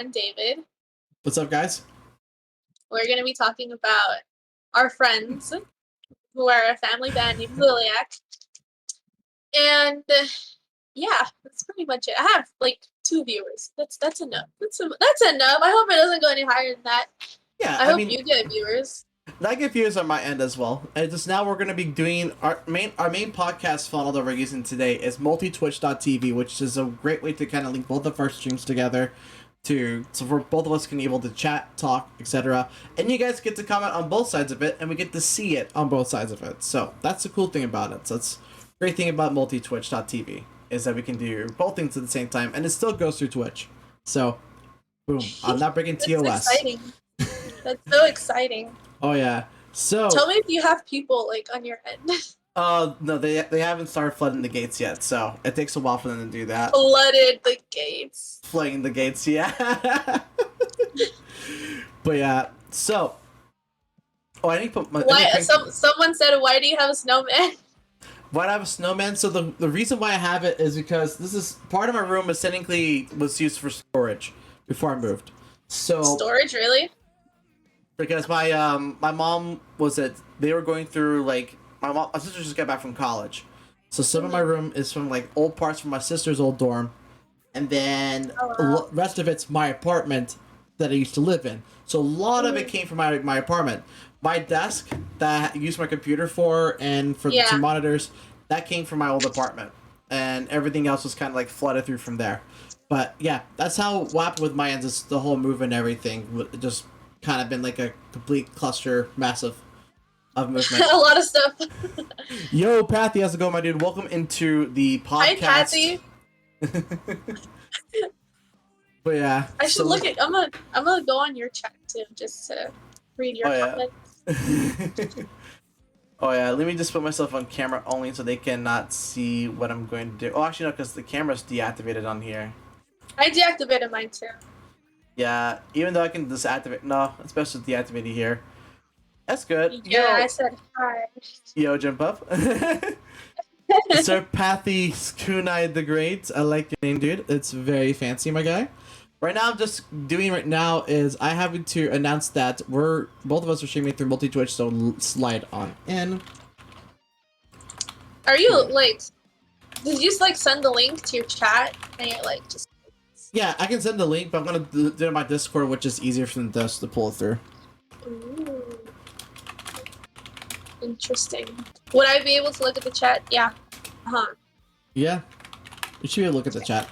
and David. What's up, guys? We're going to be talking about our friends who are a family band named Lilliac. And yeah, that's pretty much it. I have like 2 viewers. That's enough. That's enough. I hope it doesn't go any higher than that. Yeah, I hope you get viewers. I get viewers on my end as well. And just now we're going to be doing our main podcast funnel that we're using today is multitwitch.tv, which is a great way to kind of link both of our streams together so for both of us can be able to chat, talk, etc. And you guys get to comment on both sides of it, and we get to see it on both sides of it. So that's the cool thing about it. So that's the great thing about multitwitch.tv is that we can do both things at the same time, and it still goes through Twitch. So, boom! I'm not breaking TOS. That's exciting. That's so exciting. Oh yeah. So tell me if you have people like on your end. No, they haven't started flooding the gates yet, so it takes a while for them to do that. Flooded the gates. Flooding the gates, yeah. But yeah, so. Oh, I need to put my. Someone said, "Why do you have a snowman?" Why do I have a snowman? So the reason why I have it is because this is part of my room. Was technically was used for storage before I moved. So storage, really? Because my mom they were going through like my sister just got back from college, so some of my room is from like old parts from my sister's old dorm, and then the rest of it's my apartment that I used to live in. So a lot of it came from my apartment. My desk that I used my computer for and for the 2 monitors, that came from my old apartment, and everything else was kind of like flooded through from there. But yeah, that's how what happened with my end. Is the whole move and everything just kind of been like a complete cluster, massive of movement. A lot of stuff. Yo, Pathy, how's it going, my dude? Welcome into the podcast. Hi, Pathy. But yeah, I should look at. I'm gonna go on your chat too, just to read your comments. Oh yeah, let me just put myself on camera only so they cannot see what I'm going to do. Oh, actually no, because the camera's deactivated on here. I deactivated mine too. Yeah, even though I can disactivate. No, it's best to deactivate it here. That's good. Yeah, I said hi. Yo, jump up. Sir Pathy Kunai the Great. I like your name, dude. It's very fancy, my guy. Right now, I'm just doing is I have to announce that both of us are streaming through multi-Twitch, so slide on in. Are you did you just send the link to your chat and you're just? Yeah, I can send the link, but I'm gonna do it on my Discord, which is easier for them to pull it through. Ooh. Interesting. Would I be able to look at the chat? Yeah. Yeah. You should be able to look at the chat.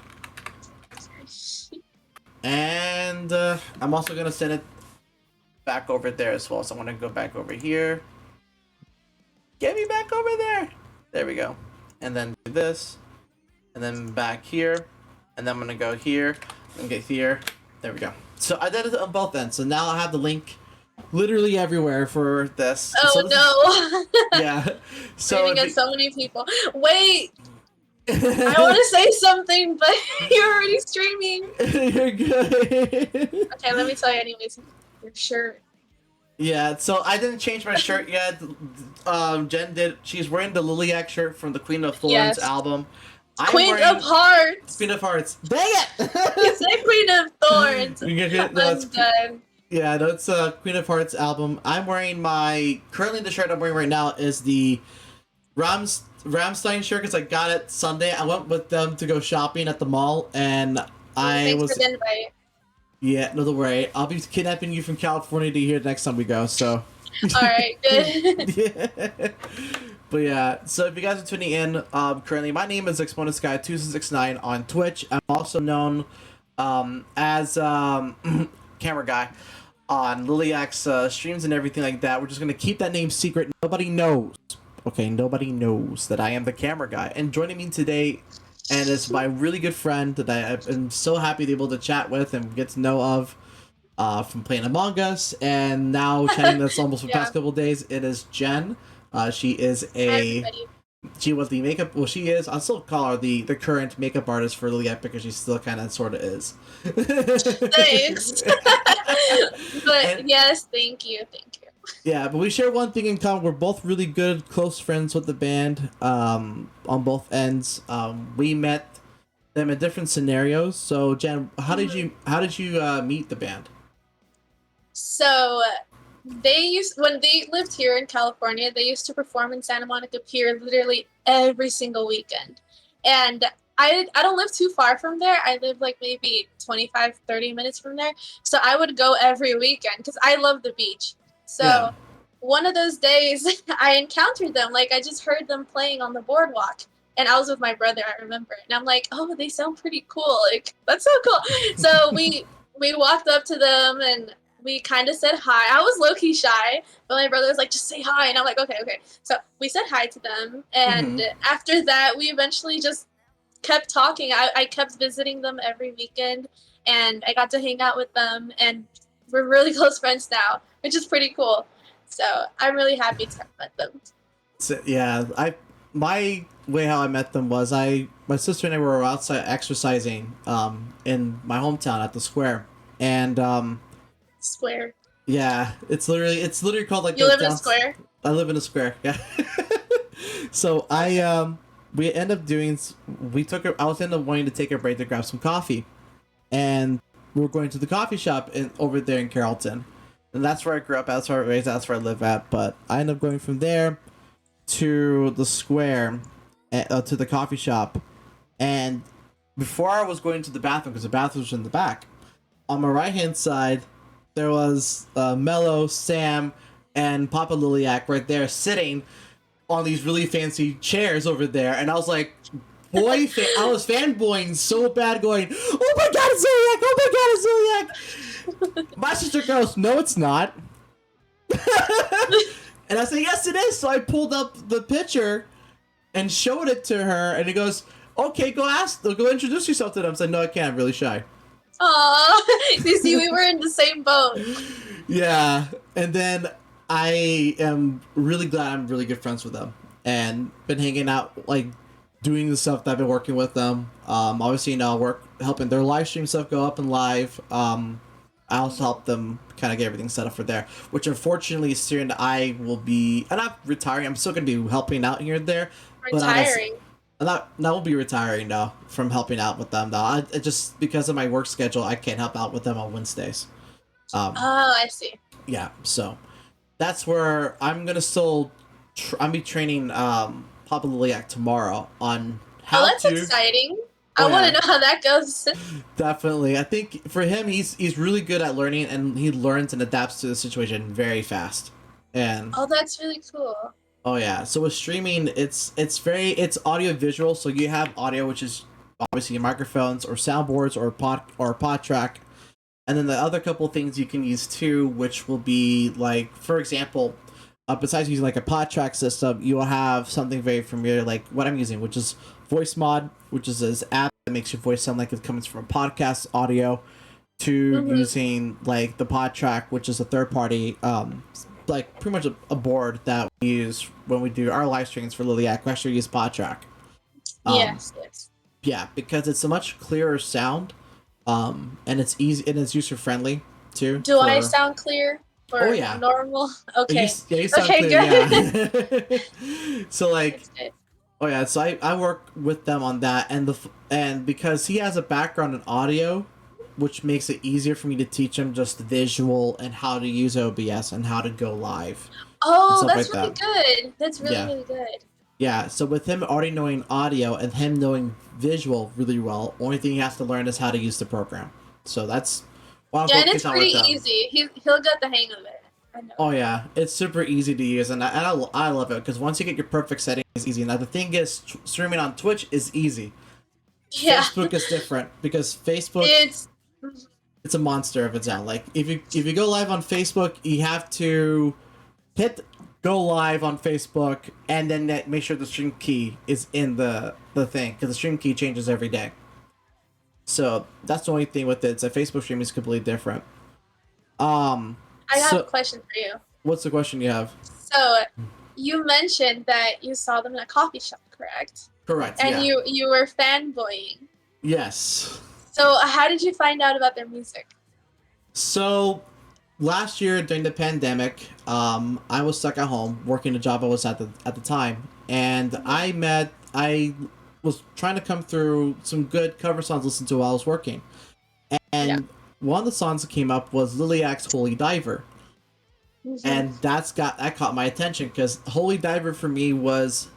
And I'm also gonna send it back over there as well. So I'm gonna go back over here. Get me back over there. There we go. And then do this. And then back here. And then I'm gonna go here and get here. There we go. So I did it on both ends. So now I have the link literally everywhere for this. Oh so no! Yeah. So we're gonna get so many people. Wait. I want to say something, but you're already streaming. You're good. Okay, let me tell you anyways. Your shirt. Yeah, so I didn't change my shirt yet. Jen did. She's wearing the Lilliac shirt from the Queen of Thorns album. Queen of Hearts. Queen of Hearts. Dang it! You said Queen of Thorns. I'm done. Yeah, that's Queen of Hearts album. I'm wearing currently the shirt I'm wearing right now is the Rammstein shirt because I got it Sunday. I went with them to go shopping at the mall, and Thanks for the invite. Yeah, no, don't worry. I'll be kidnapping you from California to here next time we go. So. All right, good. Yeah. But yeah, so if you guys are tuning in, currently my name is ExponentSky2669 on Twitch. I'm also known as Camera Guy on Lilliac's streams and everything like that. We're just gonna keep that name secret. Nobody knows. Okay, nobody knows that I am the camera guy. And joining me today, and it's my really good friend that I am so happy to be able to chat with and get to know of from playing Among Us, and now chatting this almost for the past couple of days. It is Jen. She is she was the makeup. Well, she is. I'll still call her the current makeup artist for Lilliac because she still kind of sort of is. Thanks. But yes, thank you. Yeah, but we share one thing in common. We're both really good, close friends with the band. On both ends, we met them in different scenarios. So, Jen, Mhm. how did you meet the band? So they used when they lived here in California, they used to perform in Santa Monica Pier literally every single weekend. And I don't live too far from there. I live like maybe 25, 30 minutes from there. So I would go every weekend because I love the beach. Yeah. So one of those days I encountered them. Like I just heard them playing on the boardwalk. And I was with my brother, I remember. And I'm like, oh, they sound pretty cool. Like, that's so cool. So we walked up to them and we kind of said hi. I was low key shy, but my brother was like, just say hi. And I'm like, okay, okay. So we said hi to them. And Mm-hmm. after that, we eventually just kept talking. I kept visiting them every weekend and I got to hang out with them. And we're really close friends now, which is pretty cool. So I'm really happy to have met them. So, yeah, I my way how I met them was my sister and I were outside exercising in my hometown at the square, and Square. yeah, it's literally called like You the live in a down. square? I live in a square. Yeah. So I we end up doing we took I was end up wanting to take a break to grab some coffee, and we were going to the coffee shop in over there in Carrollton, and that's where I grew up. That's where I raised. That's where I live at. But I ended up going from there to the square, to the coffee shop, and before I was going to the bathroom because the bathroom was in the back, on my right hand side, there was Mello, Sam, and Papa Lilliac right there sitting on these really fancy chairs over there, and I was like, I was fanboying so bad, going, "Oh my God, it's Zodiac! Oh my God, it's Zodiac!" My sister goes, "No, it's not." And I said, "Yes, it is." So I pulled up the picture and showed it to her, and he goes, "Okay, go introduce yourself to them." I said, "No, I can't. I'm really shy." Aw, you see, we were in the same boat. Yeah, and then I am really glad I'm really good friends with them and been hanging out, like doing the stuff that I've been working with them. Obviously, work helping their live stream stuff go up and live. I also help them kind of get everything set up for there, which unfortunately soon I will be. I'm not retiring. I'm still gonna be helping out here and there, but not as Retiring. not will be retiring now from helping out with them. Though I just because of my work schedule, I can't help out with them on Wednesdays. Um, Oh, I see. yeah, so that's where I'm gonna still. I'm be training Papa Liliac tomorrow on Oh, how that's to. exciting. Oh I want to yeah, know how that goes. definitely. I think for him, he's really good at learning, and he learns and adapts to the situation very fast. And Oh, that's really cool. oh yeah, so with streaming, it's audio visual. So you have audio, which is obviously your microphones or soundboards or pod track, and then the other couple things you can use too, which will be like, for example, besides using like a pod track system, you will have something very familiar like what I'm using, which is Voice Mod, which is this app that makes your voice sound like it comes from podcast audio, to Mm-hmm. using like the pod track, which is a third party, like pretty much a board that we use when we do our live streams for Liliac. We actually use pod track. Um, Yes, yes. yeah, because it's a much clearer sound, and it's easy and it's user friendly too. Do I For sound clear oh or yeah, normal? Okay. yeah, you sound Okay, clear. good. Yeah. So like, That's good. oh yeah, so I work with them on that, and because he has a background in audio, which makes it easier for me to teach him just visual and how to use OBS and how to go live and Oh, stuff that's like really that. good. That's really, Yeah. really good. Yeah, so with him already knowing audio and him knowing visual really well, only thing he has to learn is how to use the program. So that's why I'm Yeah, and it's focused on with pretty them. easy. He'll get the hang of it. I know. Oh yeah, it's super easy to use, and I love it because once you get your perfect setting, it's easy. Now the thing is, streaming on Twitch is easy. Yeah. Facebook is different because Facebook, It's it's a monster of its own. Like if you go live on Facebook, you have to hit go live on Facebook and then make sure the stream key is in the thing because the stream key changes every day. So that's the only thing with it. It's a Facebook stream is completely different. I have a So question for you. what's the question you have? So, you mentioned that you saw them in a coffee shop, correct? Correct. And Yeah. you were fanboying. Yes. So, how did you find out about their music? So last year during the pandemic, I was stuck at home working a job I was at the time, and Mhm. was trying to come through some good cover songs to listen to while I was working, Yeah. and one of the songs that came up was Lilliac's "Holy Diver," and that caught my attention because "Holy Diver" for me was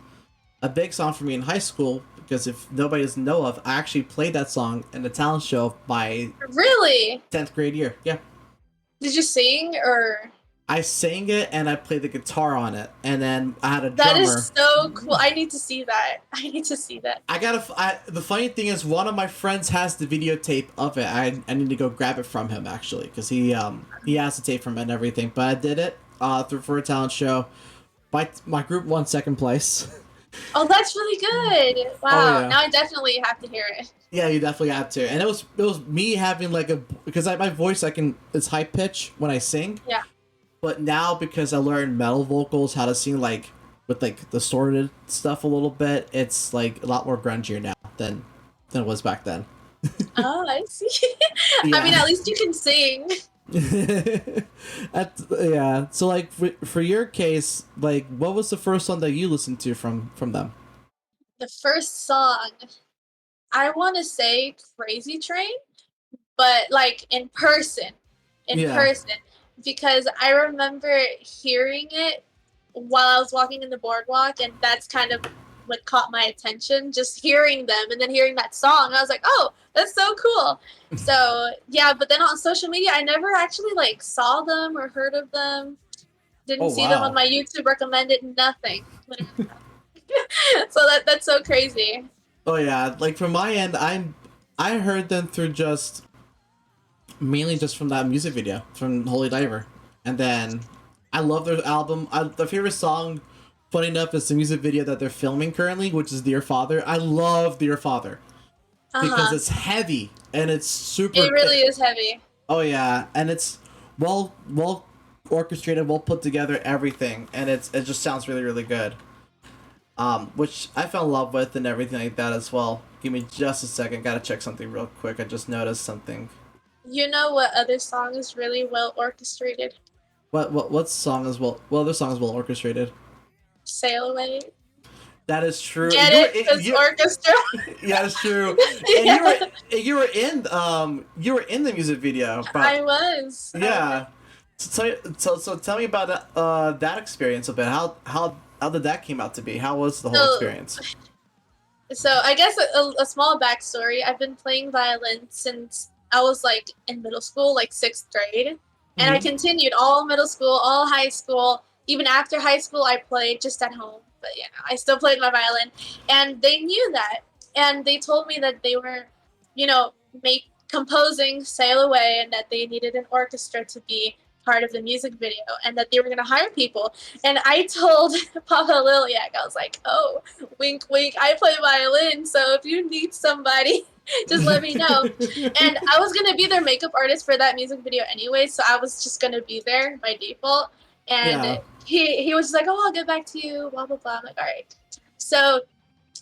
a big song for me in high school, because if nobody doesn't know of, I actually played that song in the talent show my Really? 10th grade year. Yeah. Did you sing or? I sang it and I played the guitar on it, and then I had a That drummer. is so cool. I need to see that. I need to see that. The funny thing is, one of my friends has the videotape of it. I need to go grab it from him, actually, because he has the tape from it and everything. But I did it for a talent show. My group won second place. Oh, that's really good. Oh, Wow. yeah. Now I definitely have to hear it. Yeah, you definitely have to. And it was me having like because my voice it's high pitch when I sing. Yeah. But now, because I learned metal vocals, how to sing like with like distorted stuff a little bit, it's like a lot more grungier now than it was back then. Oh, I see. Yeah. I mean, at least you can sing. Yeah. So like for your case, like what was the first song that you listened to from them? The first song, I want to say Crazy Train, but like in person. In Yeah. person. Because I remember hearing it while I was walking in the boardwalk, and that's kind of what caught my attention, just hearing them and then hearing that song. I was like, oh, that's so cool. So yeah, but then on social media I never actually like saw them or heard of them. Didn't Oh, see them on wow. my YouTube recommended, nothing. Literally nothing. So that's so crazy. Oh yeah, like from my end, I heard them through just mainly just from that music video from Holy Diver, and then I love their album. The favorite song, funny enough, is the music video that they're filming currently, which is "Dear Father." I love "Dear Father" because it's heavy and it's super. It really is heavy. Oh yeah, and it's well orchestrated, well put together, everything, and it just sounds really really good. Which I fell in love with and everything like that as well. Give me just a second. Gotta check something real quick. I just noticed something. You know what other song is really well orchestrated? What song is well? What other song is well orchestrated? Sail Away. That is true. Get it? It's orchestra. Yeah, it's true. Yeah. And you were in the music video. I was. Yeah. So tell me about that experience a bit. How did that came out to be? How was the whole experience? So I guess a small backstory. I've been playing violin since I was like in middle school, like 6th grade. And I continued all middle school, all high school. Even after high school, I played just at home. But yeah, I still played my violin. And they knew that. And they told me that they were, composing Sail Away, and that they needed an orchestra to be part of the music video, and that they were going to hire people. And I told Papa Lilliac, I was like, oh, wink, wink, I play violin, so if you need somebody, just let me know. And I was going to be their makeup artist for that music video anyway, so I was just going to be there by default. And he was just like, oh, I'll get back to you, blah, blah, blah. I'm like, all right. So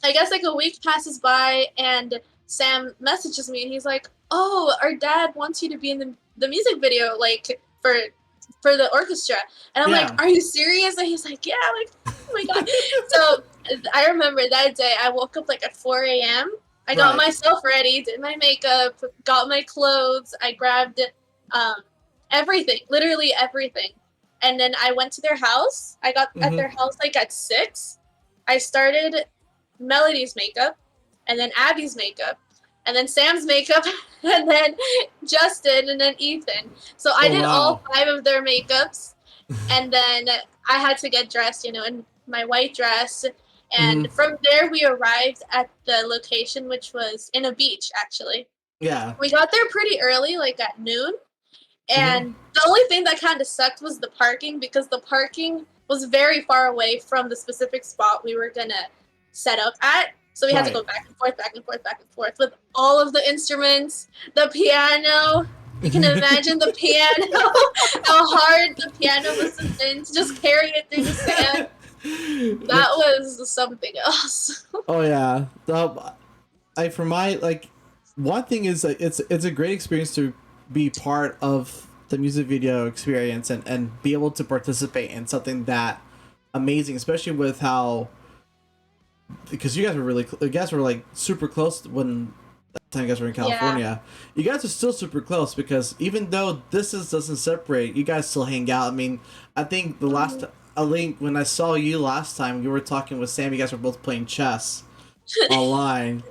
I guess like a week passes by, and Sam messages me, and he's like, oh, our dad wants you to be in the music video, like, for the orchestra. And I'm like, are you serious? And he's like, yeah. I'm like, oh my god. So I remember that day I woke up like at 4 a.m. I got myself ready, did my makeup, got my clothes, I grabbed everything, literally everything. And then I went to their house. I got at their house like at 6. I started Melody's makeup, and then Abby's makeup, and then Sam's makeup, and then Justin, and then Ethan. So I did all 5 of their makeups, and then I had to get dressed, in my white dress. And from there, we arrived at the location, which was in a beach, actually. Yeah. We got there pretty early, like at noon. And the only thing that kind of sucked was the parking, because the parking was very far away from the specific spot we were going to set up at. So we had to go back and forth, back and forth, back and forth with all of the instruments, the piano. You can imagine the piano, how hard the piano was to just carry it through the sand. That was something else. Oh yeah. For my one thing is it's a great experience to be part of the music video experience and be able to participate in something that amazing, especially with how because you guys were like super close when that time you guys were in California. You guys are still super close because even though doesn't separate, you guys still hang out. I mean, I think when I saw you last time, you were talking with Sam. You guys were both playing chess online.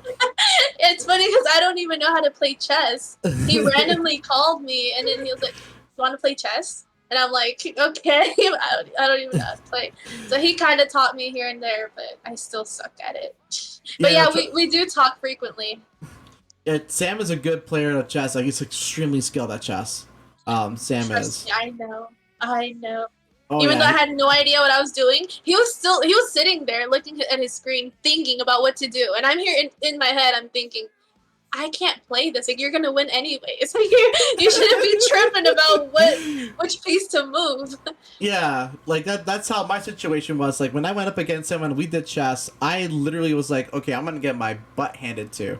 It's funny because I don't even know how to play chess. He randomly called me and then he was like, "You want to play chess?" And I'm like, "Okay." I don't even know how to play. So he kind of taught me here and there, but I still suck at it. But yeah, we do talk frequently. Yeah, Sam is a good player at chess. Like, he's extremely skilled at chess. Sam Trust is. me, I know. Oh, Even yeah. though I had no idea what I was doing, he was sitting there looking at his screen, thinking about what to do. And I'm here in my head, I'm thinking, I can't play this. Like, you're gonna win anyways. Like, you shouldn't be tripping about which piece to move. Yeah, like that's how my situation was. Like, when I went up against him and we did chess, I literally was like, okay, I'm gonna get my butt handed to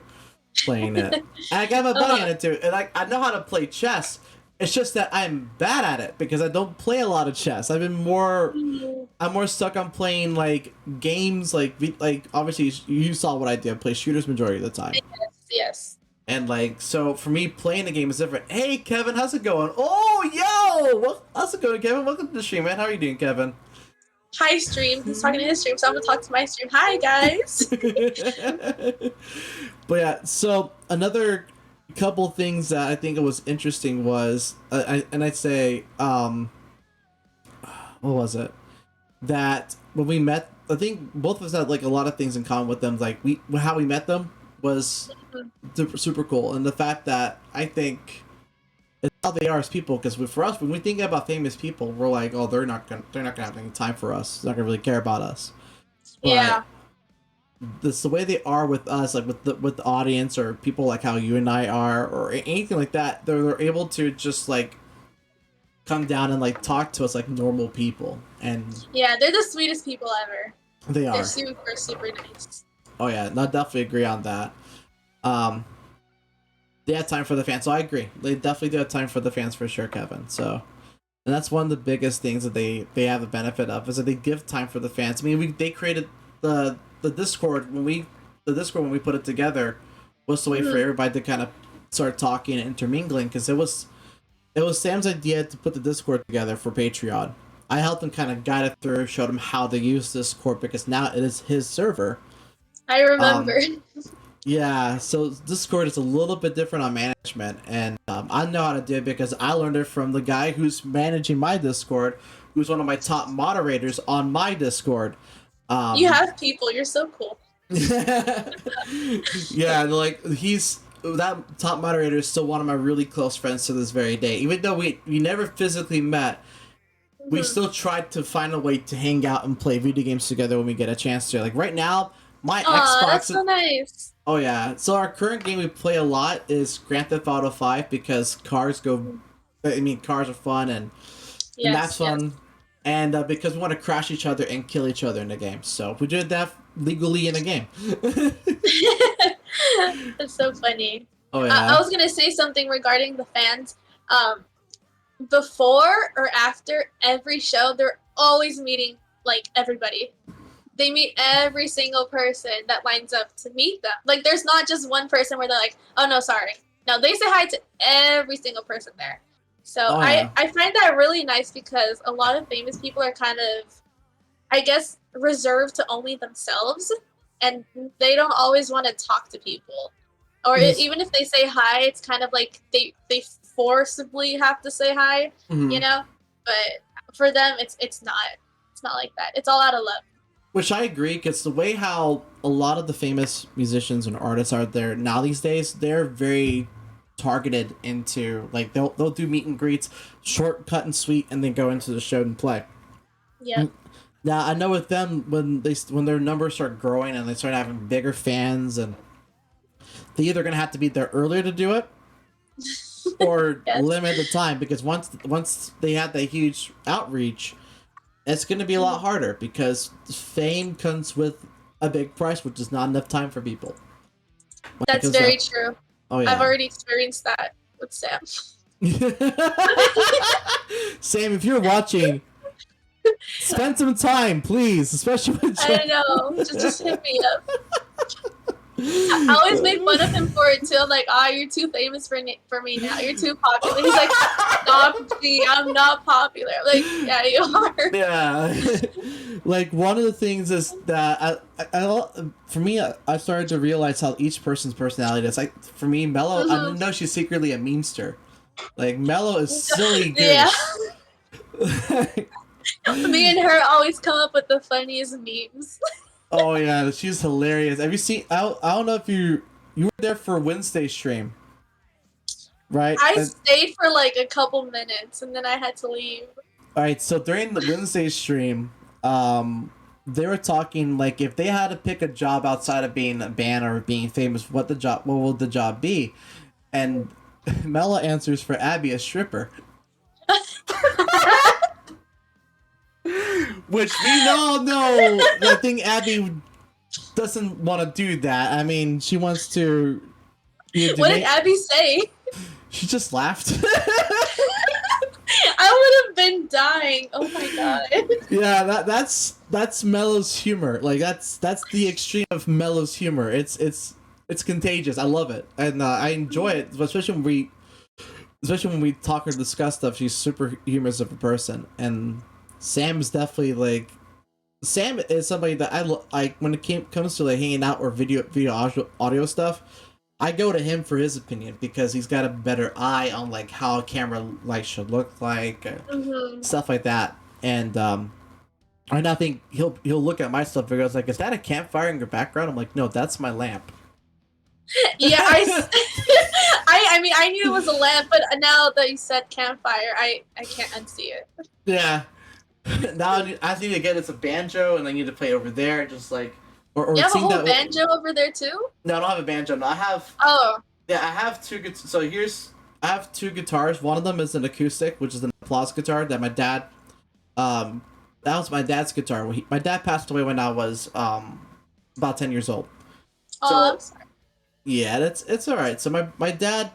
playing it. And I got my butt handed to, and I know how to play chess. It's just that I'm bad at it because I don't play a lot of chess. I'm more stuck on playing like games like obviously you saw what I did. I play shooters majority of the time. Yes. And like, so for me, playing the game is different. Hey Kevin, how's it going? Oh yo, how's it going, Kevin? Welcome to the stream, man. How are you doing, Kevin? Hi stream. He's talking to his stream, so I'm gonna talk to my stream. Hi guys. But yeah, so another couple things that I think it was interesting was, I'd say, what was it? That when we met, I think both of us had like a lot of things in common with them. Like how we met them was super cool, and the fact that I think it's how they are as people. Because for us, when we think about famous people, we're like, oh, they're not gonna have any time for us. They're not gonna really care about us. But yeah. This the way they are with us, like with the audience or people like how you and I are, or anything like that. They're able to just like come down and like talk to us like normal people, and yeah, they're the sweetest people ever. They are. They're super nice. Oh yeah, I definitely agree on that. They have time for the fans, so I agree. They definitely do have time for the fans for sure, Kevin. So, and that's one of the biggest things that they have the benefit of is that they give time for the fans. I mean, they created the Discord when we put it together was the way for everybody to kind of start talking and intermingling, because it was Sam's idea to put the Discord together for Patreon. I helped him kind of guide it through, showed him how to use Discord because now it is his server. I remember. Yeah, so Discord is a little bit different on management, and I know how to do it because I learned it from the guy who's managing my Discord, who's one of my top moderators on my Discord. You have people. You're so cool. Yeah, like that top moderator is still one of my really close friends to this very day. Even though we never physically met, we still tried to find a way to hang out and play video games together when we get a chance to. Like right now, my Xbox. That's so nice. Oh yeah. So our current game we play a lot is Grand Theft Auto 5 because cars are fun and that's fun. And because we want to crash each other and kill each other in the game. So we did that legally in a game. That's so funny. Oh yeah. I was gonna say something regarding the fans. Before or after every show, they're always meeting like everybody. They meet every single person that lines up to meet them. Like, there's not just one person where they're like, oh, no, sorry. No, they say hi to every single person there. So I find that really nice because a lot of famous people are kind of, I guess, reserved to only themselves. And they don't always want to talk to people. Or even if they say hi, it's kind of like they forcibly have to say hi, you know? But for them, it's not like that. It's all out of love. Which I agree, because the way how a lot of the famous musicians and artists are there now these days, they're very targeted into, like, they'll do meet and greets, short, cut, and sweet, and then go into the show and play. Yeah. Now, I know with them, when their numbers start growing and they start having bigger fans, and they're either going to have to be there earlier to do it, or limit the time, because once they have that huge outreach, it's going to be a lot harder because fame comes with a big price, which is not enough time for people. That's very true. Oh yeah, I've already experienced that with Sam. Sam, if you're watching, Spend some time, please, especially with I know. Just hit me up. I always made fun of him for it too. I'm like, you're too famous for me now. You're too popular. He's like, stop, G. I'm not popular. I'm like, yeah, you are. Yeah. Like, one of the things is that for me, I started to realize how each person's personality is. Like, for me, Mello, I didn't know she's secretly a memester. Like, Mello is silly goose. Yeah. Me and her always come up with the funniest memes. Oh yeah, she's hilarious. Have you seen? I don't know if you were there for Wednesday's stream, right? I stayed for like a couple minutes and then I had to leave. All right, so during the Wednesday stream, they were talking like if they had to pick a job outside of being a band or being famous, what would the job be? And Mela answers for Abby, a stripper. Which we all know. I think Abby doesn't want to do that. I mean, she wants to. What did Abby say? She just laughed. I would have been dying. Oh my god. Yeah, that's Mello's humor. Like that's the extreme of Mello's humor. It's contagious. I love it, and I enjoy it, especially when we talk or discuss stuff. She's super humorous of a person, and Sam is definitely like. Sam is somebody that I like when it comes to like hanging out or video audio stuff. I go to him for his opinion because he's got a better eye on like how a camera like should look like, stuff like that. And I think he'll look at my stuff and goes like, "Is that a campfire in your background?" I'm like, "No, that's my lamp." Yeah, I mean I knew it was a lamp, but now that you said campfire, I can't unsee it. Yeah. Now I need to get it's a banjo and I need to play over there, just like or you have a sing whole that banjo over there too? No, I don't have a banjo. No, I have. Oh. Yeah, I have two. So I have two guitars. One of them is an acoustic, which is an applause guitar that my dad. That was my dad's guitar. My dad passed away when I was about 10 years old. Oh, I'm sorry. Yeah, it's all right. So my dad,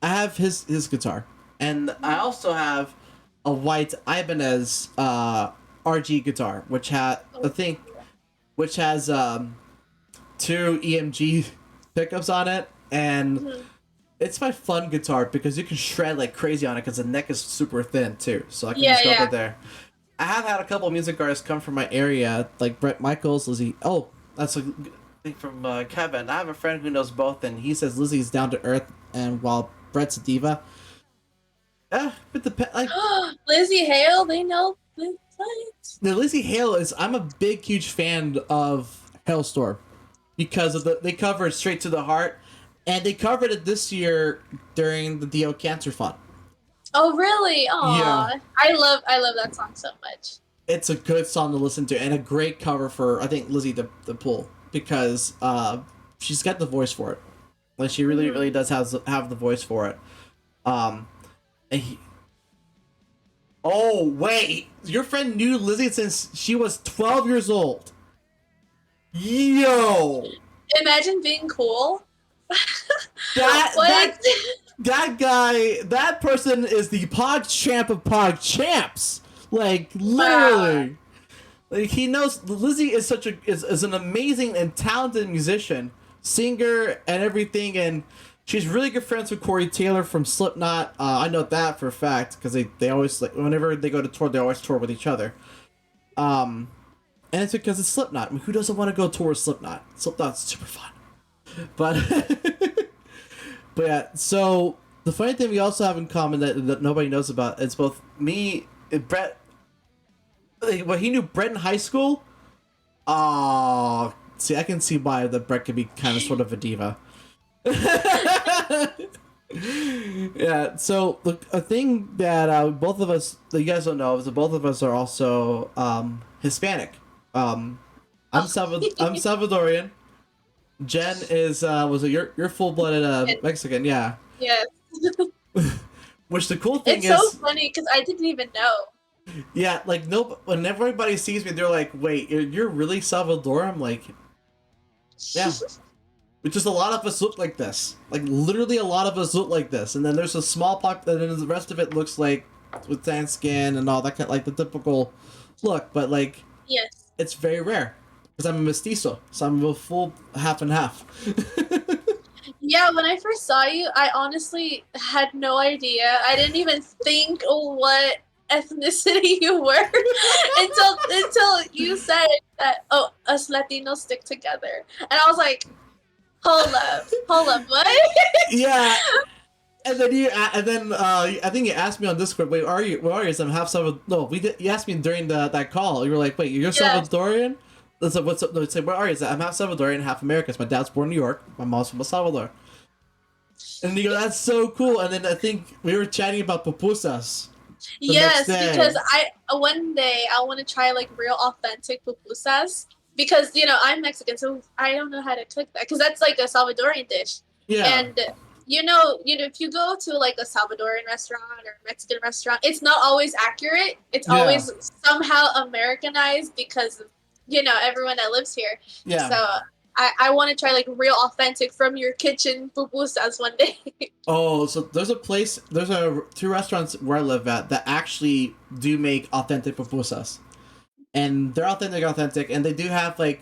I have his guitar, and I also have a white Ibanez RG guitar, which has two EMG pickups on it, and it's my fun guitar because you can shred like crazy on it because the neck is super thin too, so I can just go over there. I have had a couple of music artists come from my area, like Brett Michaels, Lizzie. Oh, that's a thing from Kevin. I have a friend who knows both, and he says Lizzie's down to earth, and while Brett's a diva. But like Lizzie Hale, they know the science. The Lizzie Hale is. I'm a big, huge fan of Hailstorm because of they covered Straight to the Heart, and they covered it this year during the DO Cancer Fund. Oh really? Oh, yeah. I love that song so much. It's a good song to listen to and a great cover for I think Lizzie to pull because she's got the voice for it. Like she really really does have the voice for it. Oh wait, your friend knew Lizzie since she was 12 years old. Yo, imagine being cool. That guy, that person is the Pog Champ of Pog Champs. Like literally, like he knows. Lizzie is is an amazing and talented musician, singer, and everything. And she's really good friends with Corey Taylor from Slipknot. I know that for a fact because they always like whenever they go to tour, they always tour with each other. And it's because it's Slipknot. I mean, who doesn't want to go tour with Slipknot? Slipknot's super fun, but. But yeah, so the funny thing we also have in common that nobody knows about is both me and Brett. Like, well, he knew Brett in high school. Oh, see, I can see why that Brett could be kind of sort of a diva. Yeah, so a thing that both of us, that you guys don't know, is that both of us are also Hispanic. I'm Salvadorian. Jen is you're full-blooded Mexican, yeah. Yes. Which the cool thing it's is so funny because I didn't even know. Yeah, like when everybody sees me, they're like, "Wait, you're really Salvador?" I'm like, "Yeah." But just a lot of us look like this. Like literally, a lot of us look like this, and then there's a small and then the rest of it looks like with tan skin and all that kind, like the typical look, but like Yes. it's very rare because I'm a mestizo, so I'm a full half and half. Yeah, when I first saw you, I honestly had no idea. I didn't even think what ethnicity you were until you said that, oh, us Latinos stick together. And I was like, hold up, what? Yeah. And then I think you asked me on Discord. Wait, are you? Where are you? So I'm half Salvador. No, we did. You asked me during that call. You were like, "Wait, you're Yes. Salvadorian?" That's like, what's up? No, say, where are you? I said, I'm half Salvadorian, half American. My dad's born in New York. My mom's from El Salvador. And you go, "That's so cool." And then I think we were chatting about pupusas. The next Yes, day. because one day I want to try like real authentic pupusas because I'm Mexican, so I don't know how to cook that because that's like a Salvadorian dish. Yeah. And if you go to like a Salvadorian restaurant or Mexican restaurant, it's not always accurate. It's Yeah. always somehow Americanized because of everyone that lives here. Yeah. So I want to try like real authentic from your kitchen pupusas one day. Oh, so there's two restaurants where I live at that actually do make authentic pupusas. And they're authentic, and they do have like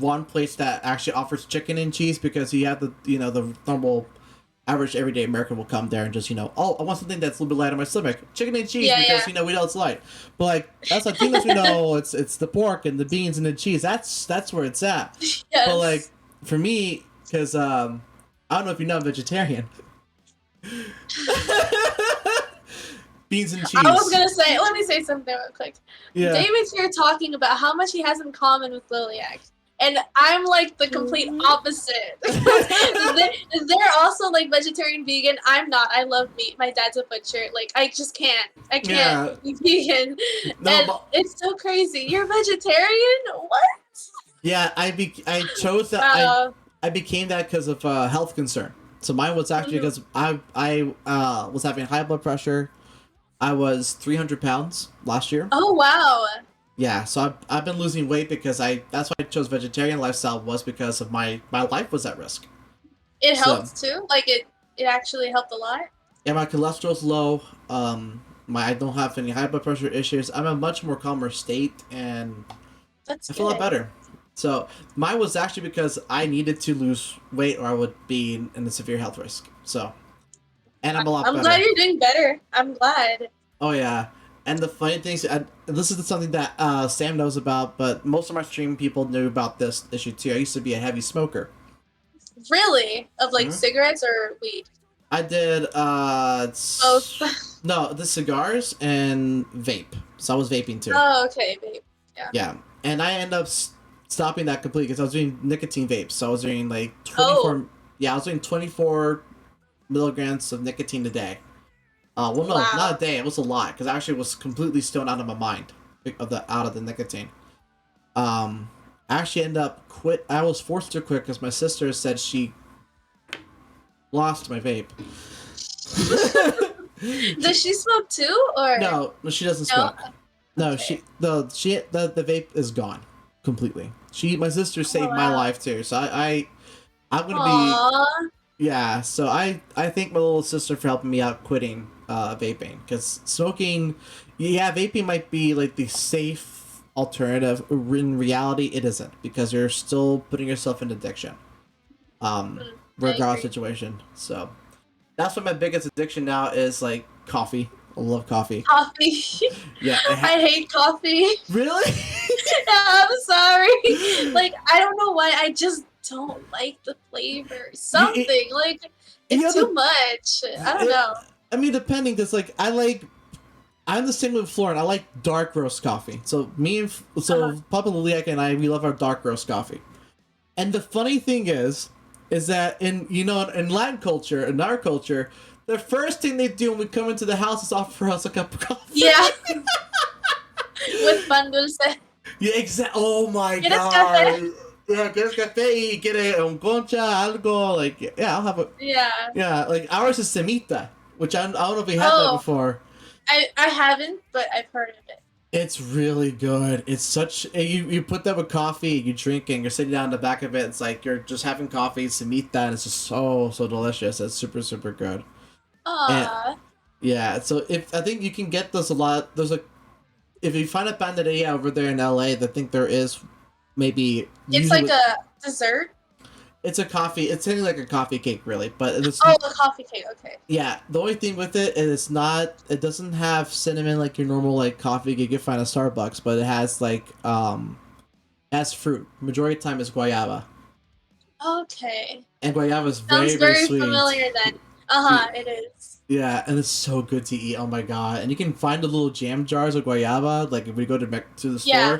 one place that actually offers chicken and cheese because you have the normal average everyday American will come there and just oh, I want something that's a little bit light on my stomach, chicken and cheese, because we know it's light. But like that's Latinos, we know it's the pork and the beans and the cheese. That's where it's at. Yes. But like for me, because I don't know if you know, I'm vegetarian. Beans and cheese. I was gonna say, let me say something real quick. Yeah. David's here talking about how much he has in common with Lilliac, and I'm like the complete opposite. They're also like vegetarian, vegan. I'm not. I love meat. My dad's a butcher. Like I just can't. I can't be vegan. No, and but it's so crazy. You're vegetarian? What? Yeah, I chose that. I became that because of health concern. So mine was actually because I was having high blood pressure. I was 300 pounds last year. Oh wow. Yeah, so I've been losing weight because that's why I chose vegetarian lifestyle, was because of my life was at risk. It helped too. Like it actually helped a lot. Yeah, my cholesterol's low. I don't have any high blood pressure issues. I'm in a much more calmer state, and I feel a lot better. So mine was actually because I needed to lose weight or I would be in a severe health risk. So, and I'm a lot better. I'm glad you're doing better. I'm glad. Oh yeah. And the funny thing is, this is something that Sam knows about, but most of my stream people knew about this issue too. I used to be a heavy smoker. Really? Of like cigarettes or weed? I did both. No, the cigars and vape. So I was vaping too. Oh, okay, vape. Yeah. Yeah, and I ended up stopping that completely because I was doing nicotine vapes. So I was doing like 24. Oh. Yeah, I was doing 24 milligrams of nicotine a day. Well, no, not a day. It was a lot because I actually was completely stoned out of my mind out of the nicotine. I actually ended up quit. I was forced to quit because my sister said she lost my vape. Does she smoke too, or no? She doesn't smoke. No, okay. The vape is gone completely. My sister saved my life too, so I'm gonna be. Yeah, so I thank my little sister for helping me out quitting vaping, because smoking, vaping might be like the safe alternative. In reality, it isn't, because you're still putting yourself in addiction. Regardless situation. So that's what my biggest addiction now is, like coffee. I love coffee. Coffee. Yeah. I hate coffee. Really? I'm sorry. Like, I don't know why. I just don't like the flavor. Something like it's too much. I don't know. I mean, depending, because like I'm the same with Florin. I like dark roast coffee. So Papa Lilliac and we love our dark roast coffee. And the funny thing is that in Latin culture, in our culture, the first thing they do when we come into the house is offer us a cup of coffee. Yeah. With pan dulce. Yeah, exactly. Oh my god. Yeah, ¿quieres café? ¿Quiere un concha? Algo? Like, yeah, I'll have a... Yeah. Yeah, like, ours is semita, which I don't know if we had that before. I haven't, but I've heard of it. It's really good. It's such... You put that with coffee, you drink it, and you're sitting down in the back of it, it's like you're just having coffee, semita, and it's just so delicious. It's super, super good. Aww. And, yeah, so I think you can get this a lot... There's if you find a panaderia over there in LA, I think there is maybe. It's like a dessert. It's a coffee. It's something like a coffee cake, really. But it's a coffee cake. Okay. yeah. The only thing with it is it's not. It doesn't have cinnamon like your normal like coffee cake you find at Starbucks, but it has like has fruit. Majority of the time is guayaba. Okay. And guayaba is Sounds very sweet. familiar then. It is. Yeah, and it's so good to eat. Oh my god! And you can find the little jam jars of guayaba, like if we go to the store. Yeah.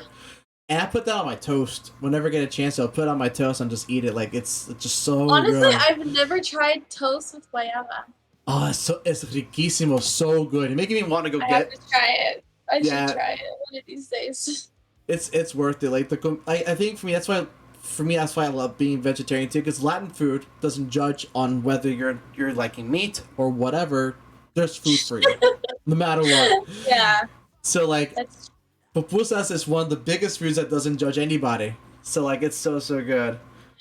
And I put that on my toast. Whenever I get a chance, I'll put it on my toast and just eat it. Like it's just so Honestly, good. I've never tried toast with guayaba. Oh, it's riquísimo, so good. You're making me want to go I have to try it. I should try it one of these days. It's worth it. Like I think for me that's why I love being vegetarian too, because Latin food doesn't judge on whether you're liking meat or whatever. There's food for you, no matter what. Yeah. So like, pupusas is one of the biggest foods that doesn't judge anybody. So like, it's so good.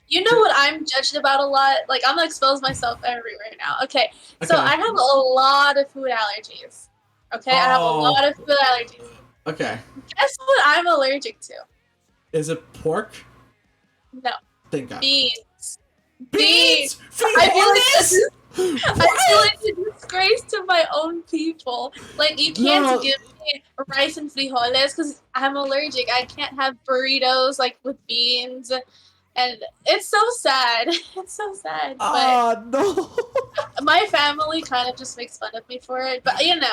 You know what I'm judged about a lot? Like, I'm gonna expose myself everywhere now. Okay, so I have a lot of food allergies. Okay, I have a lot of food allergies. Okay. Guess what I'm allergic to? Is it pork? No. Thank God. Beans. Frijoles? I feel like it's a disgrace to my own people. Like, you can't give me rice and frijoles because I'm allergic. I can't have burritos, like, with beans. And it's so sad. It's so sad. Oh, no. My family kind of just makes fun of me for it. But, you know,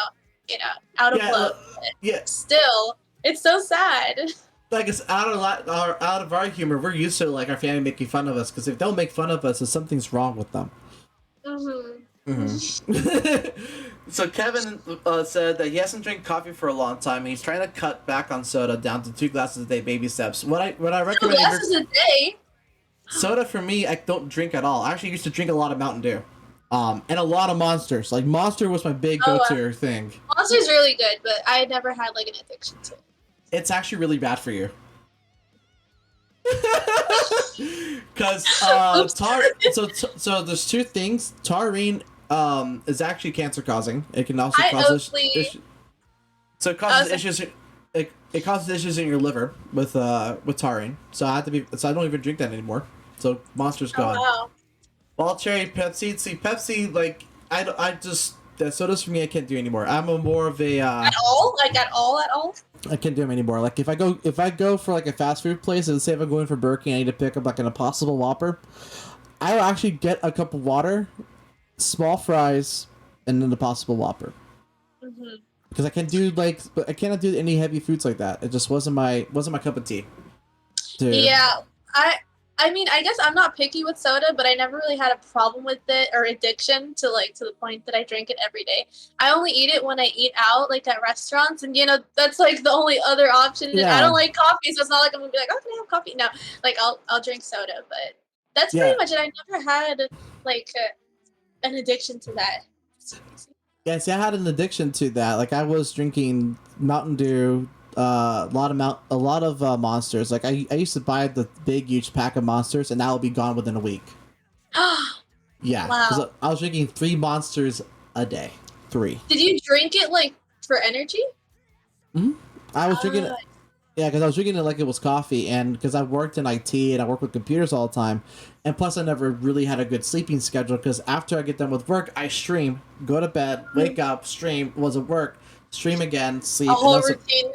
out of love. Yeah. Still, it's so sad. Like, it's out of our humor. We're used to, like, our family making fun of us, because if they'll make fun of us, then something's wrong with them. So Kevin said that he hasn't drank coffee for a long time, and he's trying to cut back on soda down to 2 glasses a day, baby steps. What I recommend. 2 glasses a day? Soda for me, I don't drink at all. I actually used to drink a lot of Mountain Dew. And a lot of Monsters. Like, Monster was my big go-to thing. Monster's really good, but I never had, like, an addiction to it. It's actually really bad for you. Because, so there's 2 things. Taurine, is actually cancer-causing. It can also cause issues. So it causes issues... It causes issues in your liver with taurine. So I don't even drink that anymore. So Monster's gone. Wow. Wild cherry, Pepsi. See, Pepsi, like, that sodas for me I can't do anymore. I'm more of a at all? Like at all? I can't do them anymore. Like if I go for like a fast food place and say if I'm going for Burger King, I need to pick up like an Impossible Whopper, I'll actually get a cup of water, small fries, and an Impossible Whopper. Because I cannot do any heavy foods like that. It just wasn't my cup of tea. Dude. Yeah, I mean, I guess I'm not picky with soda, but I never really had a problem with it or addiction to the point that I drink it every day. I only eat it when I eat out, like at restaurants, and that's like the only other option. Yeah. And I don't like coffee, so it's not like I'm gonna be like, oh, can I have coffee? No, like I'll drink soda, but that's pretty much it. I never had like an addiction to that. Yeah, see, I had an addiction to that. Like I was drinking Mountain Dew. A lot of Monsters. Like I used to buy the big huge pack of Monsters, and that would be gone within a week. Yeah, wow. I was drinking 3 Monsters a day. 3. Did you drink it like for energy? I was drinking it. Yeah, because I was drinking it like it was coffee, and because I worked in IT and I work with computers all the time, and plus I never really had a good sleeping schedule. Because after I get done with work, I stream, go to bed, wake up, stream, was at work, stream again, sleep. A whole routine.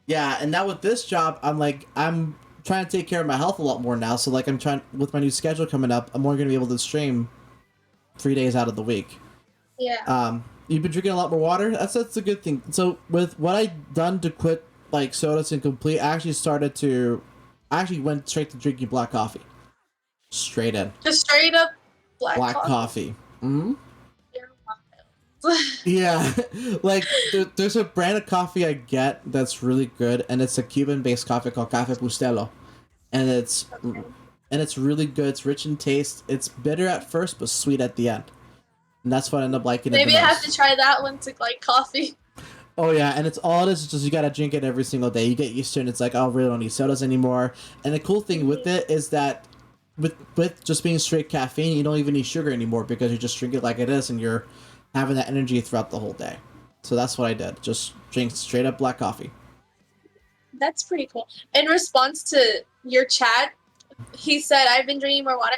Yeah, and now with this job, I'm trying to take care of my health a lot more now. So like I'm trying with my new schedule coming up, I'm only gonna be able to stream 3 days out of the week. Yeah. You've been drinking a lot more water. That's a good thing. So with what I've done to quit like sodas and complete, I actually went straight to drinking black coffee. Straight in. Just straight up black coffee. Yeah, like there's a brand of coffee I get that's really good, and it's a Cuban-based coffee called Café Bustelo, and it's really good. It's rich in taste. It's bitter at first, but sweet at the end, and that's what I end up liking. Maybe I have to try that one to like coffee. Oh yeah, and it's all it is just you gotta drink it every single day. You get used to it, and it's like, oh, I really don't need sodas anymore. And the cool thing with it is that with just being straight caffeine, you don't even need sugar anymore because you just drink it like it is, and you're having that energy throughout the whole day. So that's what I did. Just drink straight up black coffee. That's pretty cool. In response to your chat, he said, "I've been drinking more water."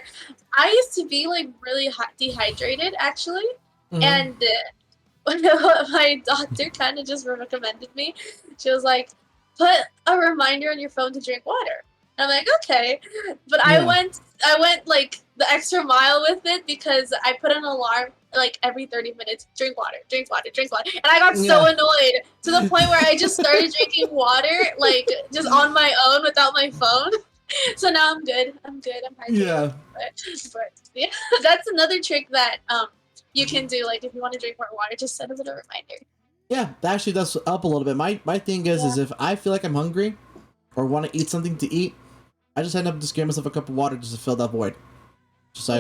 I used to be like really dehydrated, actually, Mm-hmm. and my doctor kind of just recommended me. She was like, "Put a reminder on your phone to drink water." And I'm like, "Okay," but Yeah. I went like the extra mile with it because I put an alarm like every 30 minutes, drink water, drink water, drink water. And I got so Yeah. annoyed to the point where I just started drinking water like just on my own without my phone. So now I'm good. I'm good. I'm hydrated. Yeah. But yeah, that's another trick that you can do. Like if you want to drink more water, just set a little reminder. Yeah, that actually does up a little bit. My thing is Yeah. if I feel like I'm hungry or want to eat something to eat, I just end up just giving myself a cup of water just to fill that void. Just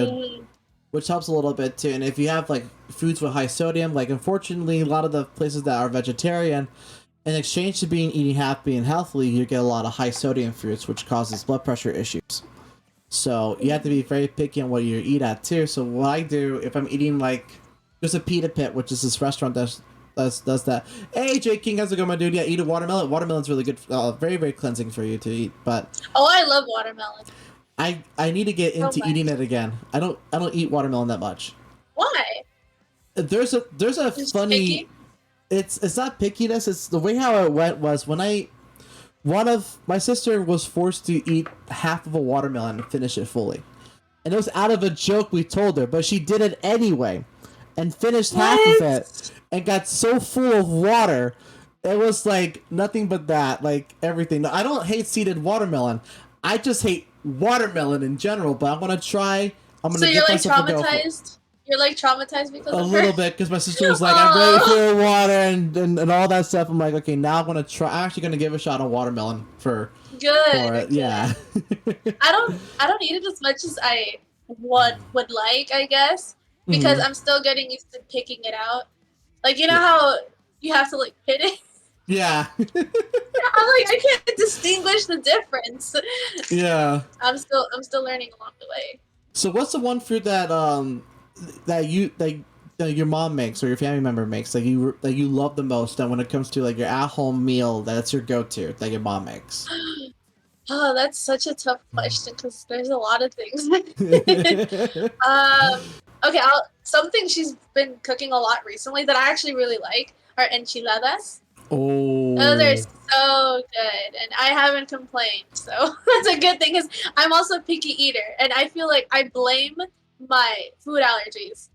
which helps a little bit too. And if you have like foods with high sodium, like unfortunately a lot of the places that are vegetarian, in exchange to being eating happy and healthily, you get a lot of high sodium foods, which causes blood pressure issues. So you have to be very picky on what you eat at too. So what I do if I'm eating like there's a pita pit, which is this restaurant does that. Hey Jay King, how's it going, my dude? Yeah, eat a watermelon. Watermelon's really good, very very cleansing for you to eat. But Oh, I love watermelon. I need to get So into eating much. it again. I don't eat watermelon that much. Why? There's a Just funny. picky? It's not pickiness. It's the way how it went was when one of my sister was forced to eat half of a watermelon and finish it fully. And it was out of a joke we told her, but she did it anyway and finished half of it What? and got so full of water. It was like nothing but that, like everything. I don't hate seeded watermelon. I just hate watermelon in general, but I'm going to try. I'm going So to you're give like myself a go for it. traumatized? You're like traumatized because A of her? little bit because my sister was like, I'm ready Oh, for water and all that stuff. I'm like, okay, now I'm going to try. I'm actually going to give a shot of watermelon for good, it. Yeah. good. I don't eat it as much as I would like, I guess, because Hmm. I'm still getting used to picking it out. Like you know how you have to like pit it? Yeah. I'm like I can't distinguish the difference. Yeah. I'm still learning along the way. So what's the one food that that your mom makes or your family member makes that you love the most that when it comes to like your at home meal that's your go to that your mom makes? Oh, that's such a tough question because there's a lot of things. Okay, something she's been cooking a lot recently that I actually really like are enchiladas. Those are Oh. so good, and I haven't complained. So that's a good thing because I'm also a picky eater, and I feel like I blame my food allergies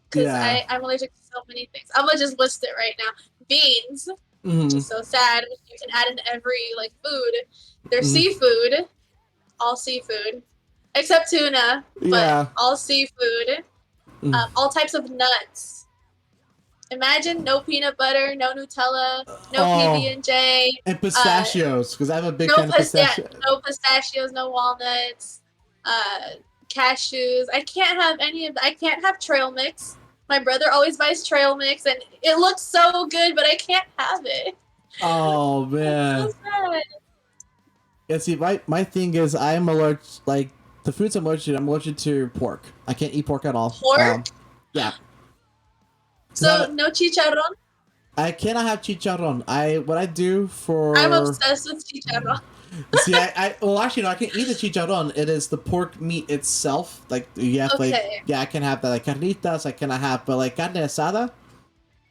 because Yeah. I'm allergic to so many things. I'm gonna just list it right now. Beans, which Hmm. is so sad. You can add in every like food. There's Hmm. seafood, all seafood, except tuna, but Yeah. all seafood. Mm. All types of nuts. Imagine no peanut butter, no Nutella, no PB Oh, and J, and pistachios because I'm a big no fan of pistachio. no pistachios, no walnuts, uh, cashews. I can't have any of. I can't have trail mix. My brother always buys trail mix, and it looks so good, but I can't have it. Oh It's man. so sad. Yeah, see, my thing is I'm allergic. Like the foods I'm allergic to pork. I can't eat pork at all. Pork. Yeah, because So no chicharron. I cannot have chicharron. What I do I'm for obsessed with chicharron. see, I well actually no, I can eat the chicharron. It is the pork meat itself. Like you have like Okay. yeah, I can have that like carnitas. I cannot have, but like carne asada.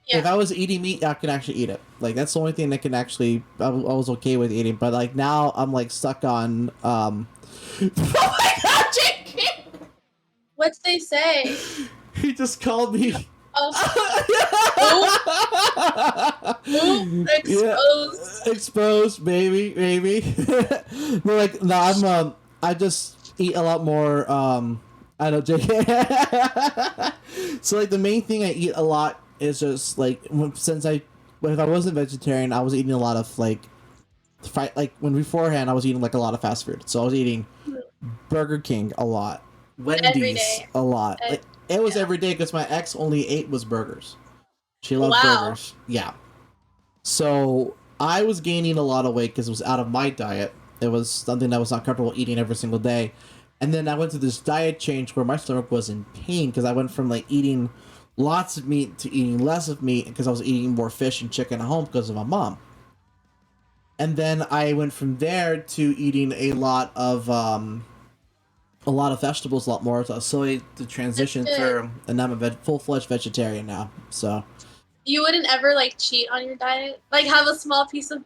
If Yeah. I was eating meat, I can actually eat it. Like that's the only thing that can actually I was okay with eating. But like now I'm like stuck on oh my god, chicken! What'd they say? He just called me. Oh. Oop. Oop. Yeah, Exposed. exposed, baby. But like, no, I just eat a lot more. I don't know, JK. So like, the main thing I eat a lot is just like since if I wasn't vegetarian, I was eating a lot of like, like when beforehand I was eating like a lot of fast food. So I was eating Burger King a lot, Every Wendy's day. a lot. Like it was Yeah. every day because my ex only ate was burgers. She loved Wow. burgers. Yeah. So I was gaining a lot of weight because it was out of my diet. It was something that I was not comfortable eating every single day. And then I went through this diet change where my stomach was in pain because I went from like eating lots of meat to eating less of meat because I was eating more fish and chicken at home because of my mom. And then I went from there to eating a lot of vegetables, a lot more. So I slowly to That's transition good. through, and I'm a full-fledged vegetarian now. So You wouldn't ever like cheat on your diet? Like have a small piece of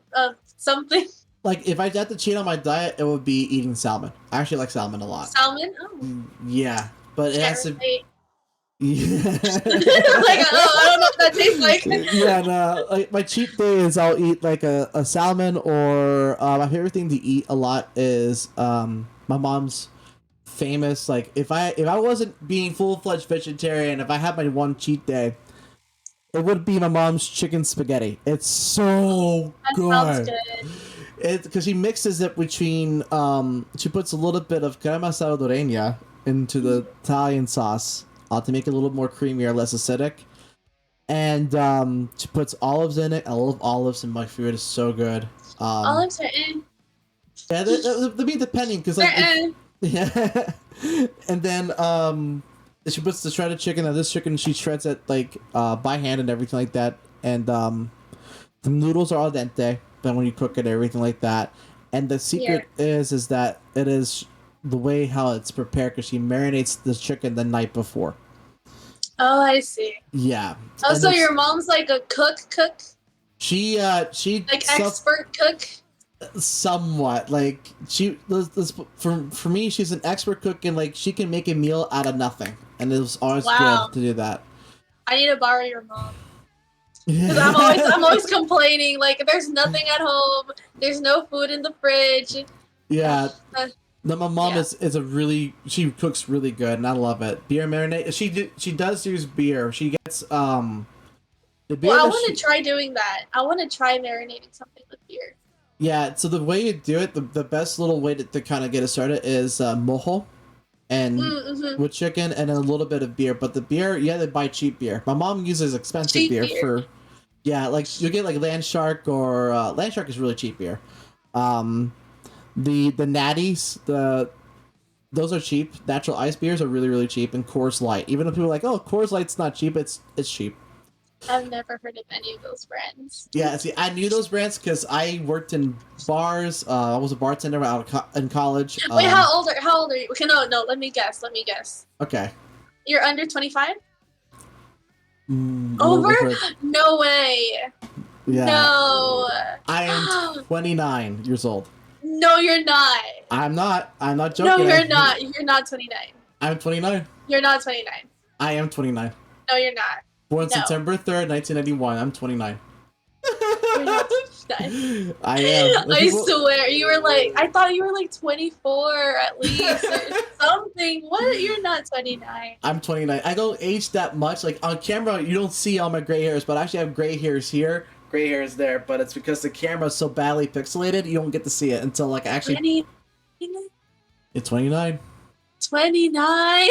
something? like if I had to cheat on my diet, it would be eating salmon. I actually like salmon a lot. Salmon? Oh, Yeah, but it can't has to. relate. Yeah. Like, oh, I don't know what that tastes like. Yeah, no. Like my cheat day is I'll eat like a salmon, or my favorite thing to eat a lot is my mom's famous, like if I wasn't being full-fledged vegetarian, if I had my one cheat day, it would be my mom's chicken spaghetti. It's so That sounds good. good. It because she mixes it between she puts a little bit of crema salvadoreña into the Italian sauce to make it a little more creamier, less acidic. And she puts olives in it. I love olives in my food. It's so good. Olives are in. Yeah, they be depending because They're like in. yeah, and then she puts the shredded chicken. And this chicken she shreds it like by hand and everything like that. And the noodles are al dente. Then when you cook it, everything like that. And the Here. secret is that it is the way how it's prepared because she marinates the chicken the night before. Oh, I see. Yeah. Oh, And so there's- your mom's like a cook? she Like self- expert cook? somewhat like for me she's an expert cook and like she can make a meal out of nothing and it was always Wow. good to do that. I need to borrow your mom. Because I'm always complaining, like there's nothing at home, there's no food in the fridge. Yeah. Uh, No, my mom Yeah. is a really she cooks really good and I love it. Beer marinade. She does use beer. She gets the beer. Well, I that want she- to try doing that. I want to try marinating something with beer. Yeah. So the way you do it, the best little way to kind of get it started is mojo and Mm-hmm. with chicken and then a little bit of beer. But the beer, you have to buy cheap beer. My mom uses expensive Cheap beer beer. for. Yeah, like you get like Land Shark or Land Shark is really cheap beer. The natties, those are cheap. Natural ice beers are really cheap, and Coors Light. Even if people are like, oh, Coors Light's not cheap, it's cheap. I've never heard of any of those brands. Yeah, see, I knew those brands because I worked in bars. I was a bartender in college. Wait, how old are you? Okay, no, let me guess. Okay. You're under 25? A little Over? different. No way. Yeah. No. I am 29 years old. No, you're not. I'm not No, joking. you're not. You're not 29. I'm 29. You're not 29. I am 29. No, you're not. Born No. September 3rd, 1991. I'm 29. You're not 29. I am. I swear, you were like, I thought you were like 24 at least or something. What? You're not 29. I'm 29. I don't age that much. Like on camera, you don't see all my gray hairs, but I actually have gray hairs here, gray hairs there. But it's because the camera is so badly pixelated, you don't get to see it until like actually. 20, It's 29. 29?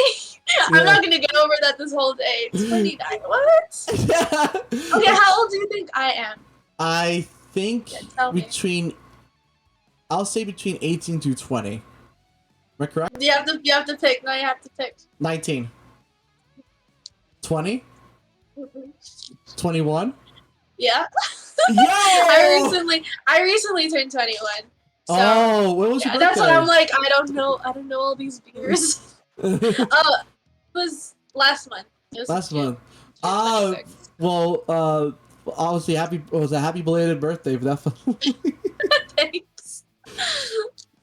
Yeah. I'm not gonna get over that this whole day. 29. What? Okay, how old do you think I am? I think Yeah, tell me. I'll say between 18 to 20. Am I correct? You have to pick. No, you have to pick. 19. 20? Mhm. 21? Yeah. Yo! I recently turned 21. So Oh, when was your yeah, birthday? that's what I'm like. I don't know all these beers. It was last month. It was Last June- month. June Ah, 26th. well, obviously it was a happy belated birthday, definitely. Thanks.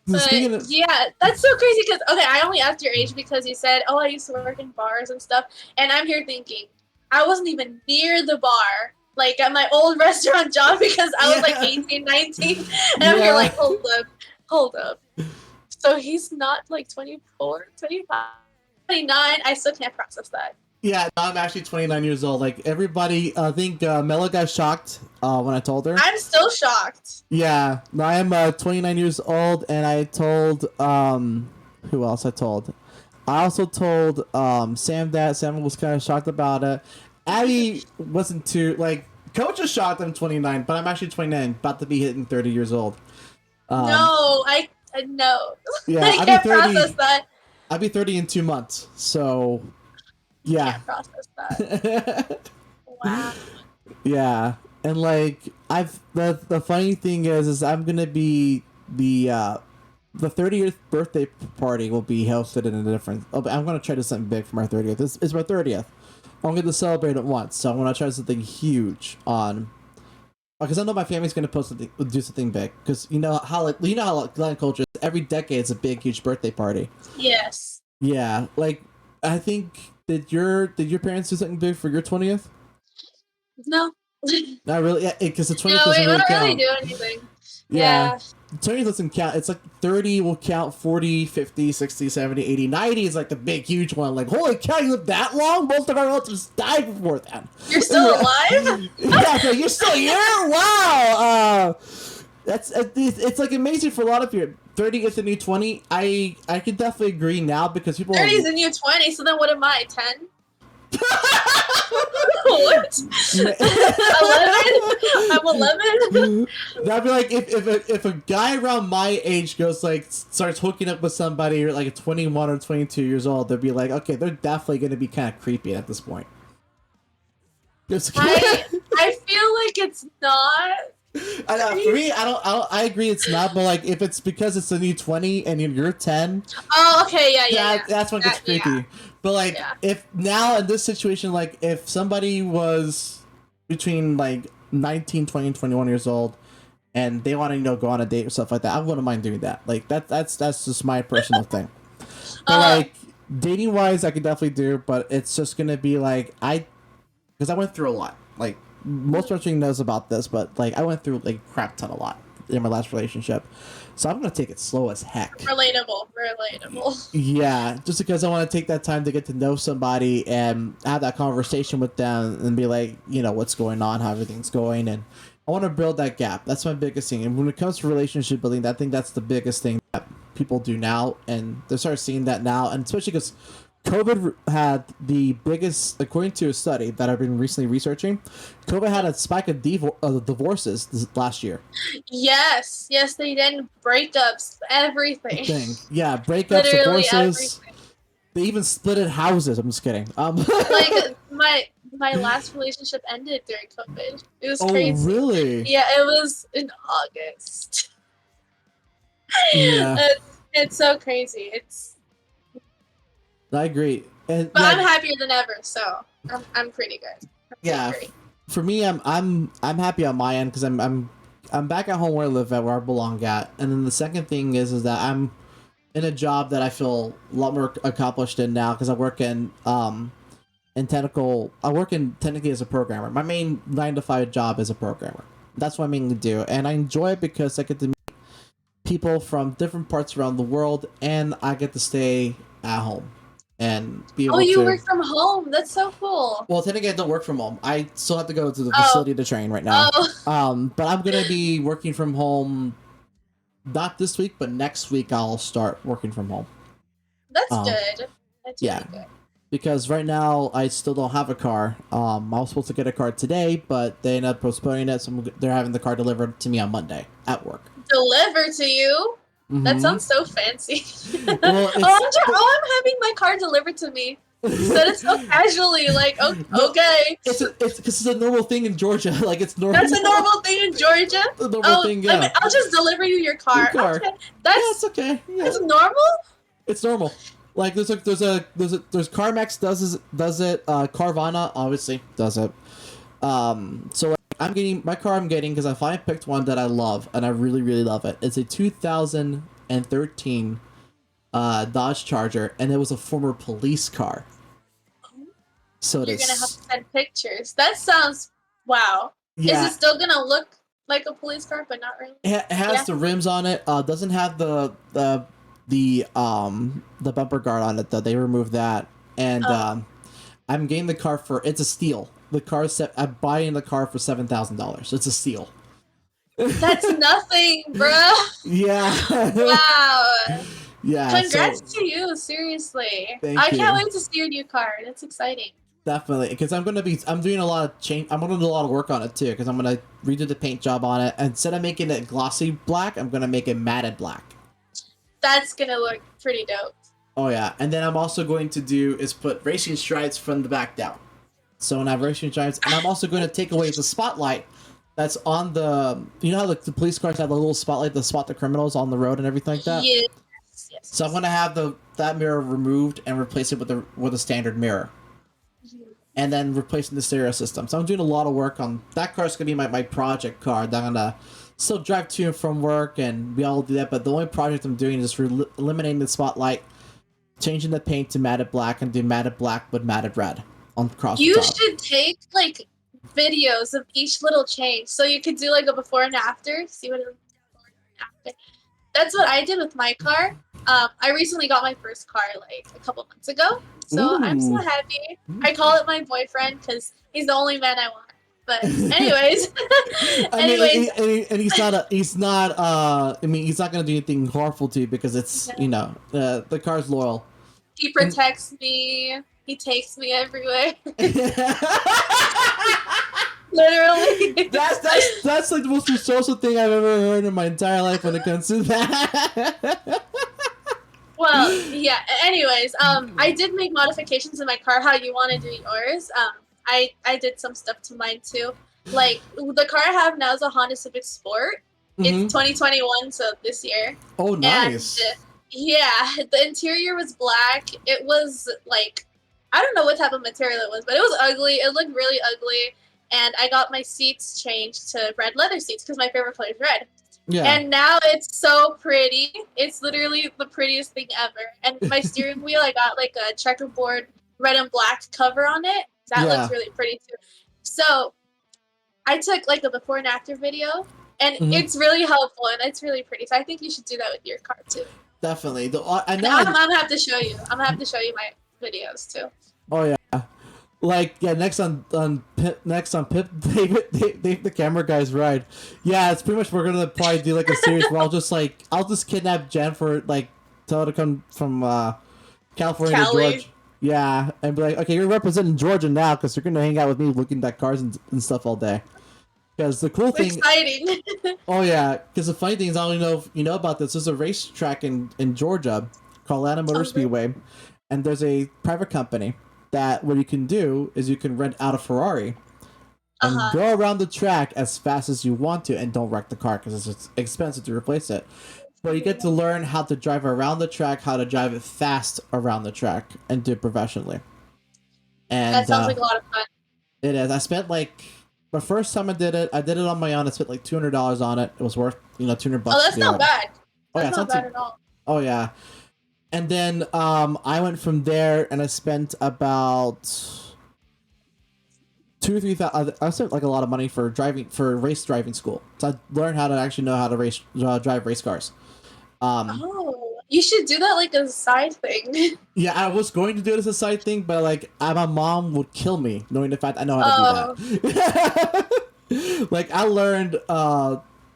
But Speaking of, yeah, that's so crazy because okay, I only asked your age because you said, "Oh, I used to work in bars and stuff," and I'm here thinking I wasn't even near the bar, like at my old restaurant job because I was like Yeah. 18, 19, and I'm here Yeah. like, hold up. So he's not like 24, 25, 29. I still can't process that. yeah, I'm actually 29 years old. Like everybody, I think Mela got shocked when I told her. I'm still shocked. Yeah, I am 29 years old, and I told who else I told? I also told Sam that. Sam was kind of shocked about it. Abby wasn't too like. Coach is shocked I'm 29, but I'm actually 29, about to be hitting 30 years old. No, I no. Yeah, I I'll be can't 30. process that. I'll be 30 in 2 months, so yeah. Can't process that. Wow. Yeah. And like the funny thing is I'm gonna be the 30th birthday party will be hosted in a different. Oh, I'm gonna try to do something big for my 30th. It's my 30th. I'm gonna celebrate it once, so I'm gonna try something huge on. Because I know my family's gonna do something big. Because you know how Latin culture is. Every decade is a big, huge birthday party. Yes. Yeah, like I think did your parents do something big for your 20th? No. Not really, yeah. Because the 20th No, doesn't we really don't really count. do anything. Yeah. Yeah. 20 doesn't count. It's like 30 will count, 40, 50, 60, 70, 80, 90 is like the big, huge one. Like, holy cow, you lived that long? Most of our relatives died before that. You're still alive? Yeah, so you're still here? Wow! It's like amazing for a lot of people. 30 is the new 20. I could definitely agree now because people 30 is the new 20, so then what am I, 10? What? 11? I'm 11? That'd be like if a guy around my age goes like starts hooking up with somebody like 21 or 22 years old, they'd be like, okay, they're definitely gonna be kind of creepy at this point. I feel like it's not. I know, for me, I agree it's not, but like if it's because it's a new 20 and you're 10. Oh, okay, yeah. That's when it gets creepy. Yeah. But like if now in this situation, like if somebody was between like 19, 20, and 21 years old and they want to go on a date or stuff like that, I wouldn't mind doing that. Like that's just my personal thing. But like dating wise, I could definitely do, but it's just gonna be like because I went through a lot. Like most person knows about this, but like I went through like crap ton a lot in my last relationship, so I'm gonna take it slow as heck. Relatable. Yeah, just because I want to take that time to get to know somebody and have that conversation with them and be like, what's going on, how everything's going, and I want to build that gap. That's my biggest thing. And when it comes to relationship building, I think that's the biggest thing that people do now, and they start seeing that now, and especially because COVID had the biggest, according to a study that I've been recently researching, COVID had a spike of divorces this last year. Yes, they did. Breakups, everything. Yeah, breakups, Literally divorces. everything. They even splitted houses. I'm just kidding. Like my last relationship ended during COVID. It was crazy. Oh, really? Yeah, it was in August. Yeah. It's so crazy. I agree. But I'm happier than ever, so I'm pretty good. For me, I'm happy on my end because I'm back at home where I live at, where I belong at. And then the second thing is that I'm in a job that I feel a lot more accomplished in now because I work technically as a programmer. My main 9-to-5 job is a programmer. That's what I mainly do, and I enjoy it because I get to meet people from different parts around the world, and I get to stay at home and be able to... Oh, you work from home? That's so cool. Well, technically I don't work from home. I still have to go to the facility to train right now. But I'm gonna be working from home not this week, but next week I'll start working from home. That's good. That's really good. Because right now I still don't have a car. I was supposed to get a car today, but they ended up postponing it, so they're having the car delivered to me on Monday at work. Delivered to you? Mm-hmm. That sounds so fancy. Well, I'm having my car delivered to me. You said it so casually, like, okay. It's because it's a normal thing in Georgia. Like, it's normal. That's a normal thing in Georgia? The normal thing, yeah. I'll just deliver you your car. Okay. That's okay. Yeah. That's normal? It's normal. Like, there's CarMax does it. Carvana obviously does it. So like, I'm getting because I finally picked one that I love, and I really, really love it. It's a 2013 Dodge Charger, and it was a former police car. So you're gonna have to send pictures. That sounds wow. Yeah. Is it still gonna look like a police car, but not really? It has the rims on it. Doesn't have the bumper guard on it though. They removed that, and I'm getting the car it's a steal. The car I'm buying the car for $7,000. It's a steal. That's nothing, bro. Yeah. Wow. Yeah. Congrats to you, seriously. Thank I you. can't wait to see your new car. That's exciting. Definitely, because I'm doing a lot of I'm gonna do a lot of work on it too, because I'm gonna redo the paint job on it. Instead of making it glossy black, I'm gonna make it matted black. That's gonna look pretty dope. Oh yeah, and then I'm also going to put racing stripes from the back down. So when I have racing stripes, and I'm also going to take away the spotlight that's on the. You know how the police cars have the little spotlight to spot the criminals on the road and everything like that. Yes, yes, So I'm yes. gonna have that mirror removed and replace it with a standard mirror, Mhm. and then replacing the stereo system. So I'm doing a lot of work on that. Car's gonna be my project car that I'm gonna still drive to and from work, and we all do that. But the only project I'm doing is eliminating the spotlight, changing the paint to matted black, and do matted black with matted red on across the You top. should take like videos of each little change, so you could do like a before and after. See what it looks like before and after. That's what I did with my car. I recently got my first car like a couple months ago, so I'm so Ooh. happy. I call it my boyfriend because he's the only man I want. But anyways, I mean, anyways, and he's not. I mean, he's not gonna do anything harmful to you because it's yeah. the car's loyal. He protects me. He takes me everywhere. Literally. That's like the most social thing I've ever heard in my entire life when it comes to that. Well, yeah. Anyways, I did make modifications in my car. How you want to do yours? I did some stuff to mine too. Like the car I have now is a Honda Civic Sport. It's Mm-hmm. 2021, so this year. Oh, And nice. yeah, the interior was black. It was like I don't know what type of material it was, but it was ugly. It looked really ugly. And I got my seats changed to red leather seats because my favorite color is red. Yeah. And now it's so pretty. It's literally the prettiest thing ever. And my steering wheel, I got like a checkerboard red and black cover on it. That Yeah. looks really pretty too. So I took like a before and after video, and Mhm. it's really helpful and it's really pretty. So I think you should do that with your car too. Definitely. I And know. I'm gonna have to show you. I'm gonna have to show you my videos too. Oh yeah. Like yeah, next on Pip, David, the camera guy's ride. Yeah, it's pretty much we're gonna probably do like a series where I'll just kidnap Jen for like tell her to come from California to Cali. Georgia. Yeah, and be like, okay, you're representing Georgia now because you're gonna hang out with me looking at cars and stuff all day. Because the cool thing, Exciting. oh yeah, because the funny thing is, I don't know if you know about this. There's a racetrack in Georgia called Atlanta Motor Speedway, and there's a private company that what you can do is you can rent out a Ferrari and go around the track as fast as you want to, and don't wreck the car because it's expensive to replace it. But you get to learn how to drive around the track, how to drive it fast around the track, and do it professionally. And That sounds like a lot of fun. it is. I spent like the first time I did it on my own. I spent like $200 on it. It was worth $200. Oh, that's not bad. Oh yeah, That's not bad at all. Oh yeah, and then I went from there and I spent about 2 or 3 thousand. I spent like a lot of money for race driving school. So I learned how to actually know how to drive race cars. Oh, you should do that like a side thing. Yeah, I was going to do it as a side thing, but like my mom would kill me knowing the fact I know how to do that. Like I learned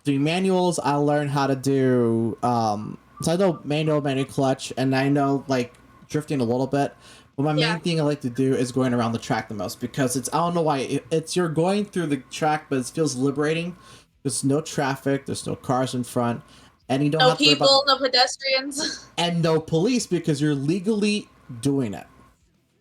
doing manuals. I learned how to do so I know manual clutch, and I know like drifting a little bit. But my main thing I like to do is going around the track the most because it's I don't know why it's you're going through the track, but it feels liberating. There's no traffic. There's no cars in front. And you don't No have to worry people, about, no pedestrians. and no police because you're legally doing it.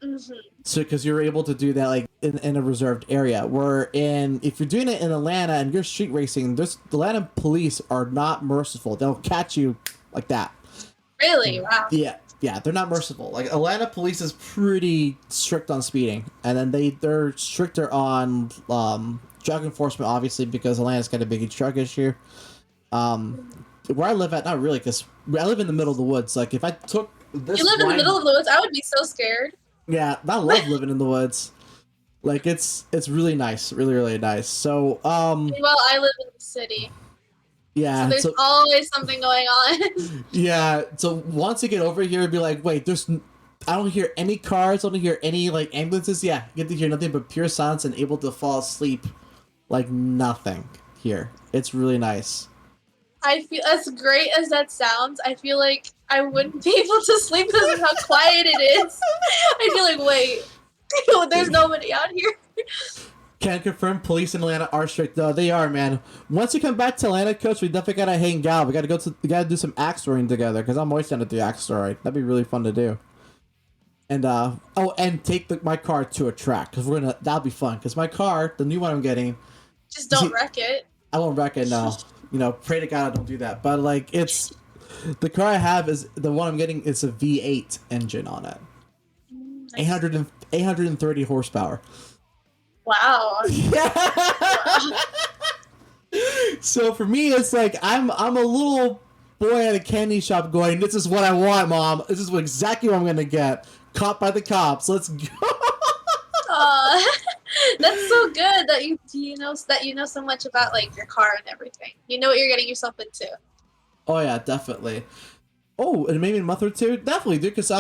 Mm-hmm. So because you're able to do that like in a reserved area. Where if you're doing it in Atlanta and you're street racing, the Atlanta police are not merciful. They'll catch you like that. Really? Wow. Yeah, they're not merciful. Like Atlanta police is pretty strict on speeding, and then they're stricter on drug enforcement, obviously because Atlanta's got a big drug issue. Where I live at, not really, because I live in the middle of the woods. Like if I took this, You live in the middle of the woods. I would be so scared. Yeah, I love living in the woods. Like it's really nice, really nice. So Well, I live in the city. yeah, So there's always something going on. yeah. So once you get over here, it'd be like, wait, I don't hear any cars. I don't hear any like ambulances. Yeah, you get to hear nothing but pure silence and able to fall asleep like nothing here. It's really nice. I feel as great as that sounds. I feel like I wouldn't be able to sleep because of how quiet it is. I feel like wait, there's nobody out here. Can confirm police in Atlanta are strict. No, they are, man. Once you come back to Atlanta, Coach, we definitely gotta hang out. We gotta do some axe throwing together because I'm always down to do axe throwing. That'd be really fun to do. And and take my car to a track because that'll be fun because my car, the new one I'm getting, Just don't wreck it. I won't wreck it, no. You know, pray to God I don't do that. But, like, it's... The car I have is... The one I'm getting is a V8 engine on it. Nice. 830 horsepower. Wow. Yeah. So for me, it's like I'm a little boy at a candy shop going, "This is what I want, Mom. This is exactly what I'm gonna get." Caught by the cops. Let's go. That's so good that you know so much about like your car and everything. You know what you're getting yourself into. Oh yeah, definitely. Oh, and maybe a month or two, definitely, dude. Because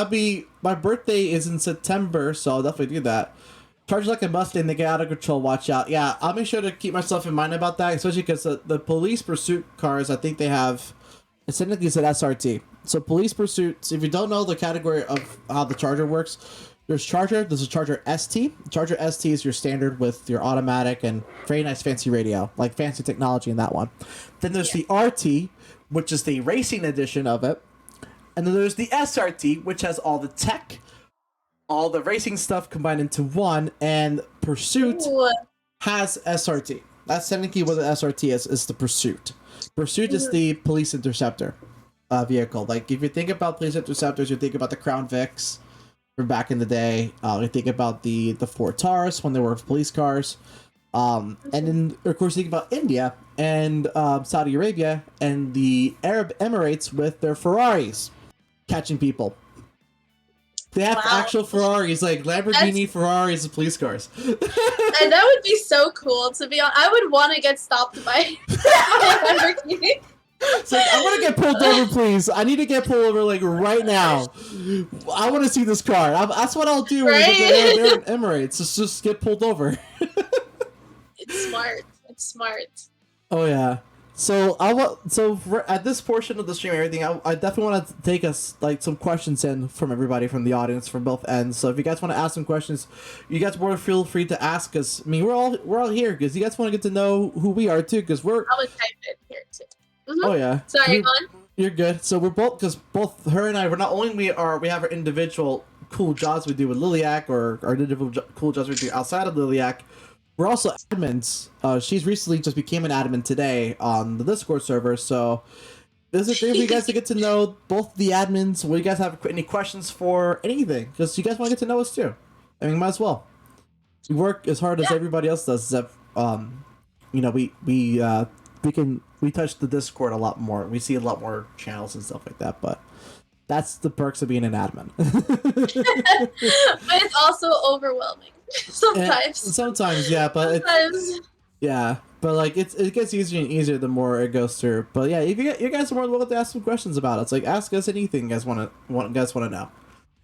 my birthday is in September, so I'll definitely do that. Charge like a Mustang, they get out of control. Watch out. Yeah, I'll make sure to keep myself in mind about that, especially because the police pursuit cars, I think they have. It's technically an SRT. So police pursuits. If you don't know the category of how the Charger works, there's a Charger ST. Charger ST is your standard with your automatic and very nice fancy radio, like fancy technology in that one. Then there's the RT, which is the racing edition of it. And then there's the SRT, which has all the tech, all the racing stuff combined into one, and Pursuit has SRT. That's technically what the SRT is the Pursuit. Pursuit is the police interceptor vehicle. Like, if you think about police interceptors, you think about the Crown Vics from back in the day. You think about the Ford Taurus when they were police cars. And then, of course, you think about India and Saudi Arabia and the Arab Emirates with their Ferraris catching people. They have actual Ferraris, like Lamborghini Ferraris and police cars. And that would be so cool, to be honest. I would want to get stopped by Lamborghini. It's like, I want to get pulled over, please. I need to get pulled over, like, right now. I want to see this car. That's what I'll do when I get to Emirates. Just get pulled over. It's smart. It's smart. Oh, yeah. So at this portion of the stream, everything, I definitely want to take some questions in from everybody from the audience from both ends. So if you guys want to ask some questions, you guys feel free to ask us. I mean, we're all here because you guys want to get to know who we are too. Because we're. I would type it here too. Mm-hmm. Oh yeah. Sorry, go on. You're good. So we're both her and I. We're not only we have our individual cool jobs we do with Lilliac or our individual cool jobs we do outside of Lilliac. We're also admins. She's recently just became an admin today on the Discord server, so this is great for you guys to get to know both the admins. Will you guys have any questions for anything? Because you guys want to get to know us too. I mean, might as well. We work as hard as everybody else does, except we touch the Discord a lot more. We see a lot more channels and stuff like that, but that's the perks of being an admin. But it's also overwhelming. Sometimes, yeah, but but like it gets easier and easier the more it goes through. But yeah, if you guys are more willing to ask some questions about it, it's like ask us anything you guys want to know.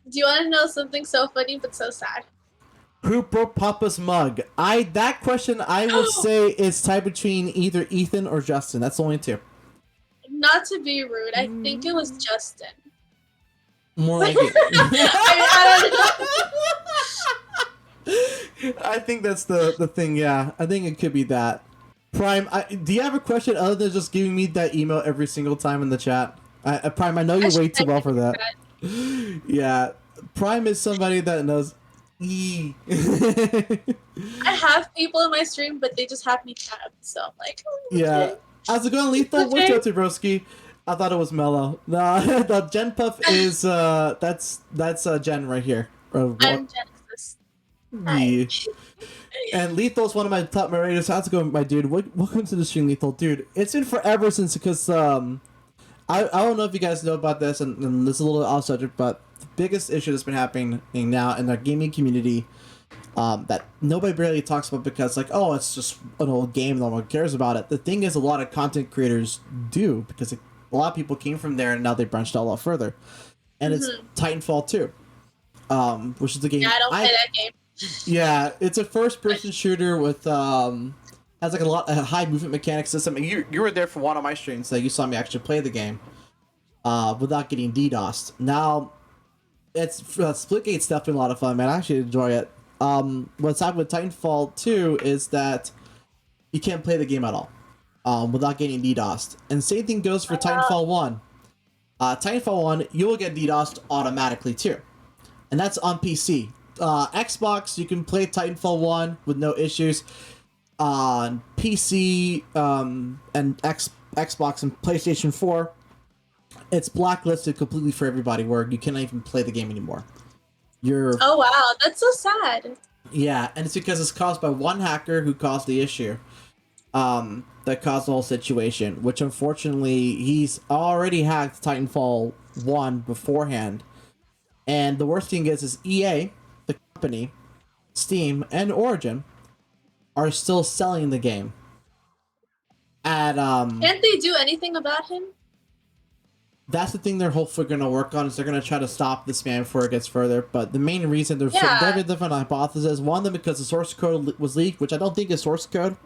Do you want to know something so funny but so sad? Who broke Papa's mug? That question I would say is tied between either Ethan or Justin. That's the only two. Not to be rude, I think it was Justin. More like it. I don't know. I think that's the thing, yeah. I think it could be that. Prime, do you have a question other than just giving me that email every single time in the chat? Prime, I know you way too well for that. Yeah, Prime is somebody that knows. I have people in my stream, but they just have me tabbed, so I'm like, yeah. How's it going, Lethal? What's up, Broski? I thought it was Mellow. No, the Gen Puff is that's Jen right here. I'm Genesis. Yeah. And Lethal's one of my top moderators. How's it going, my dude? Welcome to the stream, Lethal. Dude, it's been forever since, because I don't know if you guys know about this, and this is a little off subject, but the biggest issue that's been happening now in the gaming community that nobody barely talks about, because like, oh, it's just an old game, no one cares about it. The thing is, a lot of content creators do, because a lot of people came from there and now they branched out a lot further. And it's Titanfall 2, which is the game. Yeah, I don't play that game. Yeah, it's a first-person shooter with has like a high movement mechanic system. And you were there for one of my streams, so you saw me actually play the game without getting DDoSed. Now, Splitgate's definitely a lot of fun, man. I actually enjoy it. What's happened with Titanfall 2 is that you can't play the game at all without getting DDoSed. And same thing goes for Titanfall 1. Titanfall 1, you will get DDoSed automatically too. And that's on PC. Xbox, you can play Titanfall 1 with no issues. on PC and Xbox and PlayStation 4, it's blacklisted completely for everybody, where you cannot even play the game anymore. Oh wow, that's so sad. Yeah, and it's because it's caused by one hacker who caused the issue. That caused the whole situation, which unfortunately he's already hacked Titanfall 1 beforehand. And the worst thing is EA, the company, Steam, and Origin are still selling the game. At Can't they do anything about him? That's the thing they're hopefully going to work on, is they're going to try to stop this man before it gets further. But the main reason there's very different hypotheses. One of them because the source code was leaked, which I don't think is source code.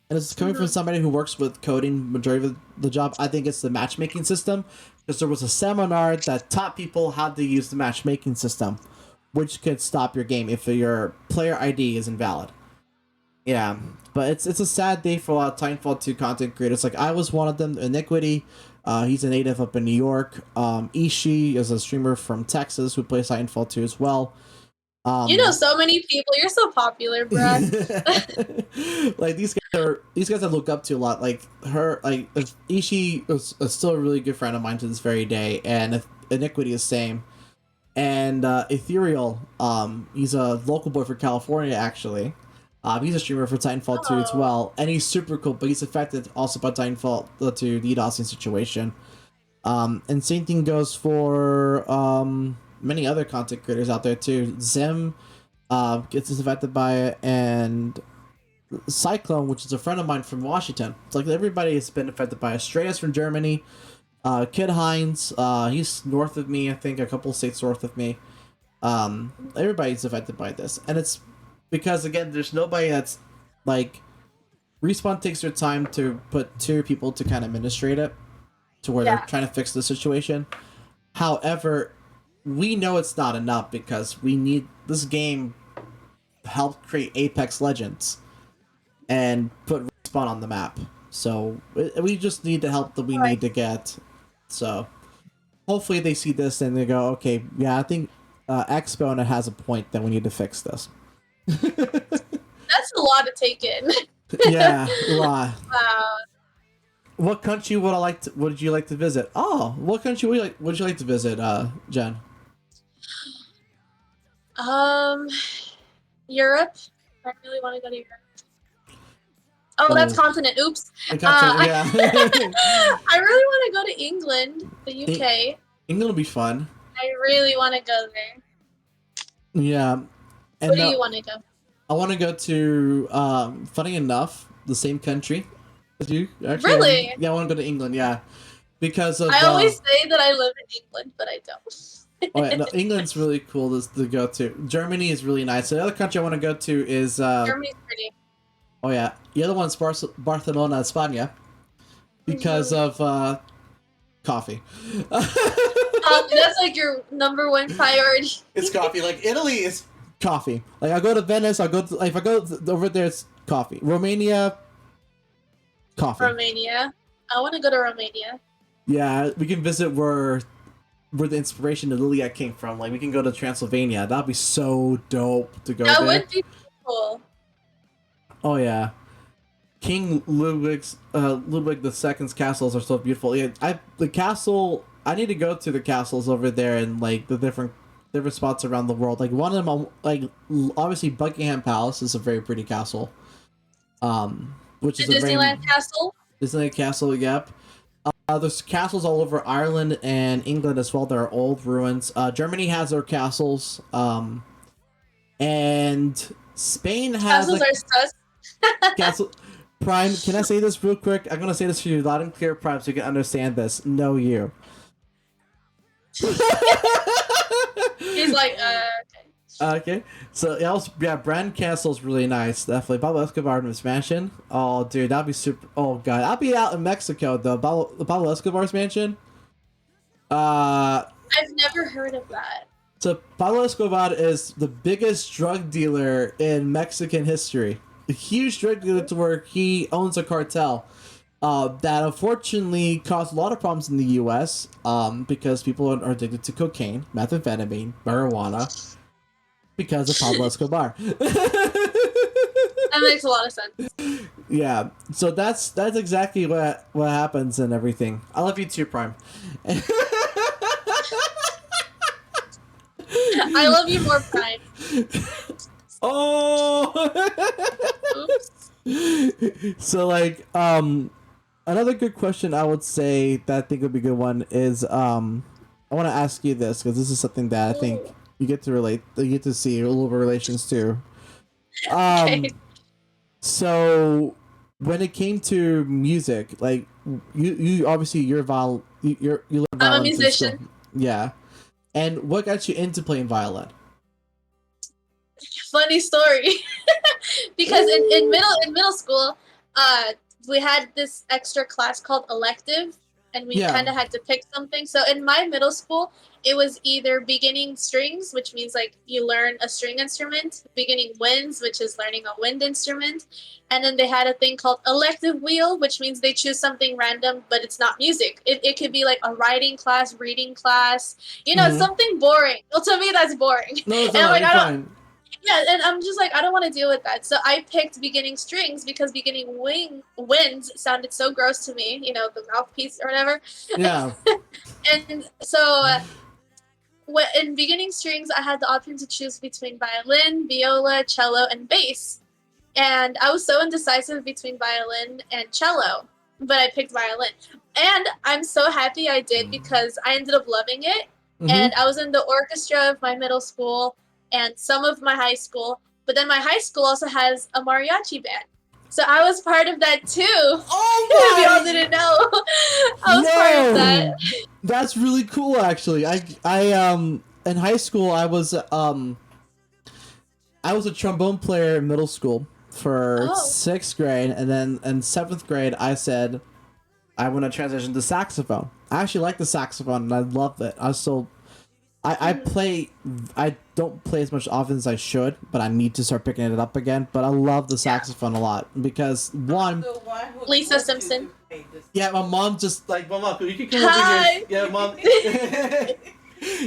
And it's coming from somebody who works with coding majority of the job. I think it's the matchmaking system, because there was a seminar that taught people how to use the matchmaking system, which could stop your game if your player ID is invalid. Yeah, but it's a sad day for a lot of Titanfall 2 content creators. Like, I was one of them. Iniquity, he's a native up in New York. Ishii is a streamer from Texas who plays Titanfall 2 as well. You know so many people. You're so popular, bro. Like, these guys I look up to a lot. Like Ishii is still a really good friend of mine to this very day, and Iniquity is same. And Ethereal, he's a local boy from California actually. He's a streamer for Titanfall 2 as well, and he's super cool, but he's affected also by Titanfall 2, the DDoSing situation. And same thing goes for many other content creators out there too. Zim gets affected by it, and Cyclone, which is a friend of mine from Washington. It's like everybody has been affected by it. Strayas from Germany, Kid Hines, he's north of me, I think, a couple states north of me. Everybody's affected by this, and it's because, again, there's nobody that's like, Respawn takes their time to put 2 people to kind of administrate it, to where they're trying to fix the situation. However, we know it's not enough, because we need this game to help create Apex Legends and put Respawn on the map. So we just need the help that we need to get. So hopefully they see this and they go, okay, yeah, I think Expo has a point that we need to fix this. That's a lot to take in. Yeah, a lot. Wow. What country would you like to visit? Oh, what country would you like to visit, Jen? Europe. I really want to go to Europe. Oh, that's continent. Oops. Continent, yeah. I really want to go to England, the UK. England will be fun. I really want to go there. Yeah. And where do you want to go? I want to go to, funny enough, the same country as you. Actually, Really? I want to go to England, yeah. Because of... I always say that I live in England, but I don't. Oh, yeah, no, England's really cool to go to. Germany is really nice. The other country I want to go to is... Germany's pretty. Oh, yeah. The other one's Barcelona, España. Because of, coffee. That's like your number one priority. It's coffee. Like, Italy is coffee. Like, I go to Venice, if I go over there, it's coffee. Romania, coffee. Romania. I want to go to Romania. Yeah, we can visit where the inspiration of Lilliac came from. Like, we can go to Transylvania. That'd be so dope to go there. That would be cool. Oh, yeah. King Ludwig II's castles are so beautiful. Yeah, the castle... I need to go to the castles over there and, like, the different spots around the world. Like, one of them, like, obviously Buckingham Palace is a very pretty castle. Which is the Disneyland castle? Disneyland castle, yep. There's castles all over Ireland and England as well. There are old ruins. Germany has their castles. And Spain has... Castles are sus. Castle... Prime, can I say this real quick? I'm going to say this for you loud and clear, Prime, so you can understand this. No, you. He's like, okay. So, Brand Castle's really nice. Definitely. Pablo Escobar and his mansion. Oh, dude, that'd be super... Oh, God. I'll be out in Mexico, though. The Pablo Escobar's mansion. I've never heard of that. So, Pablo Escobar is the biggest drug dealer in Mexican history. A huge drug dealer to where he owns a cartel. That unfortunately caused a lot of problems in the U.S. Because people are addicted to cocaine, methamphetamine, marijuana, because of Pablo Escobar. That makes a lot of sense. Yeah, so that's exactly what happens and everything. I love you too, Prime. I love you more, Prime. Oh. Oops. So like another good question I would say that I think would be a good one is I want to ask you this because this is something that I think Ooh. you get to relate, you get to see a little bit of relations too. Okay. So when it came to music, like you obviously you learn I'm a violin through school. musician. Yeah. And what got you into playing violin? Funny story. Because in middle school, uh, we had this extra class called elective, and we Yeah. kind of had to pick something. So in my middle school, it was either beginning strings, which means like you learn a string instrument, beginning winds, which is learning a wind instrument, and then they had a thing called elective wheel, which means they choose something random, but it's not music. It could be like a writing class, reading class, Mm-hmm. something boring. Well, to me, that's boring. No, it's And I'm not. like, You're I don't, fine. yeah, and I'm just like, I don't want to deal with that. So I picked beginning strings because beginning winds sounded so gross to me, the mouthpiece or whatever. Yeah. And so in beginning strings, I had the option to choose between violin, viola, cello, and bass. And I was so indecisive between violin and cello, but I picked violin. And I'm so happy I did because I ended up loving it. Mm-hmm. And I was in the orchestra of my middle school and some of my high school. But then my high school also has a mariachi band. So I was part of that too. Oh If my! y'all didn't know, I was part of that. Yo, that's really cool. Actually, I in high school I was a trombone player in middle school for Oh, sixth grade, and then in seventh grade I said I want to transition to saxophone. I actually like the saxophone and I love it. I play. I don't play as much often as I should, but I need to start picking it up again. But I love the saxophone a lot because one, Lisa Simpson. yeah, my mom just like my mom. You can come Hi. over here. Yeah, mom.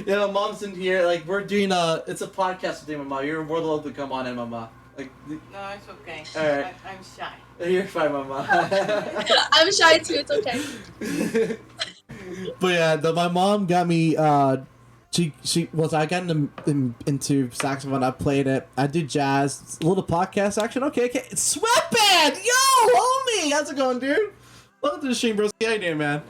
Yeah, my mom's in here. Like we're doing it's a podcast today, mama. You're more than welcome to come on in, mama. Like. No, it's okay. All right. I'm shy. You're fine, mama. I'm shy too. It's okay. But yeah, my mom got me. She was I got into saxophone. I played it. I do jazz. A little podcast action. Okay. Sweatband, yo, homie, how's it going, dude? Welcome to the stream, bro. How you doing, man?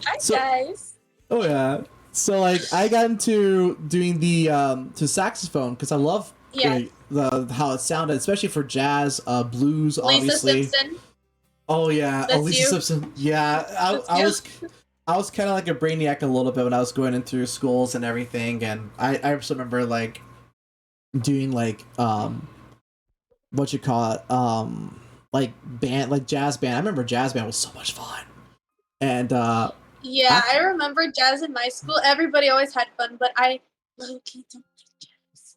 Hi, So- guys. Oh yeah. So like I got into doing the to saxophone because I love Yeah. the how it sounded, especially for jazz, blues, Lisa obviously. Simpson. Oh yeah, That's Lisa you? Simpson. Yeah, I That's I was kind of like a brainiac a little bit when I was going into schools and everything, and I just remember like doing like what you call it like band like jazz band. I remember jazz band was so much fun, and Yeah, I remember jazz in my school. Everybody always had fun, but I low-key don't like jazz.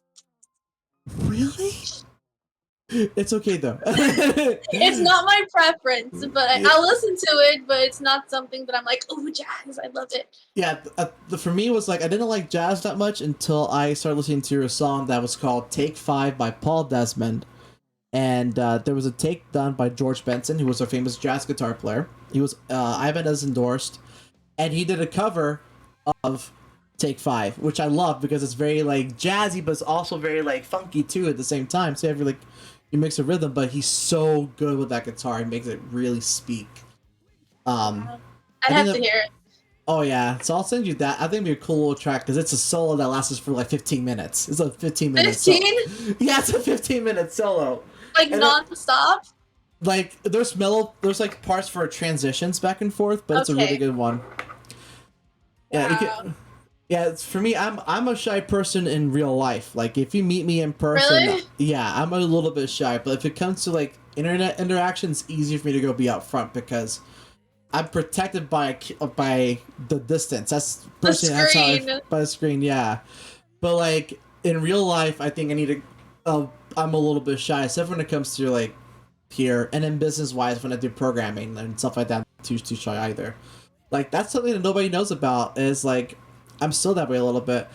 really, it's okay though. It's not my preference, but I'll listen to it, but it's not something that I'm like, oh, jazz, I love it. Yeah, for me it was like I didn't like jazz that much until I started listening to a song that was called "Take 5" by Paul Desmond, and there was a take done by George Benson, who was a famous jazz guitar player. He was Ivan has endorsed, and he did a cover of "Take 5," which I love because it's very like jazzy, but it's also very like funky too at the same time. So you mix a rhythm, but he's so good with that guitar. He makes it really speak. I'd I have think to hear it. Oh yeah, so I'll send you that. I think it'd be a cool little track because it's a solo that lasts for like 15 minutes. It's a 15-minute 15? Yeah, it's a 15-minute solo. Like And non-stop? Like there's like parts for transitions back and forth, but it's a really Okay. good one. Yeah, Wow. it's for me. I'm a shy person in real life. Like if you meet me in person, Really? yeah, I'm a little bit shy. But if it comes to like internet interaction, it's easy for me to go be out front because I'm protected by the distance. That's personally that's how screen. by the screen. Yeah, but like in real life, I think I need to. I'm a little bit shy, except when it comes to like here and in business wise when I do programming and stuff like that. I'm too shy either. Like that's something that nobody knows about. Is like I'm still that way a little bit.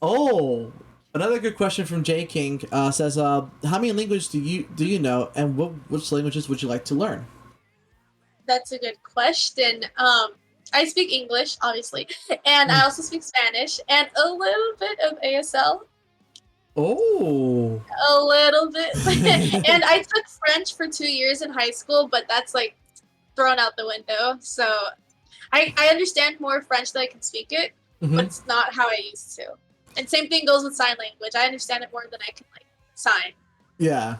Oh, Another good question from J King says, "How many languages do you know, and which languages would you like to learn?" That's a good question. I speak English, obviously, and I also speak Spanish and a little bit of ASL. Oh. A little bit. And I took French for 2 years in high school, but that's like thrown out the window. So I understand more French than I can speak it, but it's not how I used to. And same thing goes with sign language. I understand it more than I can like sign. Yeah.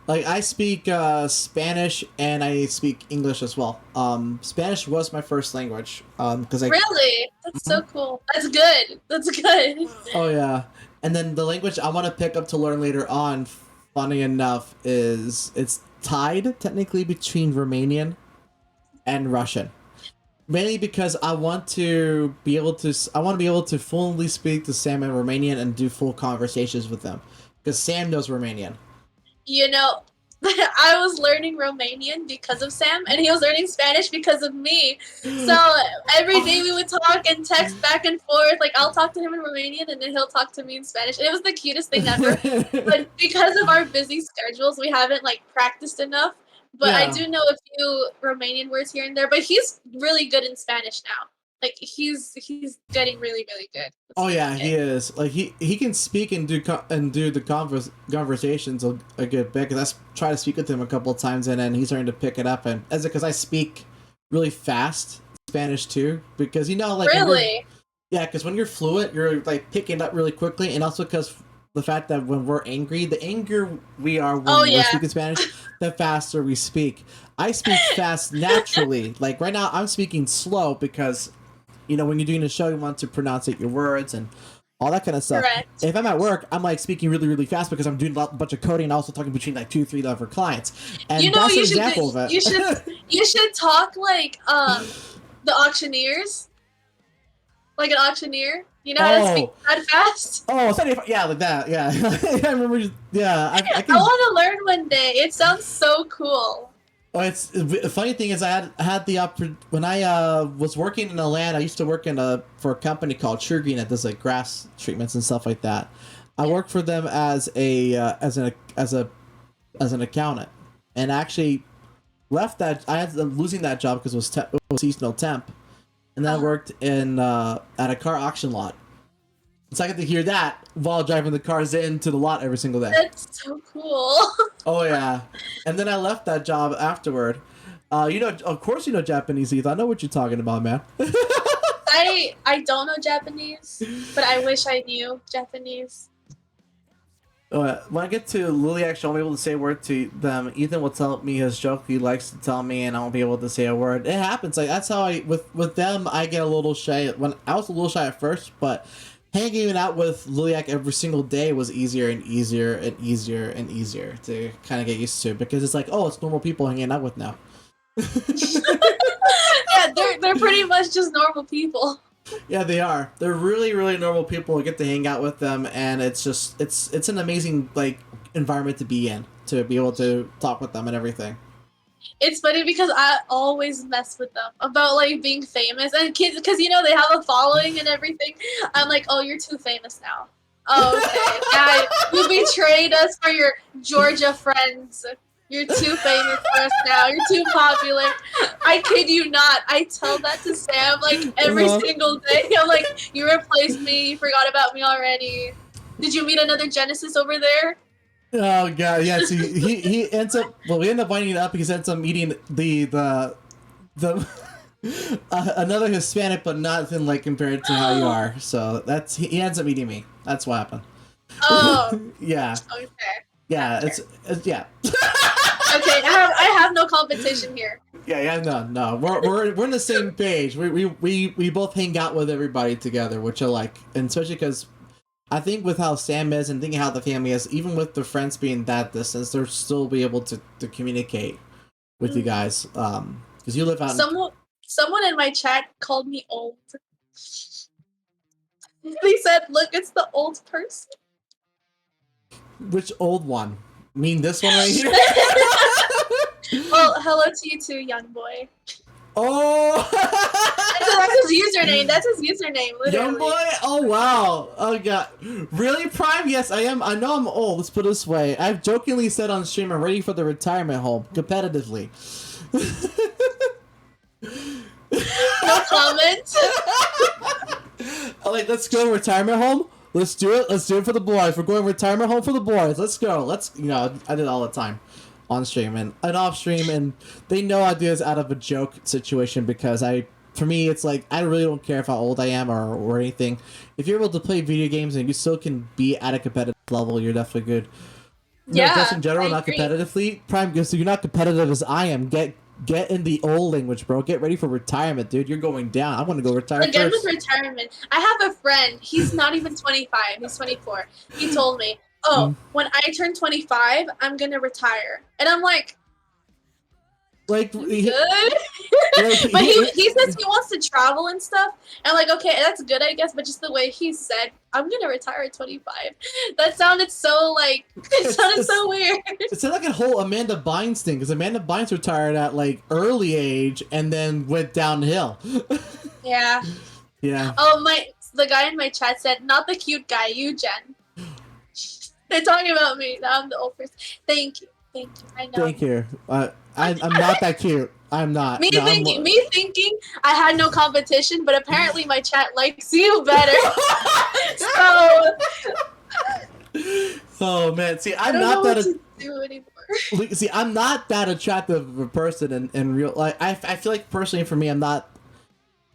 Like I speak Spanish and I speak English as well. Spanish was my first language. Because I Really? That's so cool. That's good. That's good. Oh yeah, and then the language I want to pick up to learn later on, funny enough, is it's tied technically between Romanian and Russian. Mainly because I want to be able to fully speak to Sam in Romanian and do full conversations with them, because Sam knows Romanian. You know, I was learning Romanian because of Sam, and he was learning Spanish because of me. So every day we would talk and text back and forth. Like I'll talk to him in Romanian, and then he'll talk to me in Spanish. And it was the cutest thing ever. But because of our busy schedules, we haven't like practiced enough. But I Yeah. do know a few Romanian words here and there. But he's really good in Spanish now. Like he's getting really really good. Oh yeah, he is. Like he can speak and do the conversations a good bit. Cause I try to speak with him a couple of times, and then he's starting to pick it up. And as because I speak really fast Spanish too, because like Really. yeah, because when you're fluent, you're like picking it up really quickly, and also because the fact that when we're angry, the angrier we are when we're speaking Spanish, the faster we speak. I speak fast naturally. Like right now, I'm speaking slow because when you're doing a show, you want to pronunciate your words and all that kind of stuff. Correct. If I'm at work, I'm like speaking really, really fast because I'm doing a bunch of coding and also talking between like 2, 3 other clients. And that's an example of it. You should talk like the auctioneers, like an auctioneer. You know how to speak that fast? Oh, yeah, like that. Yeah, I remember. Yeah, I I want to learn one day. It sounds so cool. Oh, it's the funny thing is I had the when I was working in Atlanta. I used to work for a company called Sure Green that does like grass treatments and stuff like that. I worked for them as an accountant, and actually left that. I ended up losing that job because it was seasonal temp, and then I worked at a car auction lot. So I get to hear that while driving the cars into the lot every single day. That's so cool. Oh yeah, and then I left that job afterward. Of course you know Japanese, Ethan. I know what you're talking about, man. I don't know Japanese, but I wish I knew Japanese. When I get to Lilliac, I won't be able to say a word to them. Ethan will tell me his joke he likes to tell me, and I won't be able to say a word. It happens. Like that's how with them. I get a little shy. When I was a little shy at first, but hanging out with Lilliac every single day was easier and easier and easier and easier to kind of get used to, because it's like, oh, it's normal people hanging out with now. Yeah, they're pretty much just normal people. Yeah, they are. They're really, really normal people. I get to hang out with them, and it's just it's an amazing like environment to be in, to be able to talk with them and everything. It's funny because I always mess with them about like being famous and kids, because they have a following and everything. I'm like, oh, you're too famous now. Oh, okay. Yeah, you betrayed us for your Georgia friends. You're too famous for us now. You're too popular. I kid you not. I tell that to Sam like every single day. I'm like, you replaced me. You forgot about me already. Did you meet another Genesis over there? Oh god, yeah. So he ends up. Well, we end up winding it up because he ends up meeting the another Hispanic, but nothing like compared to how you are. So he ends up meeting me. That's what happened. Oh. Yeah. Okay. Yeah. It's yeah. Okay, I have no competition here. Yeah, no. We're on the same page. We both hang out with everybody together, which I like, and especially because I think with how Sam is and thinking how the family is, even with the friends being that distance, they'll still be able to communicate with you guys. Because you live out. Someone in my chat called me old. They said, "Look, it's the old person." Which old one? I mean this one right here. Well, hello to you too, young boy. Oh. that's his username. That's his username, literally. Youngboy? Oh wow. Oh god. Really, Prime? Yes, I am. I know I'm old. Let's put it this way. I've jokingly said on stream I'm ready for the retirement home competitively. No comment. Like, let's go retirement home. Let's do it. Let's do it for the boys. We're going retirement home for the boys. Let's go. Let's, I did it all the time on stream and off stream, and they know I do this out of a joke situation because for me, it's like, I really don't care if how old I am or anything. If you're able to play video games and you still can be at a competitive level, you're definitely good. Yeah, No, just in general, I not agree. competitively. Prime, so you're not competitive as I am. Get in the old language, bro. Get ready for retirement, dude. You're going down. I want to go retire Again first. with retirement. I have a friend. He's not even 25. He's 24. He told me, "Oh, when I turn 25, I'm gonna retire." And I'm like, Like, good. But he says he wants to travel and stuff. And I'm like, okay, that's good, I guess. But just the way he said, "I'm gonna retire at 25," that sounded so like so weird. It's like a whole Amanda Bynes thing, because Amanda Bynes retired at like early age and then went downhill. Yeah. Yeah. Oh, the guy in my chat said, "Not the cute guy, you, Jen." They're talking about me. That I'm the old person. Thank you. I know. Thank you. I'm not that cute. I'm not. Me thinking I had no competition, but apparently my chat likes you better. So. Oh man, see, I'm I don't not know that. what to do anymore. See, I'm not that attractive of a person in real life. I feel like personally for me, I'm not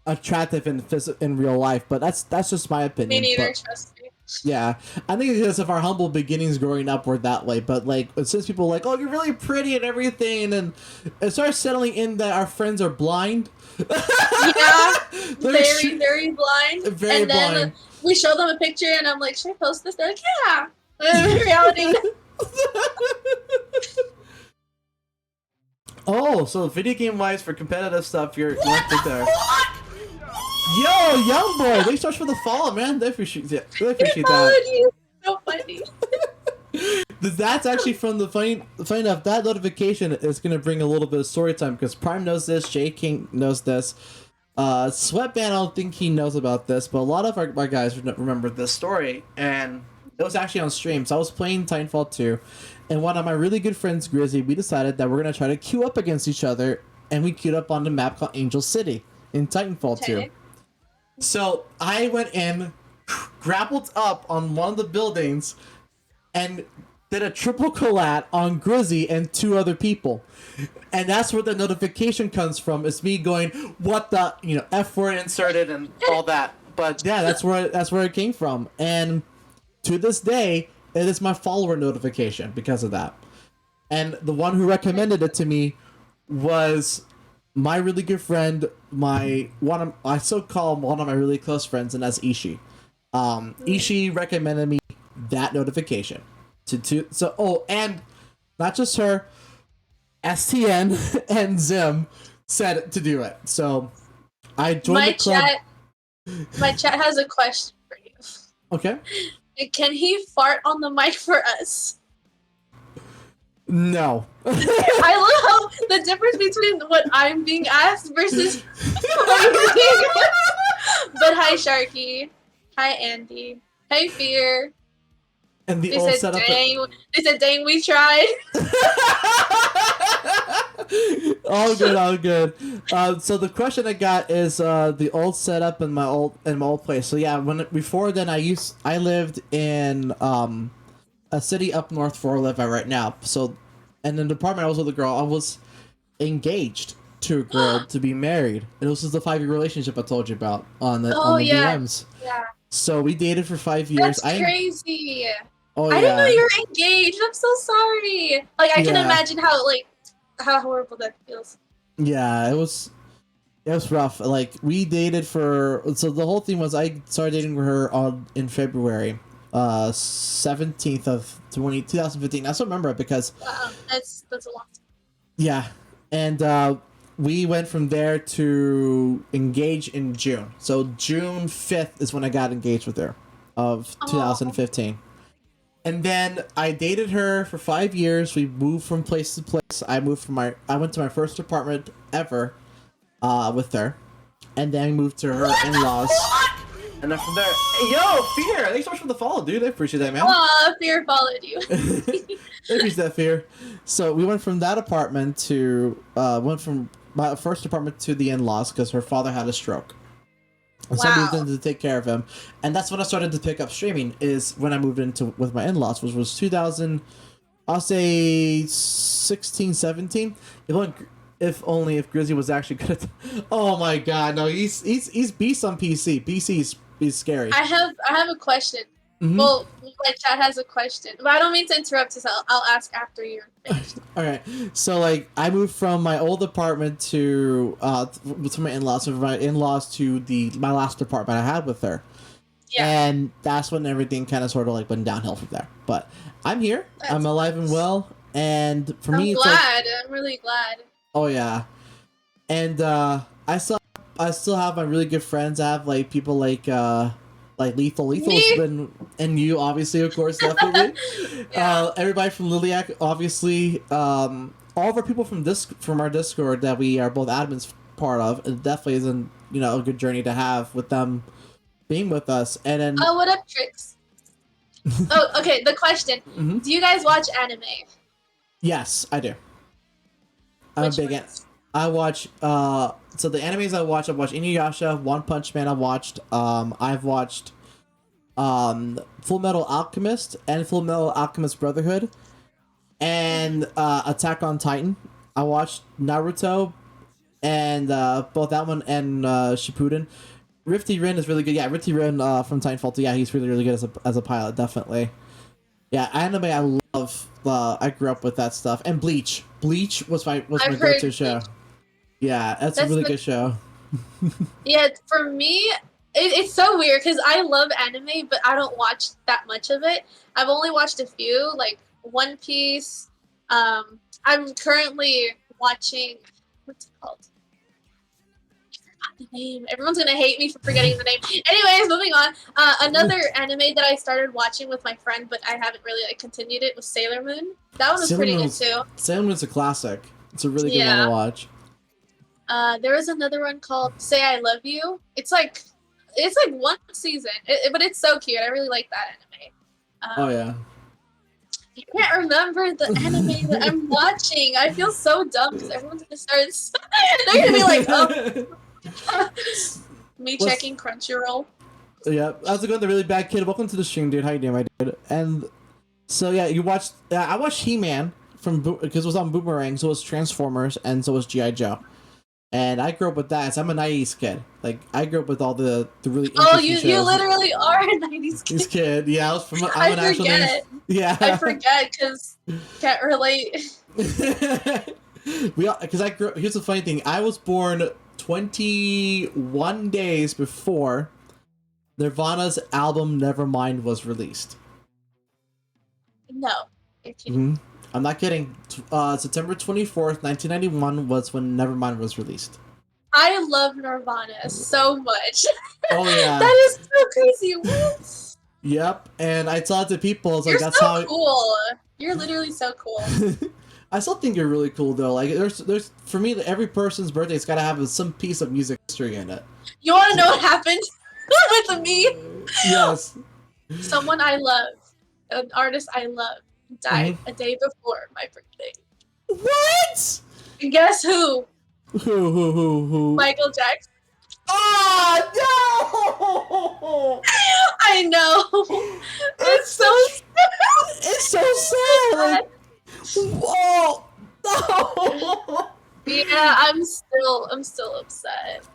attractive in real life, but that's just my opinion. Me neither. But, Trust me. yeah, I think it's because of our humble beginnings growing up, we're that way. But like, since people are like, oh, you're really pretty and everything, and it starts settling in that our friends are blind. Yeah, very blind. Very and then blind. We show them a picture, and I'm like, should I post this? They're like, yeah. In reality. Oh, so video game wise for competitive stuff, you're not there. Yo, young boy, thanks so much for the follow, man. They appreciate that. You. So funny. That's actually from the funny enough, that notification is gonna bring a little bit of story time because Prime knows this, Jay King knows this. Sweatband, I don't think he knows about this, but a lot of our guys remember this story, and it was actually on stream. So I was playing Titanfall 2, and one of my really good friends, Grizzly, we decided that we're gonna try to queue up against each other, and we queued up on the map called Angel City in Titanfall 2. So I went in, grappled up on one of the buildings, and did a triple collat on Grizzy and 2 other people. And that's where the notification comes from. It's me going, what the, F word inserted and all that. But yeah, that's where it came from. And to this day, it is my follower notification because of that. And the one who recommended it to me was my really good friend, I still call him one of my really close friends, and that's Ishii. Ishii recommended me that notification and not just her, STN and Zim said to do it. So I joined the club. My chat has a question for you. Okay. Can he fart on the mic for us? No. I love how the difference between what I'm being asked versus what you're being asked. But hi, Sharky. Hi, Andy. Hi, Fear. And They said, dang, we tried. all good. So the question I got is the old setup in my old place. So yeah, before then I lived in a city up north where I live at right now. So, and in the apartment I was with a girl. I was engaged to a girl to be married. And this was the 5-year relationship I told you about on the DMs. Yeah. So we dated for 5 years. That's crazy. Oh, I didn't know you were engaged. I'm so sorry. Like, I can imagine how horrible that feels. Yeah, it was rough. Like, we dated so the whole thing was I started dating her in February 17th of 2015. I still remember it because that's a lot. Yeah, and we went from there to engage in June. So June 5th is when I got engaged with her of 2015. And then I dated her for 5 years. We moved from place to place. I went to my first apartment ever with her. and then moved to her in-laws. And then from there, hey, yo, Fear! Thanks so much for the follow, dude. I appreciate that, man. Aw, Fear followed you. I appreciate that, Fear. So we went from that apartment to went from my first apartment to the in-laws because her father had a stroke. And so I moved in to take care of him, and that's when I started to pick up streaming. Is when I moved into with my in-laws, which was 2000. I'll say 16, 17. If only if Grizzly was actually good at. Oh my God, no, he's beast on PC. PC is scary. I have a question. Mm-hmm. Well, my chat has a question, but I don't mean to interrupt. So I'll ask after you're finished. All right. So like, I moved from my old apartment to my in-laws, from my in-laws to my last apartment I had with her. Yeah. And that's when everything kind of sort of like went downhill from there. But I'm here. I'm alive and well. And for me, it's glad. I'm really glad. Oh yeah. And I still have my really good friends. I have like people like Lethal. Lethal's been, and you obviously, of course, definitely. Yeah. Everybody from Lilliac, obviously. All of our people from our Discord that we are both admins part of. It definitely is a good journey to have with them being with us. And then what up, Trix? Oh, okay. The question: mm-hmm. Do you guys watch anime? Yes, I do. I'm a big I watch so the animes I've watched Inuyasha, One Punch Man. I've watched Full Metal Alchemist and Full Metal Alchemist Brotherhood, and Attack on Titan. I watched Naruto, and both that one and Shippuden. Rifty Rin is really good. Yeah, Rifty Rin from Titanfall 2. Yeah, he's really good as a pilot, definitely. Yeah, anime I love. I grew up with that stuff. And Bleach. Bleach was my go-to show. Yeah, that's a really good show. Yeah, for me, it's so weird because I love anime, but I don't watch that much of it. I've only watched a few, like One Piece. I'm currently watching, what's it called? The name. Everyone's gonna hate me for forgetting the name. Anyways, moving on. Another anime that I started watching with my friend, but I haven't really continued it, was Sailor Moon. That one was pretty good too. Sailor Moon's a classic. It's a really good one to watch. There was another one called Say I Love You. It's like one season, but it's so cute. I really like that anime. Oh yeah. I can't remember the anime that I'm watching. I feel so dumb because everyone's gonna start. They're gonna be like, oh. Me checking Crunchyroll. Yeah, how's it going? The really bad kid. Welcome to the stream, dude. How you doing, my dude? And so yeah, you watched. I watched He-Man because it was on Boomerang. So it was Transformers, and so was G.I. Joe. And I grew up with that. So I'm a '90s kid. Like I grew up with all the really. Oh, you literally are a '90s kid. This kid, yeah. I'm an actual forget. Yeah. I forget because can't relate. Because I grew. Here's the funny thing. I was born 21 days before Nirvana's album Nevermind was released. No, you're kidding. Mm-hmm. I'm not kidding. September 24th, 1991 was when Nevermind was released. I love Nirvana so much. Oh yeah. That is so crazy. What? Yep, and I tell it to people. It's you're like that's so how cool. You're literally so cool. I still think you're really cool though. Like there's for me, every person's birthday's got to have some piece of music history in it. You want to know what happened with me? Yes. Someone I love, an artist I love, died a day before my birthday. What? And guess who? Who? Michael Jackson. Oh no! I know. It's so sad. Like, whoa! No. Yeah, I'm still upset.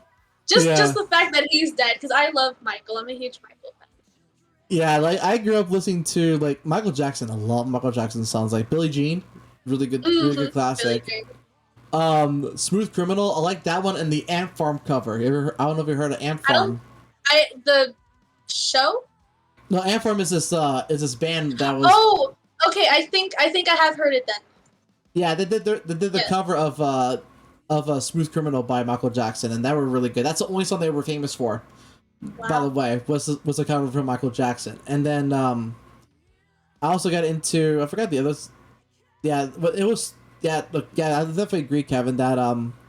Just the fact that he's dead, because I love Michael. I'm a huge Michael fan. Yeah, like I grew up listening to like Michael Jackson. I love Michael Jackson songs, like Billie Jean, really good classic. Smooth Criminal, I like that one, and the Ant Farm cover. I don't know if you heard of Ant Farm. The show. No, Ant Farm is this band that was. Oh, okay. I think I have heard it then. Yeah, they did the cover of Smooth Criminal by Michael Jackson, and that were really good. That's the only song they were famous for. Wow. By the way, was a cover from Michael Jackson, and then I also got into, I forgot the others. Yeah, but it was. Yeah, look, yeah, I definitely agree, Kevin, that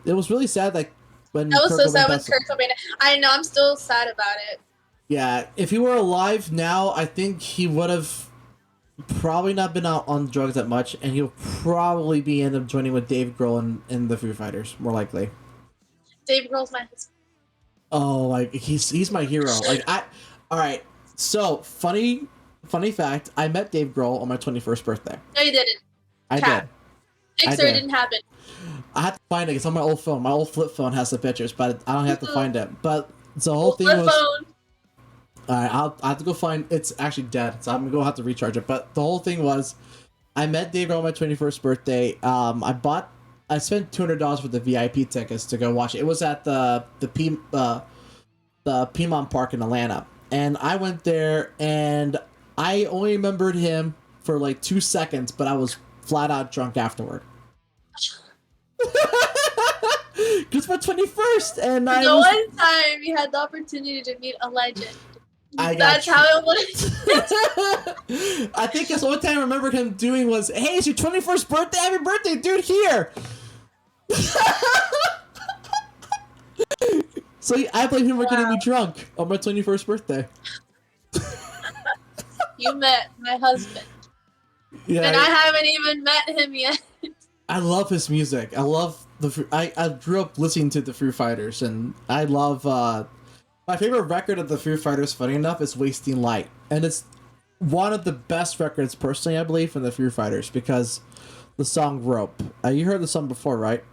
it was really sad that when That was Kurt so Cobain sad when passed. Kurt Cobain. I know. I'm still sad about it. Yeah, if he were alive now, I think he would have probably not been out on drugs that much, and he'll probably be end up joining with Dave Grohl in the Foo Fighters, more likely. Dave Grohl's my husband. Oh, like he's my hero. Like all right. So funny fact, I met Dave Grohl on my 21st birthday. No, you didn't. I Cap. did. Pixar didn't happen. I had to find it. It's on my old phone. My old flip phone has the pictures, but I don't have to find it. But the whole thing flip was. phone. Alright, I have to go find. It's actually dead, so I'm gonna go have to recharge it. But the whole thing was, I met Dave on my 21st birthday. I spent $200 for the VIP tickets to go watch it. It was at the Piedmont Park in Atlanta, and I went there, and I only remembered him for like 2 seconds, but I was flat out drunk afterward. Because my 21st, and one time you had the opportunity to meet a legend. That's how it was. I think that's the only time I remembered him doing was, "Hey, it's your 21st birthday. Happy birthday, dude! Here." So I blame him for getting me drunk on my 21st birthday. You met my husband. Yeah, and I haven't even met him yet. I love his music. I love I grew up listening to the Foo Fighters, and I love my favorite record of the Foo Fighters, funny enough, is Wasting Light. And it's one of the best records, personally, I believe, from the Foo Fighters, because the song Rope. You heard the song before, right?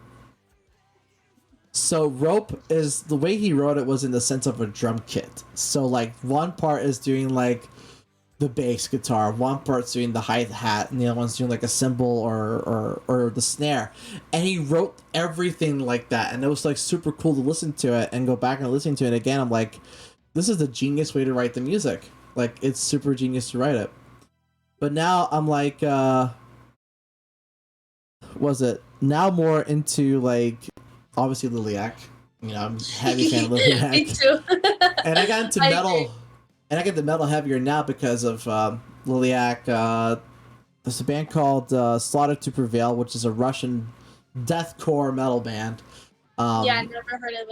So Rope is, the way he wrote it was in the sense of a drum kit. So like one part is doing like the bass guitar, one part's doing the hi-hat, and the other one's doing like a cymbal or the snare. And he wrote everything like that, and it was like super cool to listen to it and go back and listen to it again. I'm like, this is the genius way to write the music. Like, it's super genius to write it. But now I'm like, was it now more into like, obviously Lilliac. You know, I'm a heavy fan of Lilliac. Me too. And I got into metal. And I get the metal heavier now because of Lilliac. There's a band called Slaughter to Prevail, which is a Russian deathcore metal band. Yeah, I've never heard of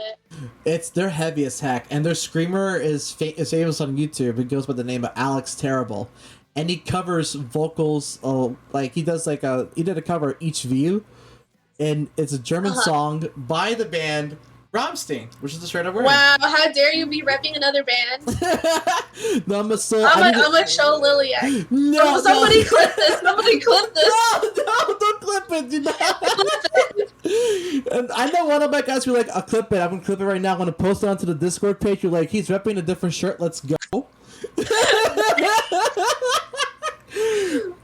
it. They're heavy as heck, and their screamer is famous on YouTube. It goes by the name of Alex Terrible, and he covers vocals. Like he did a cover of Each View, and it's a German song by the band Rammstein, which is the straight up word. Wow, how dare you be repping another band? No, I'm gonna show Lilliac. No, somebody clip this. Somebody clip this. No, don't clip it. Do not. And I know one of my guys were like, I'll clip it. I'm gonna clip it right now. I'm gonna post it onto the Discord page. You're like, he's repping a different shirt. Let's go.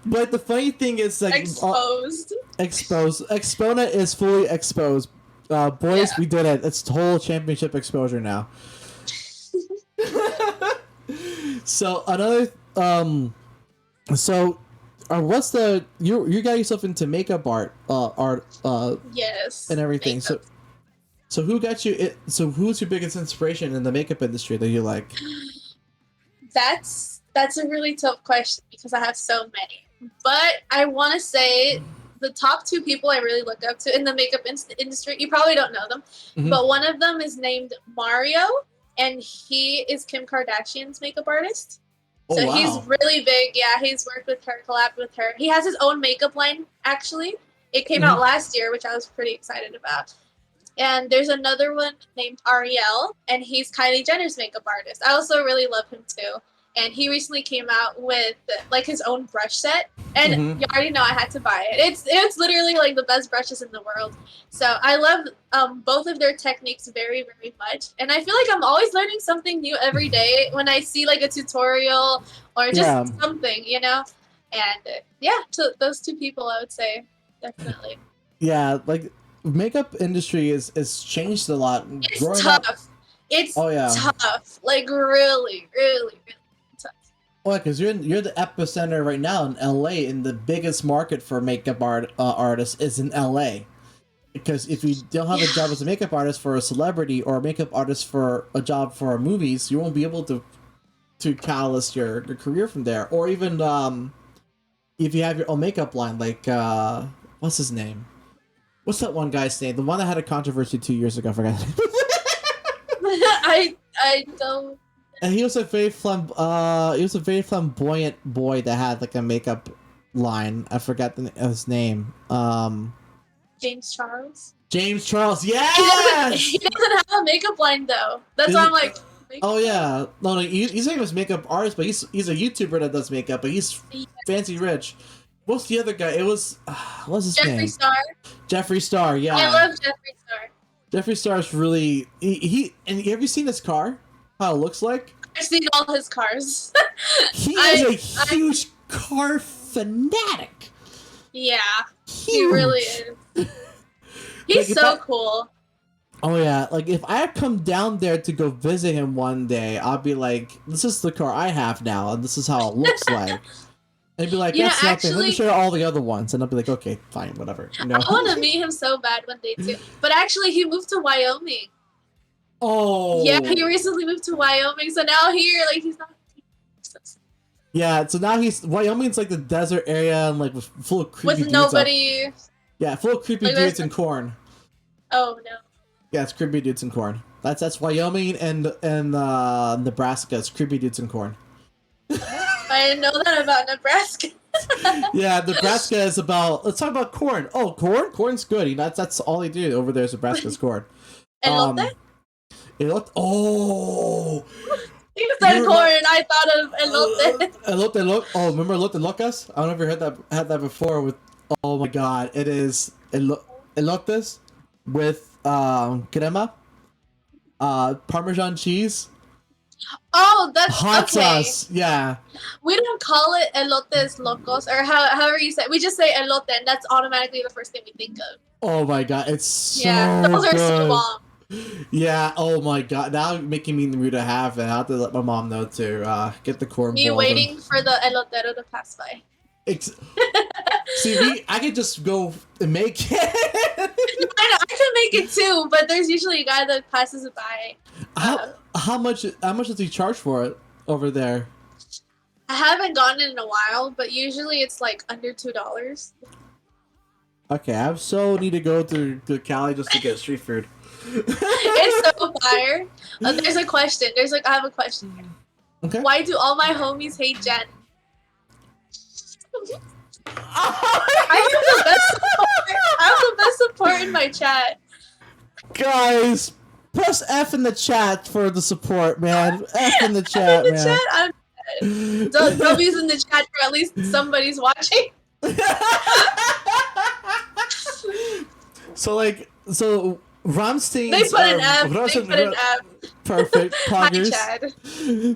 But the funny thing is, like, exposed. Expona is fully exposed. Boys, we did it. It's total championship exposure now. So another what's the you got yourself into makeup art yes, and everything. Makeup. So who got you who's your biggest inspiration in the makeup industry that you like? That's a really tough question because I have so many. But I want to say the top two people I really look up to in the makeup industry, you probably don't know them, but one of them is named Mario, and he is Kim Kardashian's makeup artist. So he's really big. Yeah, he's worked with her, collabed with her. He has his own makeup line, actually. It came out last year, which I was pretty excited about. And there's another one named Ariel, and he's Kylie Jenner's makeup artist. I also really love him too. And he recently came out with like his own brush set, and you already know I had to buy it. It's literally like the best brushes in the world. So I love both of their techniques very, very much, and I feel like I'm always learning something new every day when I see like a tutorial or just something, you know. And so those two people, I would say definitely. Yeah, like makeup industry is changed a lot. It's tough. It's tough. Like really, really, really. Well, because you're the epicenter right now in LA, and the biggest market for makeup artists is in LA. Because if you don't have a job as a makeup artist for a celebrity or a makeup artist for a job for movies, you won't be able to catalyst your career from there. Or even if you have your own makeup line, like what's his name? What's that one guy's name? The one that had a controversy 2 years ago. I forgot. I don't. And he was a very flamboyant boy that had like a makeup line. I forgot his name. James Charles. James Charles. He Yes. doesn't have a makeup line though. That's why I'm like. Oh yeah, no, he's not even a makeup artist, but he's a YouTuber that does makeup, but he's fancy rich. What's the other guy? It was what's his name? Jeffree Star. Jeffree Star. Yeah, I love Jeffree Star. Jeffree Star's really he and have you seen his car? How it looks like? I've seen all his cars. He is a huge car fanatic. Yeah, Huge. he really is. He's Like, so cool. Oh yeah, like if I come down there to go visit him one day, I'll be like, "This is the car I have now, and this is how it looks like." And he'd be like, You know, "That's nothing. Let me actually- show you all the other ones," and I'll be like, "Okay, fine, whatever." You know? I want to meet him so bad one day too. But actually, he moved to Wyoming. Oh. Yeah, he recently moved to Wyoming, so now here, like, he's not. Yeah, so now Wyoming's like the desert area and like full of creepy With dudes. nobody. Yeah, full of creepy Like, dudes there's- and corn. Oh no. Yeah, it's creepy dudes and corn. That's Wyoming and Nebraska. It's creepy dudes and corn. I didn't know that about Nebraska. Yeah, Nebraska is about. Let's talk about corn. Oh, corn. Corn's good. You know, that's all they do over there is Nebraska's corn. Elote? Oh. You said You're corn, and I thought of elote. Elote. Oh, remember elote locas? I don't know if you had that before. With oh my god, it is elotes with crema, Parmesan cheese, Oh, that's hot okay. sauce. Yeah. We don't call it elotes locos, or however you say it. We just say elote, and that's automatically the first thing we think of. Oh my god, it's so Yeah, those are so good. bomb. Yeah. Oh my god. Now you're making me in the mood to have it. I have to let my mom know to get the corn. Me boiled waiting for the elotero to pass by. See, I could just go and make it. I know, I can make it too, but there's usually a guy that passes it by. How much does he charge for it over there? I haven't gotten it in a while, but usually it's like under $2. Okay, I so need to go to Cali just to get street food. It's so fire. There's a question. I have a question here. Okay. Why do all my homies hate Jen? I have the best support in my chat. Guys, press F in the chat for the support, man. F in the chat, In the man. chat, I'm W's in the chat for at least somebody's watching. So Rammstein's. They put an F. They put an F. Perfect. Hi, Poggers. Chad.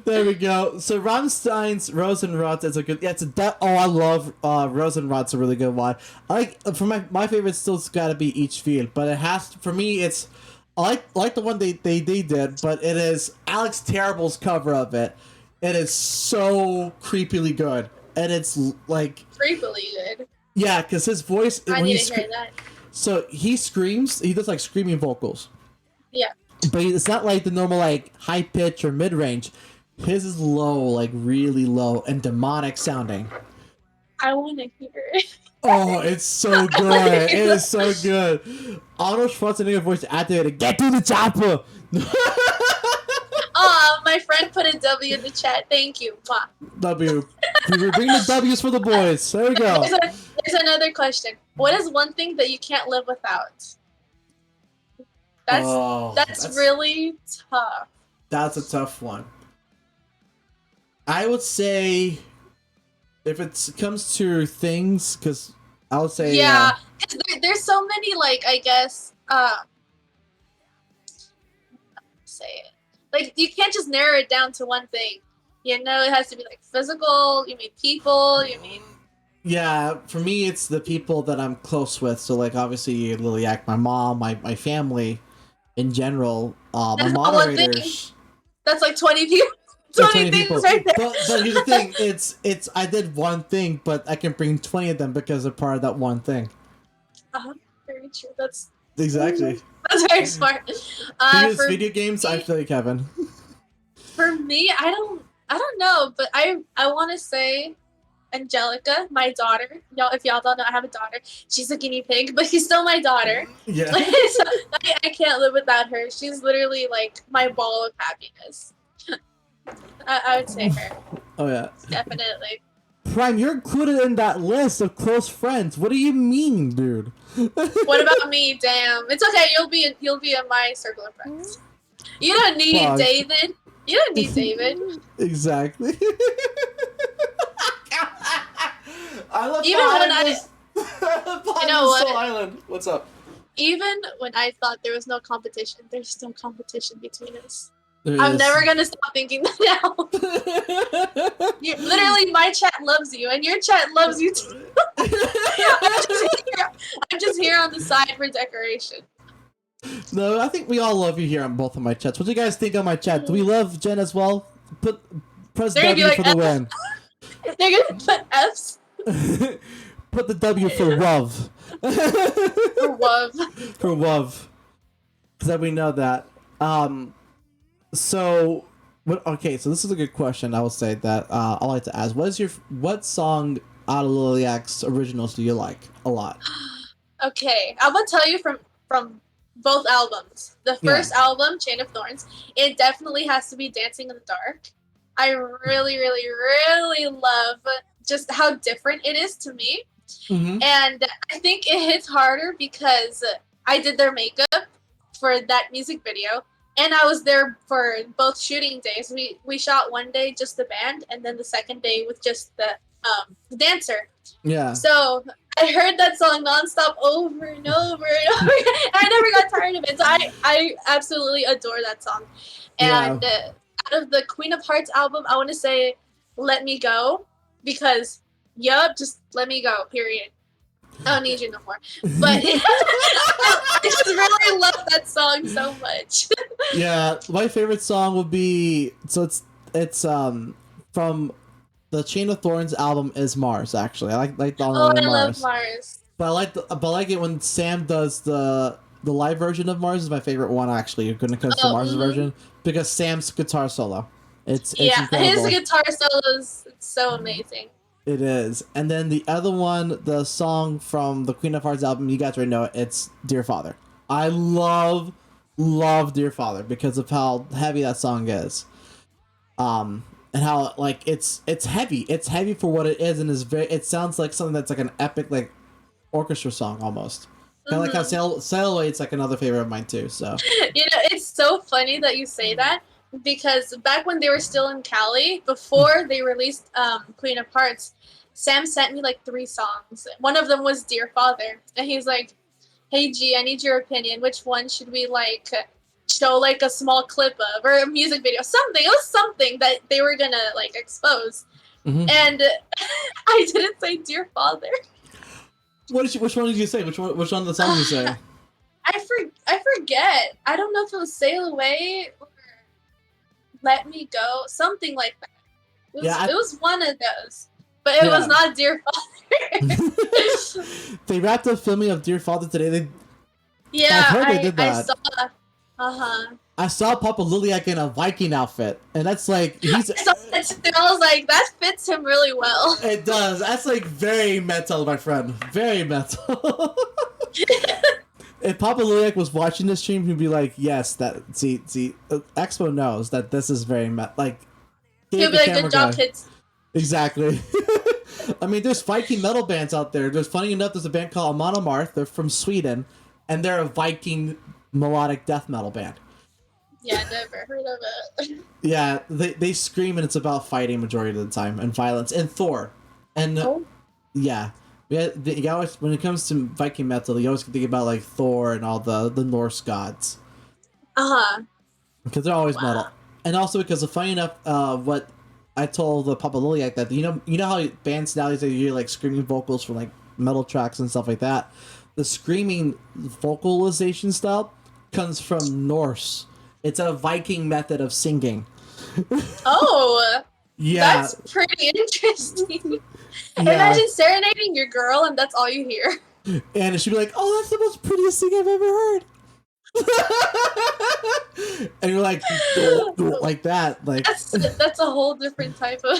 There we go. So Rammstein's Rosenrot is a good. Yeah, I love Rosenrot's a really good one. I like for my favorite still's got to be Each Field, but it has for me it's I like the one they did, but it is Alex Terrible's cover of it. It is so creepily good, and it's like Creepily good. yeah, because his voice I when need he to hear that. so he screams. He does like screaming vocals. Yeah. But it's not like the normal like high pitch or mid range. His is low, like really low and demonic sounding. I want to hear it. Oh, it's so good. It is so good. Arnold Schwarzenegger voice activated. Get to the chopper. My friend put a W in the chat. Thank you. Mwah. W. We bring the W's for the boys. There we go. There's another question. What is one thing that you can't live without? That's really tough. That's a tough one. I would say if it comes to things, because I would say yeah. There's so many, like, I guess, say it. Like, you can't just narrow it down to one thing. You know, it has to be, like, physical, you mean people, you mean... Yeah, for me, it's the people that I'm close with. So, like, obviously, Lilliac, my mom, my family in general, my That's not one thing. moderators. That's like 20 people. 20 things right there. But here's the thing: it's I did one thing, but I can bring 20 of them because they're part of that one thing. Very true. That's Exactly. very smart. For video games, me, I feel like Kevin. For me, I don't know, but I want to say Angelica, my daughter. Y'all, if y'all don't know, I have a daughter. She's a guinea pig, but she's still my daughter. Yeah. So I can't live without her. She's literally like my ball of happiness. I would say her. Oh yeah. Definitely. Prime, you're included in that list of close friends. What do you mean, dude? What about me? Damn. It's okay. You'll be in my circle of friends. You don't need Fuck. David. You don't need David. Exactly. I love Even when you know what? Island. What's up? Even when I thought there was no competition, there's still competition between us. There I'm is. never gonna stop thinking that now. Literally, my chat loves you, and your chat loves you too. I'm just here on the side for decoration. No, I think we all love you here on both of my chats. What do you guys think on my chat? Do we love Jen as well? Press They're gonna be W like, for the win. They're gonna put F's Put the W for WUV. for love. For WUV. Because that we know that. So, okay, so this is a good question. I would say that I like to ask. What song out of Lilliac's originals do you like a lot? Okay, I'm gonna tell you from both albums. The first album, Chain of Thorns, it definitely has to be Dancing in the Dark. I really, really, really love just how different it is to me. Mm-hmm. And I think it hits harder because I did their makeup for that music video. And I was there for both shooting days. We shot one day just the band, and then the second day with just the dancer. Yeah. So I heard that song nonstop over and over and over. And I never got tired of it. So I absolutely adore that song. And out of the Queen of Hearts album, I want to say Let Me Go, because just let me go, period. I don't need you no more. But I just really love that song so much. Yeah, my favorite song would be it's from the Chain of Thorns album is Mars. Actually, I like the I Mars. love Mars. But I like it when Sam does the live version of Mars is my favorite one actually when it comes to Mars version, because Sam's guitar solo. It's incredible. His guitar solos, it's so amazing. It is. And then the other one, the song from the Queen of Hearts album, you guys already know it, it's Dear Father. I love Dear Father because of how heavy that song is. And how like it's heavy. It's heavy for what it is, and it sounds like something that's like an epic like orchestra song almost. Kind of like how Sail Away, it's like another favorite of mine too. So it's so funny that you say that, because back when they were still in Cali, before they released Queen of Hearts, Sam sent me like 3 songs. One of them was Dear Father, and he's like, "Hey G, I need your opinion. Which one should we like show like a small clip of, or a music video, something?" It was something that they were gonna like expose, and I didn't say Dear Father. Which one did you say? Which one of the songs did you say? I forget. I don't know if it was Sail Away or Let Me Go, something like that. It was one of those, but it was not Dear Father. They wrapped up filming of Dear Father today. I heard they did that. I saw Papa Lilliac in a Viking outfit, and that's like I was like, that fits him really well. It does. That's like very metal, my friend. Very metal. If Papa Lilliac was watching this stream, he'd be like, "Yes, see, Expo knows that this is very metal." Like, he'll be like, "Good job, kids." Exactly. I mean, there's Viking metal bands out there. Funny enough, there's a band called Monomarth. They're from Sweden, and they're a Viking melodic death metal band. Yeah, never heard of it. Yeah, they scream, and it's about fighting majority of the time, and violence, and Thor. And yeah, you always, when it comes to Viking metal, you always think about like Thor and all the Norse gods. Because they're always metal. And also because funny enough, what I told the Papa Lilliac that you know how bands nowadays they hear like screaming vocals from like metal tracks and stuff like that. The screaming vocalization style comes from Norse. It's a Viking method of singing. Oh, yeah, that's pretty interesting. Imagine serenading your girl and that's all you hear. And she'd be like, "Oh, that's the most prettiest thing I've ever heard." And you're like, like that, like that's a whole different type of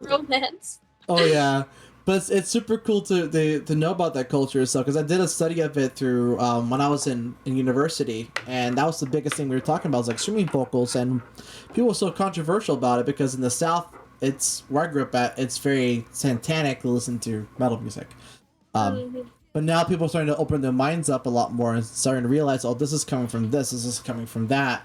romance. Oh yeah, but it's super cool to know about that culture and stuff because I did a study of it through when I was in university, and that was the biggest thing we were talking about was like streaming vocals, and people were so controversial about it because in the South, it's where I grew up at, it's very satanic to listen to metal music. Um, Mhm. but now people are starting to open their minds up a lot more and starting to realize, oh, this is coming from this is coming from that,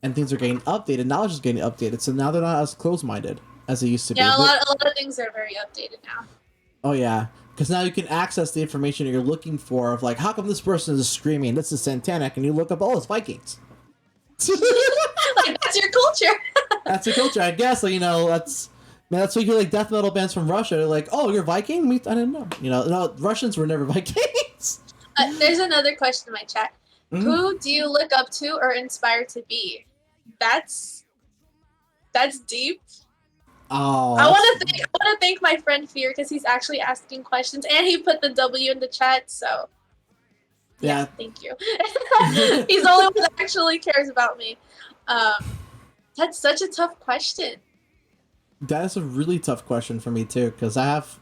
and things are getting updated. Knowledge is getting updated, so now they're not as closed minded as they used to be. Yeah, a lot of things are very updated now. Oh yeah, because now you can access the information that you're looking for of like, how come this person is screaming? This is satanic, and you look up, oh, it's Vikings. Like that's your culture. That's the culture, I guess. Like, that's why you hear like death metal bands from Russia. They're like, oh, you're Viking? I didn't know. No, Russians were never Vikings. There's another question in my chat. Mm-hmm. Who do you look up to or inspire to be? That's deep. Oh, I want to thank my friend Fear because he's actually asking questions and he put the W in the chat. So yeah. Thank you. He's the only one that actually cares about me. That's such a tough question. That is a really tough question for me too, because I have.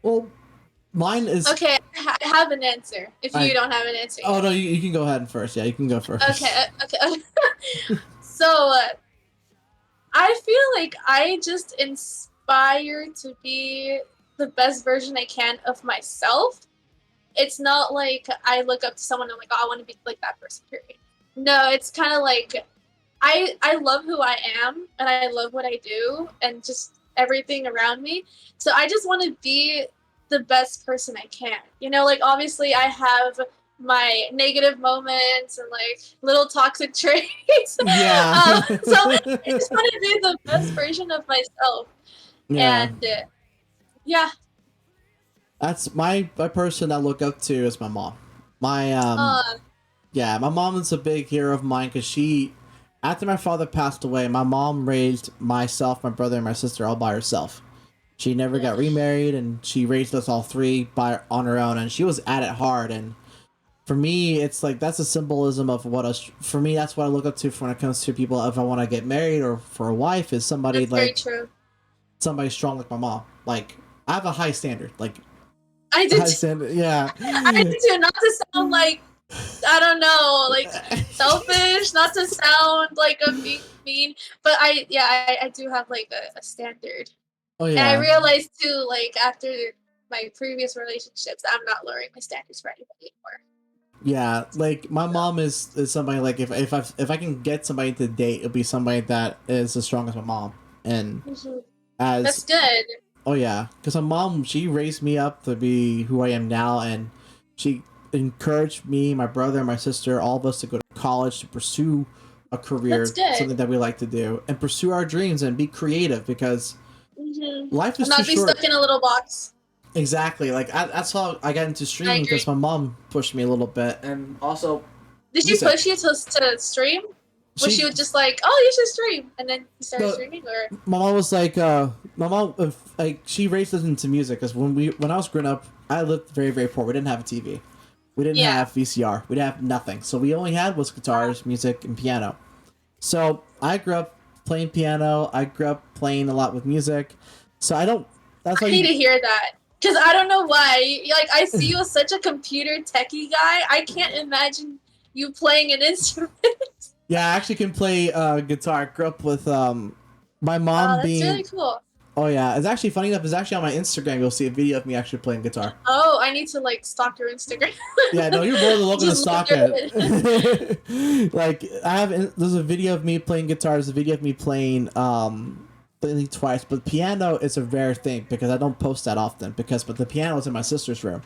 Well, mine is okay. I have an answer. If you don't have an answer. Oh no, you can go ahead first. Yeah, you can go first. Okay. So I feel like I just inspire to be the best version I can of myself. It's not like I look up to someone and I'm like, oh, I want to be like that person, period. No, it's kind of like I love who I am and I love what I do and just everything around me. So I just want to be the best person I can. Like obviously I have my negative moments and like little toxic traits. Yeah. So I just want to be the best version of myself. Yeah. And yeah. That's my person I look up to is my mom. My my mom is a big hero of mine because after my father passed away, my mom raised myself, my brother, and my sister all by herself. She never got remarried, and she raised us all three on her own, and she was at it hard. And for me, it's like that's a symbolism of for me, that's what I look up to when it comes to people. If I want to get married or for a wife, is somebody that's very true. Somebody strong like my mom. Like I have a high standard. Like I do. Yeah. I do too. Not to sound like I don't know, like selfish. Not to sound like a mean, but I do have like a standard. Oh yeah. And I realized too, like after my previous relationships, I'm not lowering my standards for anybody anymore. Yeah, like my mom is somebody like if I can get somebody to date, it'll be somebody that is as strong as my mom, and that's good. Oh yeah, because my mom, she raised me up to be who I am now, and she encouraged me, my brother, and my sister, all of us to go to college to pursue a career, something that we like to do, and pursue our dreams and be creative because life is too short. Not be stuck in a little box. Exactly, like that's how I got into streaming because my mom pushed me a little bit, and also. Did she push you to stream? Was she was just like, oh, you should stream, and then you started streaming, or? My mom was like, she raised us into music because when I was growing up, I lived very, very poor. We didn't have a TV, we didn't have VCR, we didn't have nothing. So we only had was guitars, music, and piano. So I grew up playing piano. I grew up playing a lot with music. So I need to hear that because I don't know why. Like I see you as such a computer techie guy. I can't imagine you playing an instrument. Yeah, I actually can play guitar. I grew up with my mom being. That's really cool. Oh yeah, it's actually funny enough. It's actually on my Instagram. You'll see a video of me actually playing guitar. Oh, I need to like stalk your Instagram. Yeah, no, you're more than welcome to stalk it. Like there's a video of me playing guitar. There's a video of me playing twice, but piano is a rare thing because I don't post that often but the piano is in my sister's room.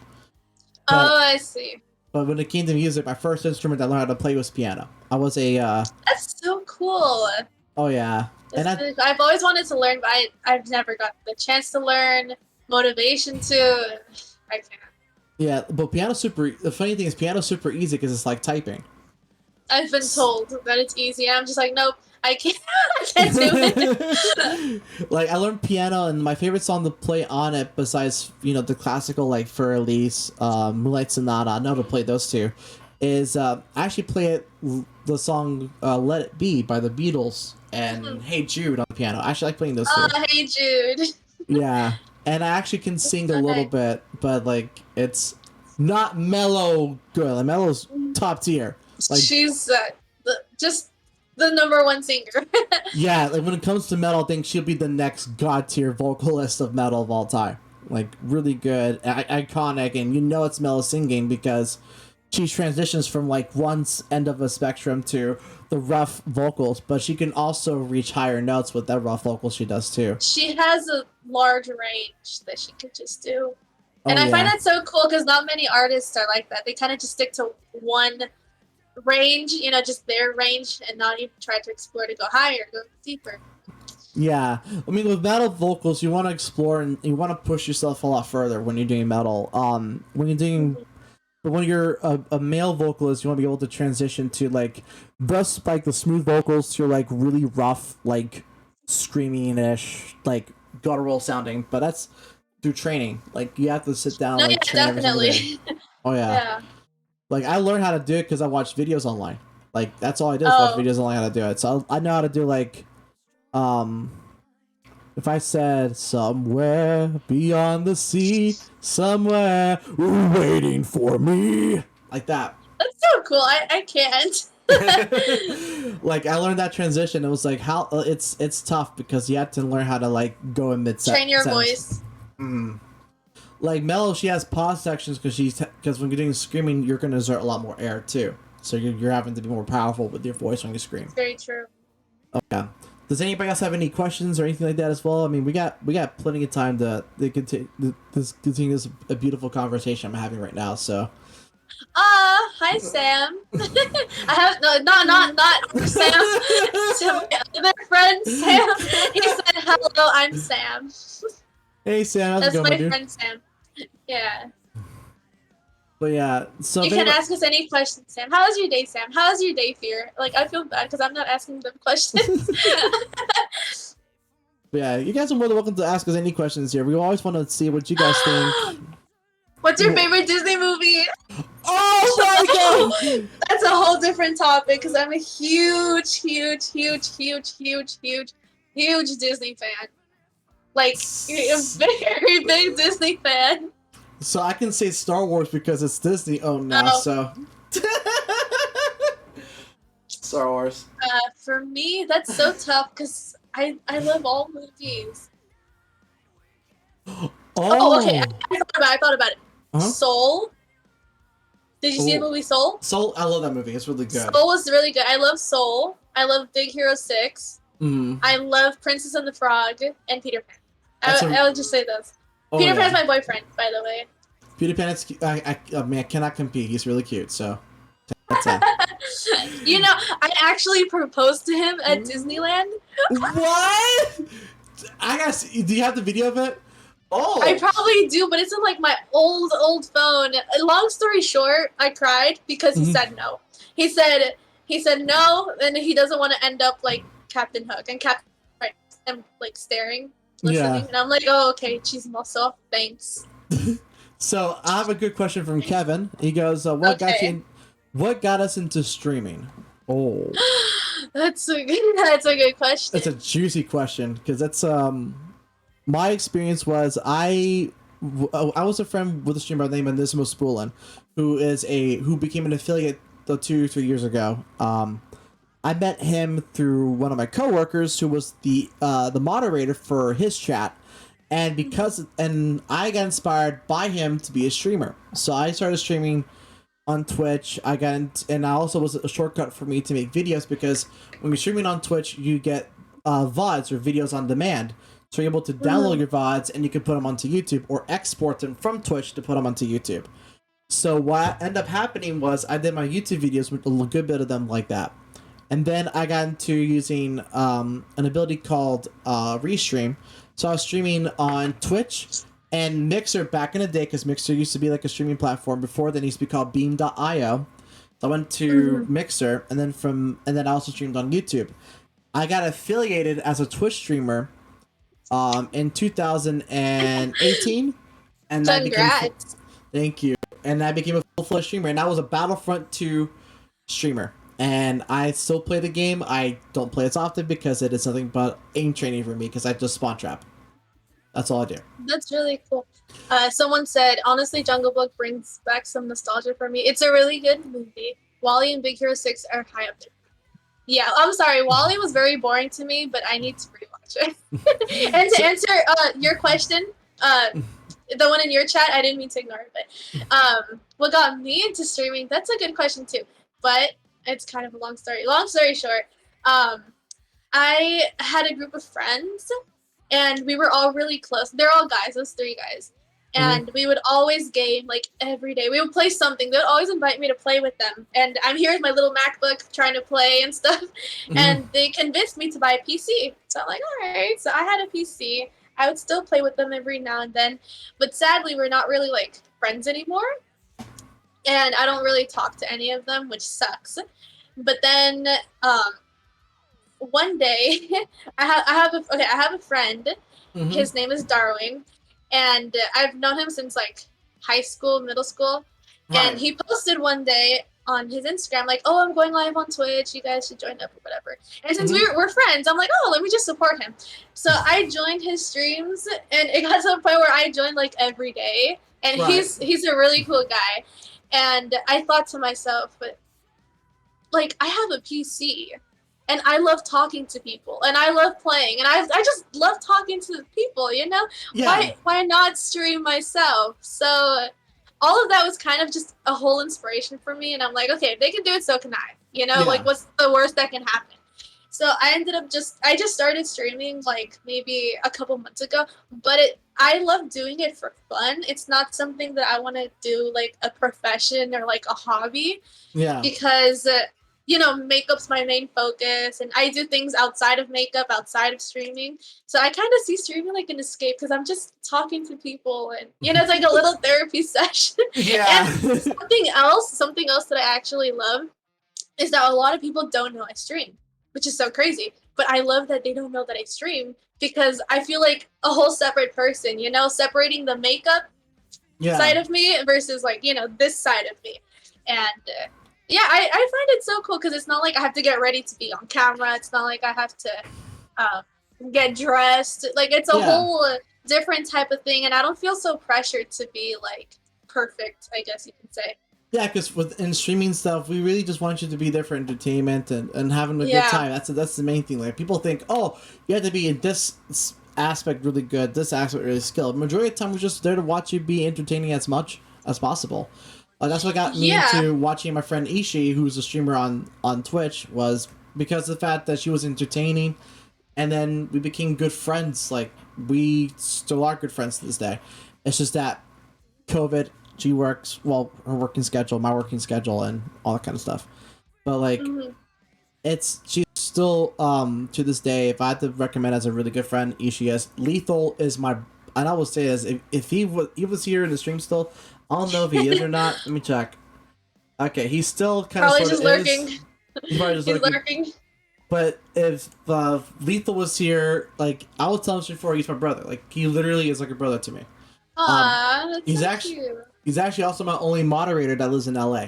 I see. But when it came to music, my first instrument I learned how to play was piano. I was a. That's so cool. Oh yeah, I've always wanted to learn, but I've never got the chance to learn. Motivation to. I can't. Yeah, but piano's super. The funny thing is, piano's super easy because it's like typing. I've been told that it's easy, and I'm just like, nope, I can't. I can't do it. Like I learned piano, and my favorite song to play on it, besides the classical like Fur Elise, Moonlight Sonata, I know to play those two, is I actually play it the song "Let It Be" by the Beatles and "Hey Jude" on the piano. I actually like playing those two. Oh, Hey Jude. Yeah, and I actually can sing a so little nice. bit, but like it's not mellow good. Like mellow's top tier. Like She's just the number one singer. yeah, like when it comes to metal, I think she'll be the next god tier vocalist of metal of all time. Like really good, iconic, and you know it's mellow singing because she transitions from like one end of a spectrum to the rough vocals, but she can also reach higher notes with that rough vocal she does too. She has a large range that she could just do. Oh And I find yeah. that so cool because not many artists are like that. They kind of just stick to one range, just their range, and not even try to explore to go higher, go deeper. Yeah, I mean with metal vocals, you want to explore and you want to push yourself a lot further when you're doing metal. When you're doing, but when you're a male vocalist, you want to be able to transition to like breast like the smooth vocals to like really rough like screaming ish like guttural sounding. But that's through training. Like you have to sit down No, and yeah, like train every single day. definitely. Oh yeah. Yeah. Like I learned how to do it because I watched videos online. Like that's all I did is watch Oh, videos online how to do it. So I know how to do like um if I said somewhere beyond the sea, somewhere waiting for me, like that. that's so cool. I can't. Like I learned that transition. It was like how it's tough because you have to learn how to like go in mid Train your sentence. voice. Like Mello, she has pause sections because when you're doing screaming, you're gonna exert a lot more air too. So you're having to be more powerful with your voice when you scream. It's very true. Okay. Does anybody else have any questions or anything like that as well? I mean, we got plenty of time to continue this a beautiful conversation I'm having right now. So. Hi Sam. I have not Sam. So my other friend Sam. He said hello. I'm Sam. Hey Sam, how's That's it going, my dude? friend Sam. Yeah. But yeah, so You can ask us any questions, Sam. How was your day, Sam? How was your day, Fear? Like, I feel bad because I'm not asking them questions. But yeah, you guys are more than welcome to ask us any questions here. We always want to see what you guys think. What's your favorite Disney movie? Oh my god! That's a whole different topic because I'm a huge Disney fan. Like, a very big Disney fan. So I can say Star Wars because it's Disney owned now. Oh. So Star Wars. For me, that's so tough because I love all movies. Oh, okay. I thought about it. Uh-huh. Soul. Did you see the movie Soul? Soul, I love that movie. It's really good. Soul was really good. I love Soul. I love Big Hero 6. I love Princess and the Frog and Peter Pan. I would just say those. Peter Pan's my boyfriend, by the way. Peter Pan, I mean, I cannot compete. He's really cute, so. That's it. I actually proposed to him at Disneyland. What? I gotta see. Do you have the video of it? Oh. I probably do, but it's in like my old phone. Long story short, I cried because he said no. He said no, and he doesn't want to end up like Captain Hook and Captain right and like staring, listening, and I'm like, oh okay, chismoso, thanks. So I have a good question from Kevin. He goes, "What got us into streaming?" Oh, that's a good question. It's a juicy question because that's my experience was I was a friend with a streamer by the name of Nismo Spoolin, who became an affiliate 2-3 years ago. I met him through one of my coworkers who was the moderator for his chat. And I got inspired by him to be a streamer. So I started streaming on Twitch. And I also was a shortcut for me to make videos because when you're streaming on Twitch, you get VODs or videos on demand. So you're able to download your VODs and you can put them onto YouTube or export them from Twitch to put them onto YouTube. So what ended up happening was I did my YouTube videos with a good bit of them like that. And then I got into using an ability called Restream. So I was streaming on Twitch and Mixer back in the day because Mixer used to be like a streaming platform. Before then, it used to be called Beam.io. So I went to Mixer and then I also streamed on YouTube. I got affiliated as a Twitch streamer in 2018, and Congrats. Thank you. And I became a full-fledged streamer, and I was a Battlefront 2 streamer. and I still play the game. I don't play as often because it is nothing but aim training for me because I just spawn trap. That's all I do. That's really cool. Someone said, honestly, Jungle Book brings back some nostalgia for me. It's a really good movie. Wall-E and Big Hero 6 are high up there. Yeah, I'm sorry. Wall-E was very boring to me, but I need to rewatch it. And to answer your question, the one in your chat, I didn't mean to ignore it, but what got me into streaming, that's a good question too. But it's kind of a long story. Long story short, I had a group of friends and we were all really close. They're all guys, those 3 guys. And we would always game like every day. We would play something. They would always invite me to play with them. And I'm here with my little MacBook trying to play and stuff. And they convinced me to buy a PC. So I'm like, all right. So I had a PC. I would still play with them every now and then. But sadly, we're not really like friends anymore. And I don't really talk to any of them, which sucks. But then one day, I have a friend. His name is Darwin, and I've known him since like high school, middle school. Right. And he posted one day on his Instagram like, "Oh, I'm going live on Twitch. You guys should join up or whatever." And since we're friends, I'm like, "Oh, let me just support him." So I joined his streams, and it got to the point where I joined like every day. And he's a really cool guy. And I thought to myself, but like I have a PC. And I love talking to people, and I love playing, and I just love talking to people, you know? Yeah. Why not stream myself? So all of that was kind of just a whole inspiration for me, and I'm like, okay, if they can do it, so can I. You know, like what's the worst that can happen? So I just started streaming like maybe a couple months ago, but I love doing it for fun. It's not something that I want to do like a profession or like a hobby. Yeah. Because you know, makeup's my main focus, and I do things outside of makeup, outside of streaming. So I kind of see streaming like an escape because I'm just talking to people, and you know, it's like a little therapy session. Yeah. And something else that I actually love is that a lot of people don't know I stream, which is so crazy. But I love that they don't know that I stream because I feel like a whole separate person, you know, separating the makeup side of me versus like, you know, this side of me. And yeah, I find it so cool because it's not like I have to get ready to be on camera. It's not like I have to get dressed. Like it's a whole different type of thing, and I don't feel so pressured to be like perfect, I guess you could say. Yeah, because in streaming stuff, we really just want you to be there for entertainment and having a good time. That's the main thing. Like people think, oh, you have to be in this aspect really good, this aspect really skilled. Majority of the time, we're just there to watch you be entertaining as much as possible. That's what got me into watching my friend Ishii, who's a streamer on Twitch, was because of the fact that she was entertaining, and then we became good friends. Like, we still are good friends to this day. It's just that COVID, she works, well, her working schedule, my working schedule, and all that kind of stuff. But, like, she's still, to this day, if I had to recommend as a really good friend, Ishii is. Lethal is my, and I will say this, if he was here in the stream still, I don't know if he is or not. Let me check. Okay, he's still kind of just lurking. He's probably just lurking. But if Lethal was here, like I would tell him before, he's my brother. Like he literally is like a brother to me. Aww, that's cute. He's actually also my only moderator that lives in LA.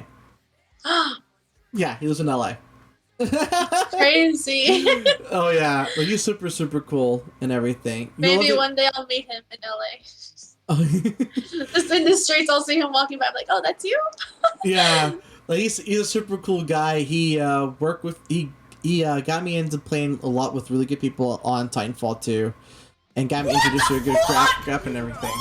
Yeah, he lives in LA. Crazy. Oh yeah, like he's super cool and everything. Maybe one day I'll meet him in LA. Just in the streets, I'll see him walking by. I'm like, oh, that's you. Yeah, like he's a super cool guy. He worked with he got me into playing a lot with really good people on Titanfall 2, and got me introduced to a good crap and everything.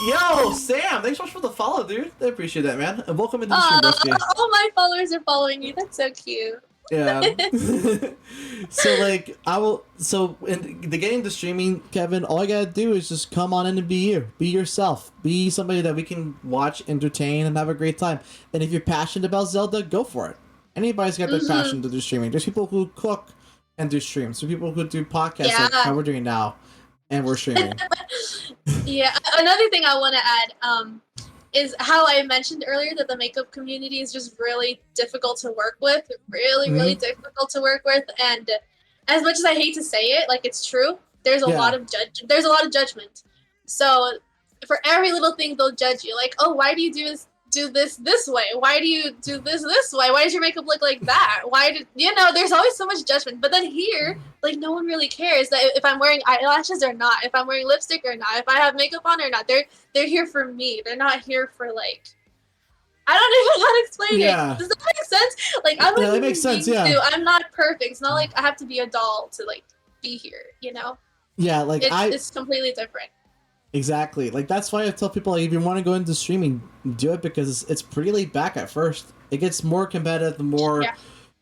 Yo, Sam, thanks so much for the follow, dude. I appreciate that, man. And welcome into the stream, Rusty. All my followers are following you. That's so cute. Yeah. So like in the getting to streaming, Kevin, all I gotta do is just come on in and be you. Be yourself. Be somebody that we can watch, entertain, and have a great time. And if you're passionate about Zelda, go for it. Anybody's got their passion to do streaming. There's people who cook and do streams. There's people who do podcasts like how we're doing now. And we're streaming. Yeah. Another thing I want to add, is how I mentioned earlier that the makeup community is just really difficult to work with, really difficult to work with. And as much as I hate to say it, like it's true, there's a lot of judgment. So for every little thing, they'll judge you. Like, oh, why do you do do this way? Why do you do this way? Why does your makeup look like that? Why did there's always so much judgment. But then here, like, no one really cares that if I'm wearing eyelashes or not, if I'm wearing lipstick or not, if I have makeup on or not. They're here for me. They're not here for, like, I don't even know how to explain it. Does that make sense? Like, I'm yeah, that makes sense. Yeah, too. I'm not perfect. It's not like I have to be a doll to, like, be here. Yeah, like it's completely different. Exactly. Like, that's why I tell people, like, if you want to go into streaming, do it, because it's pretty laid back at first. It gets more competitive the more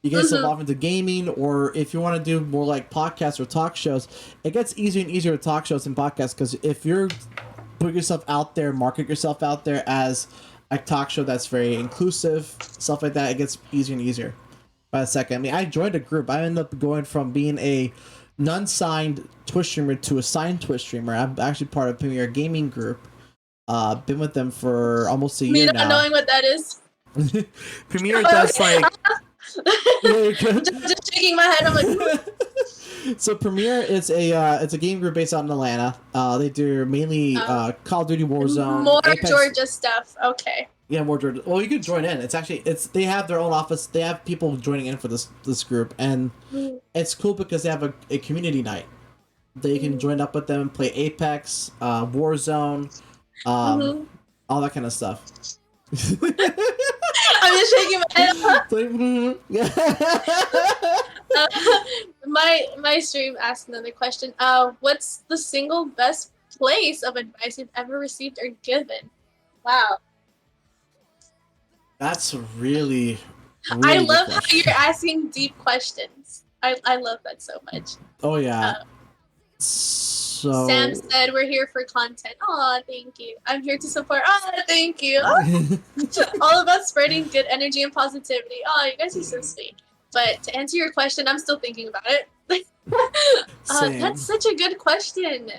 you get yourself off into gaming, or if you want to do more like podcasts or talk shows, it gets easier and easier with talk shows and podcasts, because if you're put yourself out there, market yourself out there as a talk show that's very inclusive, stuff like that, it gets easier and easier by the second. I mean, I joined a group. I ended up going from being a non-signed Twitch streamer to a signed Twitch streamer. I'm actually part of Premier Gaming Group. Been with them for almost a year now. Me not knowing what that is. Premier does, like... just shaking my head. I'm like... So Premier is it's a game group based out in Atlanta. They do mainly Call of Duty Warzone. More Apex. Georgia stuff. Okay. Yeah, more Georgia. Well, you could join in. They have their own office. They have people joining in for this group, and it's cool because they have a community night. They can join up with them and play Apex, Warzone, all that kind of stuff. I'm just shaking my head. My stream asked another question. What's the single best place of advice you've ever received or given? Wow. That's really I love how you're asking deep questions. I love that so much. Oh yeah. So Sam said we're here for content. Aw, thank you. I'm here to support. Aw, thank you. All about spreading good energy and positivity. Aw, you guys are so sweet. But to answer your question, I'm still thinking about it. That's such a good question.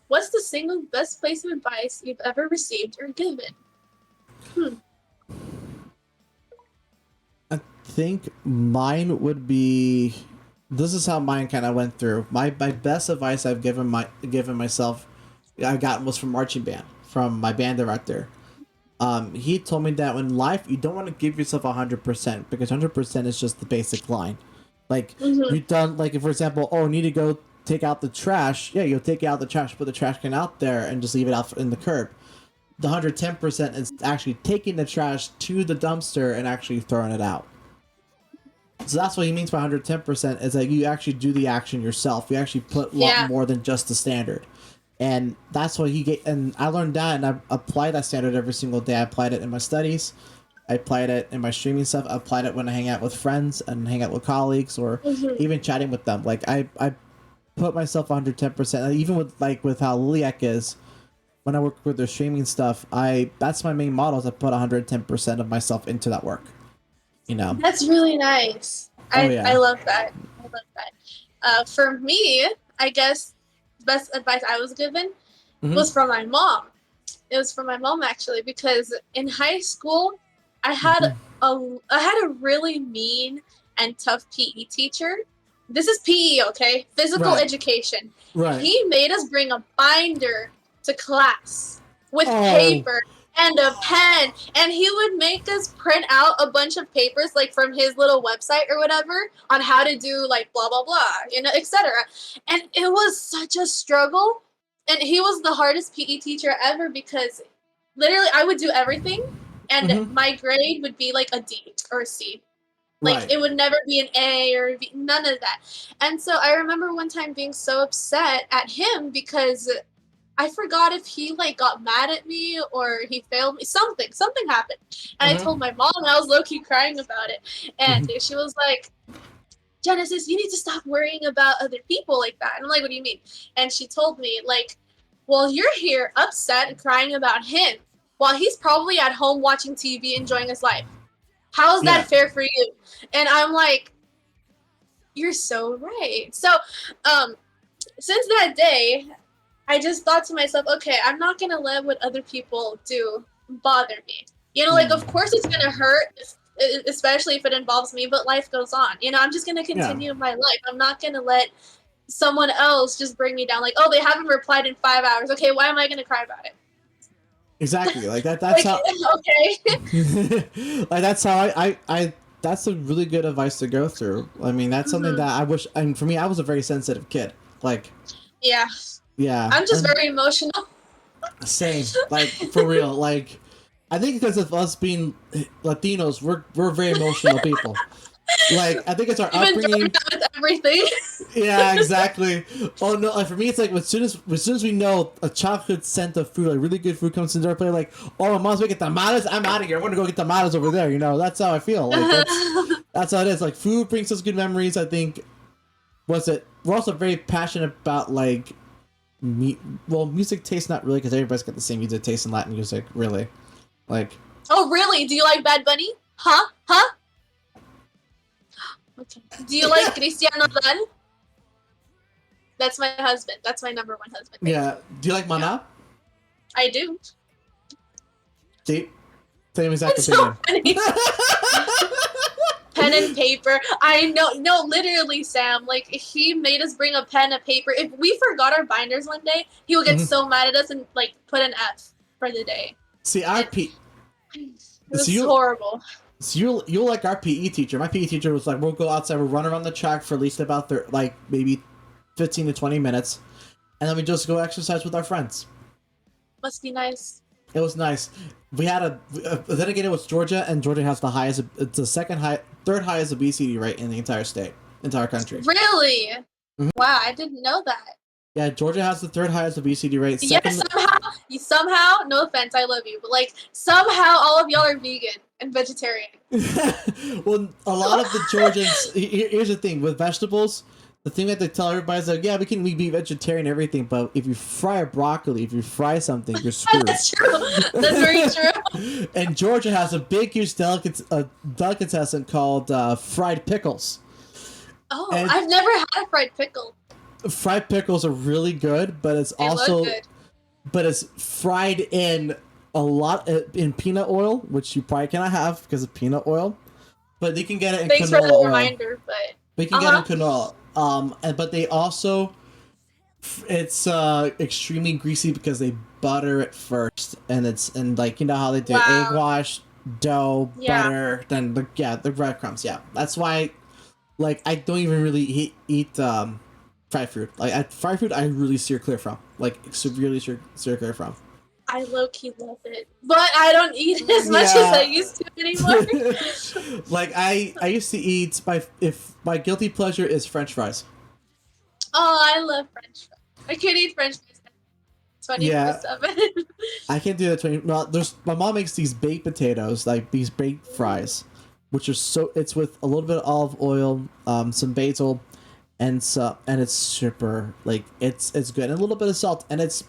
What's the single best piece of advice you've ever received or given? I think mine would be... This is how mine kind of went through. My best advice I've given myself, I got was from marching band, from my band director. He told me that in life you don't want to give yourself 100%, because 100% is just the basic line. Like you done, like if, for example, I need to go take out the trash. Yeah, you'll take out the trash, put the trash can out there, and just leave it out in the curb. The 110% is actually taking the trash to the dumpster and actually throwing it out. So that's what he means by 110%, is that you actually do the action yourself. You actually put a lot more than just the standard. And that's what and I learned that, and I apply that standard every single day. I applied it in my studies. I applied it in my streaming stuff. I applied it when I hang out with friends and hang out with colleagues, or even chatting with them. Like I put myself 110%. Even with how Lilliac is, when I work with their streaming stuff, that's my main model, is I put 110% of myself into that work. That's really nice. I love that. I love that. For me, I guess the best advice I was given was from my mom. It was from my mom, actually, because in high school, I had a really mean and tough PE teacher. This is PE, okay? Physical education. Right. He made us bring a binder to class with paper and a pen, and he would make us print out a bunch of papers, like from his little website or whatever, on how to do like blah blah blah, etc. And it was such a struggle, and he was the hardest PE teacher ever, because literally I would do everything, and my grade would be like a D or a C. Like it would never be an A or a B, none of that. And so I remember one time being so upset at him because I forgot if he like got mad at me or he failed me. Something happened. And I told my mom, and I was low-key crying about it. And she was like, Genesis, you need to stop worrying about other people like that. And I'm like, what do you mean? And she told me, like, well, you're here upset and crying about him while he's probably at home watching TV, enjoying his life. How is that fair for you? And I'm like, you're so right. So since that day, I just thought to myself, okay, I'm not going to let what other people do bother me. Like, of course it's going to hurt, especially if it involves me, but life goes on. I'm just going to continue my life. I'm not going to let someone else just bring me down. Like, oh, they haven't replied in 5 hours. Okay, why am I going to cry about it? Exactly. Like that. That's how. Okay. Like that's how I. That's a really good advice to go through. I mean, that's something Mhm. that I wish. I mean, for me, I was a very sensitive kid. Like, Yeah. yeah, I'm just and very emotional. same. Like for real. Like, I think because of us being Latinos, we're very emotional people. Like, I think it's our Even upbringing. Georgia with everything. Yeah, exactly. Oh no! Like for me, it's like as soon as we know a chocolate scent of food, like really good food comes into our plate, like oh, my mom's making tamales. I'm out of here. I'm gonna go get tamales over there. You know, that's how I feel. Like that's how it is. Like food brings us good memories. I think. Was it? We're also very passionate about like, music taste not really because everybody's got the same music taste in Latin music. Really, like Oh, really? Do you like Bad Bunny? Huh? Huh? Okay. Do you like Cristiano Ronaldo? That's my husband. That's my number one husband. yeah. Do you like Yeah. Mana? I do. See, same exact It's so opinion. funny. Pen and paper. I know. No, literally, Sam. Like, he made us bring a pen and paper. If we forgot our binders one day, he would get Mhm. so mad at us and, like, put an F for the day. See, our And P. it So was horrible. you'll like our PE teacher. My PE teacher was like, we'll go outside, we'll run around the track for at least about like maybe 15 to 20 minutes, and then we just go exercise with our friends. Must be nice. It was nice. We had then again it was Georgia, and Georgia has the highest, it's the third highest obesity rate in the entire country. Really? Mhm. Wow, I didn't know that. Yeah, Georgia has the third highest obesity rate. Yeah, somehow, no offense, I love you, but like somehow all of y'all are vegan and vegetarian. Well, a lot of the Georgians. Here's the thing with vegetables. The thing that they tell everybody is like, yeah, we be vegetarian and everything, but if you fry a broccoli, if you fry something, you're screwed. That's true. That's very true. And Georgia has a big, huge delicatessen called fried pickles. Oh, And I've never had a fried pickle. fried pickles are really good, but it's They also, look good. but it's fried in a lot in peanut oil, which you probably cannot have because of peanut oil. But you can get it in Thanks for canola the oil. reminder, but We can get it in canola. But they also, it's extremely greasy because they butter it first, and like you know how they do egg wash, dough, butter, then the breadcrumbs. Yeah, that's why. Like I don't even really eat fried food. Like fried food, I really steer clear from. Like severely steer clear from. I low-key love it. But I don't eat it as much as I used to anymore. Like I used to eat my guilty pleasure is French fries. Oh, I love French fries. I could eat French fries 24/7. I can't do that 20. Well, my mom makes these baked potatoes, like these baked fries, which are it's with a little bit of olive oil, some basil, and it's super like it's good, and a little bit of salt, and it's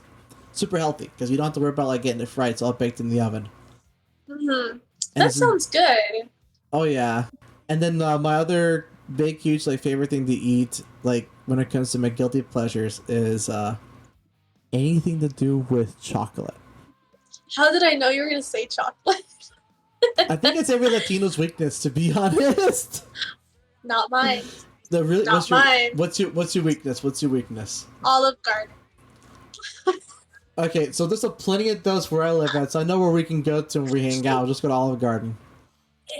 super healthy because you don't have to worry about like getting it fried. It's all baked in the oven. Mm-hmm. That sounds good. Oh yeah, and then my other big huge like favorite thing to eat like when it comes to my guilty pleasures is anything to do with chocolate. How did I know you were gonna say chocolate? I think it's every Latino's weakness, to be honest. Not mine. Not mine. What's your weakness? What's your weakness? Olive Garden. Okay, so there's plenty of those where I live at, so I know where we can go to when we hang out. We'll just go to Olive Garden.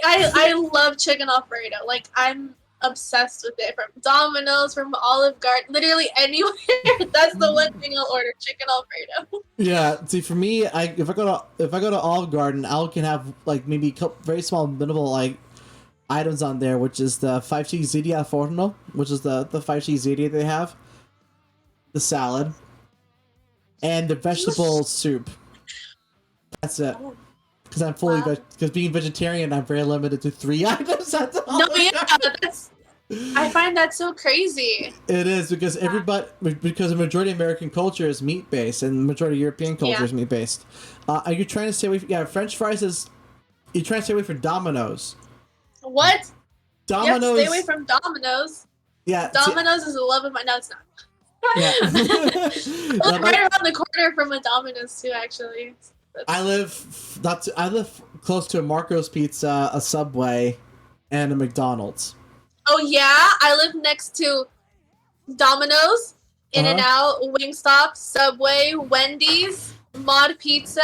I love chicken Alfredo. Like I'm obsessed with it. From Domino's, from Olive Garden, literally anywhere. That's the one thing I'll order: chicken Alfredo. Yeah, see, for me, if I go to Olive Garden, I can have like maybe a couple very small, minimal like items on there, which is the 5 cheese ziti al forno, which is the 5 cheese ziti they have, the salad, and the vegetable soup. That's it. Because I'm fully because being vegetarian, I'm very limited to 3 items at the No, yeah, I find that so crazy. It is because because the majority of American culture is meat based and the majority of European culture is meat based. Are you trying to stay away? French fries is. You're trying to stay away from Domino's. What? Domino's. You have to stay away from Domino's. Yeah. Domino's is the love of my. No, it's not. Yeah. Look right around the corner from a Domino's too. Actually. I live close to a Marco's Pizza, a Subway, and a McDonald's. Oh yeah, I live next to Domino's, In-N-Out, Wingstop, Subway, Wendy's, Mod Pizza,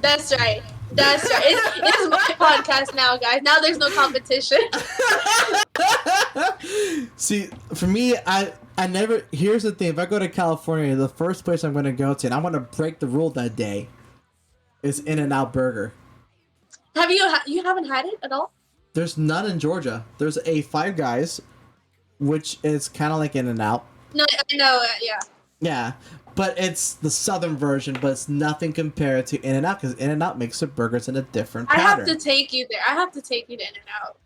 That's right. That's right. It's my podcast now, guys. Now there's no competition. See, for me, I never. Here's the thing: if I go to California, the first place I'm going to go to, and I want to break the rule that day, is In-N-Out Burger. Have you haven't had it at all? There's none in Georgia. There's a Five Guys, which is kind of like In-N-Out. No, I know. Yeah. Yeah, but it's the southern version, but it's nothing compared to In-N-Out because In-N-Out makes their burgers in a different pattern. I have to take you there. I have to take you to In-N-Out.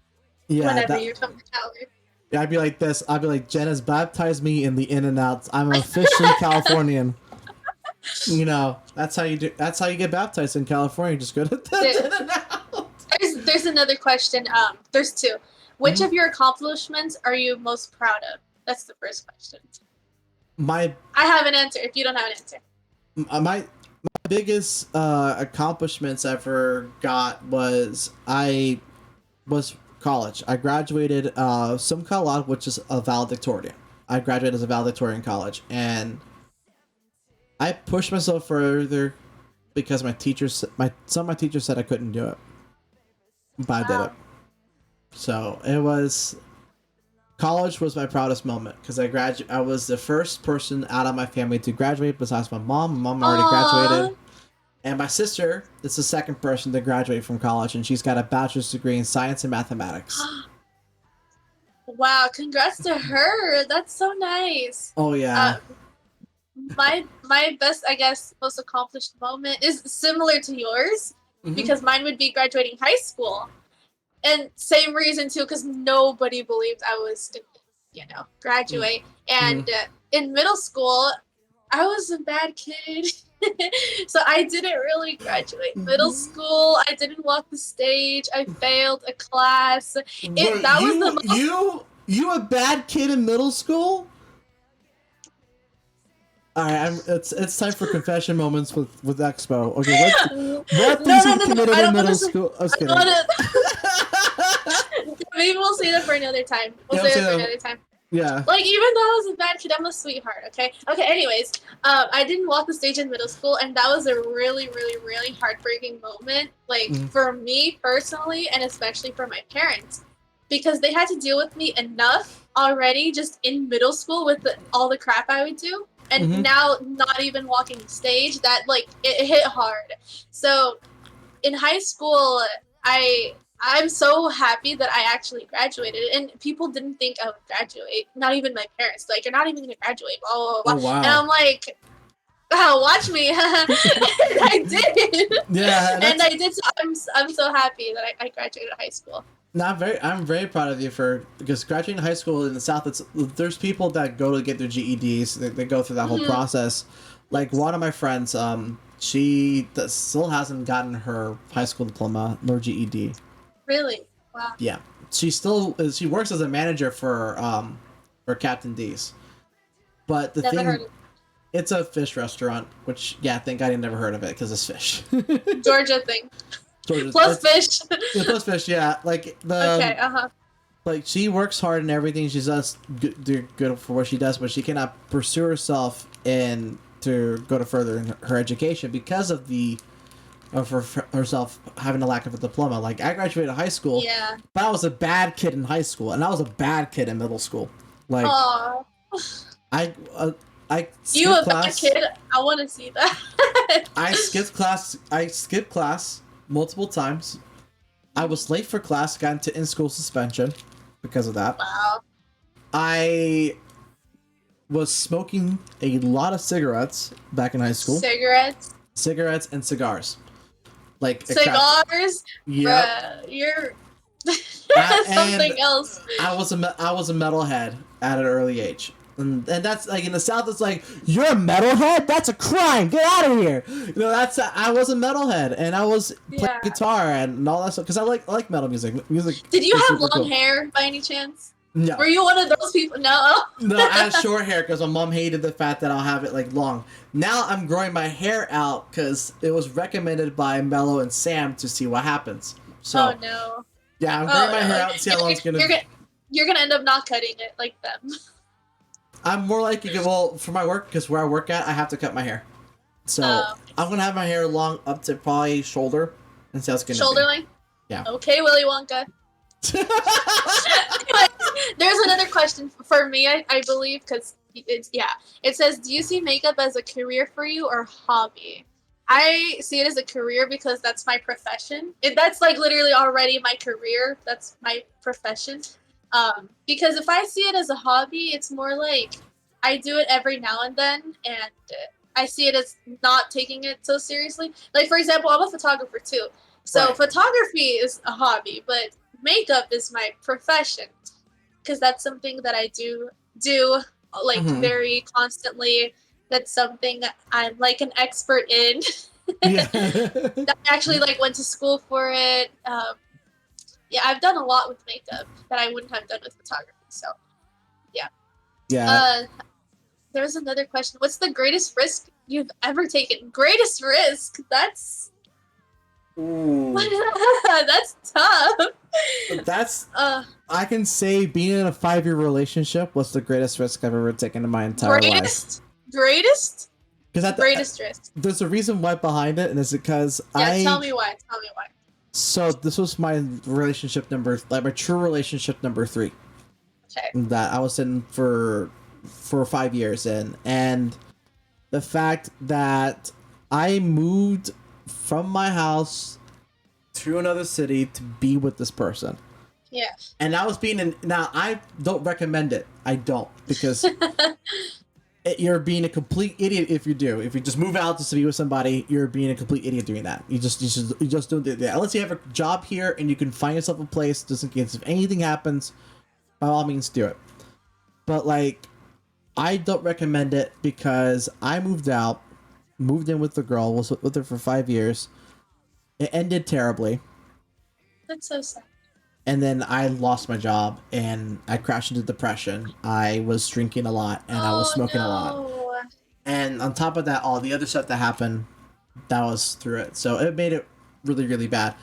Yeah, whenever you come to Cali. Yeah, I'd be like this. I'd be like, Jen has baptized me in the In-N-Outs. I'm officially Californian. You know, that's how you do. That's how you get baptized in California. Just go to the In-N-Out. There's another question. There's two. Which of your accomplishments are you most proud of? That's the first question. I have an answer. If you don't have an answer, my biggest accomplishments I ever got was college. I graduated summa cum laude, which is a valedictorian. I graduated as a valedictorian in college, and I pushed myself further because some of my teachers said I couldn't do it, but I did it. So it was. College was my proudest moment because I was the first person out of my family to graduate besides my mom. My mom already graduated. And my sister is the second person to graduate from college, and she's got a bachelor's degree in science and mathematics. Wow, congrats to her. That's so nice. Oh, yeah. My best, I guess, most accomplished moment is similar to yours because mine would be graduating high school. And same reason, too, because nobody believed I was, graduate. And in middle school, I was a bad kid. So I didn't really graduate middle school. I didn't walk the stage. I failed a class. You a bad kid in middle school? All right, it's time for confession moments with Expo. Okay, what things you committed in middle school? I was kidding. Maybe we'll say that for another time. Yeah. Like, even though I was a bad kid, I'm a sweetheart, okay? Okay, anyways, I didn't walk the stage in middle school, and that was a really, really, really heartbreaking moment, like, for me personally, and especially for my parents, because they had to deal with me enough already just in middle school with all the crap I would do, and now not even walking the stage, that, like, it hit hard. So, in high school, I'm so happy that I actually graduated, and people didn't think I would graduate. Not even my parents. Like, you're not even gonna graduate. Blah, blah, blah. Oh, wow. And I'm like, oh, watch me. And I did. Yeah. And I did. So I'm so happy that I graduated high school. No, I'm very proud of you because graduating high school in the South, there's people that go to get their GEDs. They go through that whole process. Like, one of my friends, she still hasn't gotten her high school diploma nor GED. Really? Wow. Yeah, she works as a manager for Captain D's, but it's a fish restaurant. Which thank God I never heard of it because it's fish. Georgia thing. Plus fish. Yeah, plus fish. Yeah, like like she works hard and everything. She does good for what she does, but she cannot pursue herself and to go to further in her education because of herself having a lack of a diploma. Like, I graduated high school, but I was a bad kid in high school, and I was a bad kid in middle school. Like, I you a bad kid? I want to see that. I skipped class multiple times. I was late for class, got into in-school suspension because of that. Wow. I was smoking a lot of cigarettes back in high school. Cigarettes and cigars. Like cigars? Yeah. You're something else. I was a metalhead at an early age. And that's like in the South, it's like, you're a metalhead? That's a crime. Get out of here. You know, I was a metalhead, and I was playing guitar and all that stuff because I like metal music. Did you have long hair by any chance? No. Were you one of those people? No. No, I had short hair because my mom hated the fact that I'll have it like long. Now I'm growing my hair out because it was recommended by Mello and Sam to see what happens. So, oh no. Yeah, I'm growing my hair out to see how long it's gonna be. You're gonna end up not cutting it like them. I'm more likely for my work, because where I work at, I have to cut my hair. So I'm gonna have my hair long up to probably shoulder, and see how it's gonna shoulder be. length. Yeah. Okay, Willy Wonka. There's another question for me, I believe, because it says, do you see makeup as a career for you or hobby? I see it as a career because that's my profession. That's like literally already my career. That's my profession. Because if I see it as a hobby, it's more like I do it every now and then, and I see it as not taking it so seriously. Like, for example, I'm a photographer too. So Right. photography is a hobby, but makeup is my profession because that's something that I do like very constantly. That's something I'm like an expert in. Yeah. I actually like went to school for it. Yeah, I've done a lot with makeup that I wouldn't have done with photography. So yeah. Yeah. There's another question. What's the greatest risk you've ever taken? Greatest risk? That's Ooh. that's tough. That's I can say being in a 5-year relationship was the greatest risk I've ever taken in my entire life. Greatest? Because Greatest risk. there's a reason why behind it, and it's because Tell me why. Tell me why. So this was my relationship my true relationship number 3. Okay. That I was in for 5 years in, and the fact that I moved from my house to another city to be with this person. Yeah. And I was now I don't recommend it. I don't, because you're being a complete idiot if you do. If you just move out just to be with somebody, you're being a complete idiot doing that. You just don't do that. Unless you have a job here and you can find yourself a place just in case if anything happens, by all means do it. But like, I don't recommend it because I moved in with the girl, was with her for 5 years. It ended terribly. That's so sad. And then I lost my job and I crashed into depression. I was drinking a lot and I was smoking a lot. And on top of that, all the other stuff that happened, that was through it. So it made it really, really bad.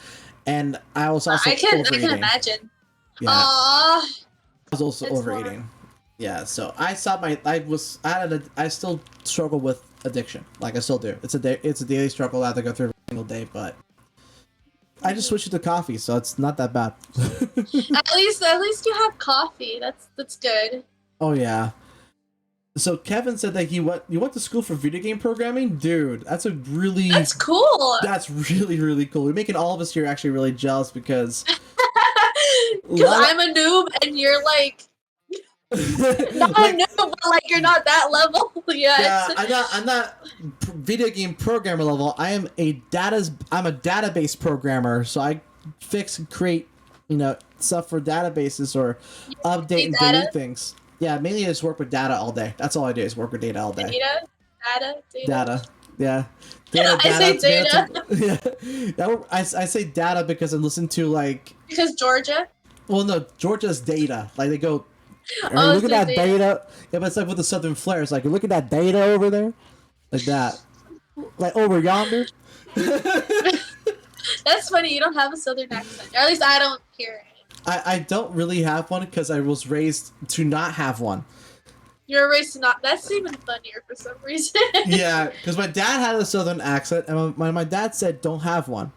And I was also overeating. I can imagine. Yeah. Aww. I was also overeating. Hard. Yeah, so I still struggle with addiction. Like I still do. It's a daily struggle I have to go through every single day, but I just switched to coffee, so it's not that bad. at least you have coffee. That's good. Oh yeah. So Kevin said that you went to school for video game programming, dude. That's cool. That's really, really cool. We're making all of us here actually really jealous because I'm a noob and you're like not a noob, but like you're not that level yet. Yeah, I'm not video game programmer level. I'm a database programmer, so I fix and create, stuff for databases or update and delete things. Yeah, mainly I just work with data all day. That's all I do is work with data all day. Data. Yeah. I say data. Yeah. I say data because I'm listening to like. Because Georgia. Well, no, Georgia's data. Like they go. Look at that data. Yeah, but it's like with the southern flair. It's like, look at that data over there, like that, like over yonder. That's funny. You don't have a southern accent, or at least I don't hear it. I don't really have one because I was raised to not have one. You were raised to not. That's even funnier for some reason. Yeah, because my dad had a southern accent, and my dad said don't have one.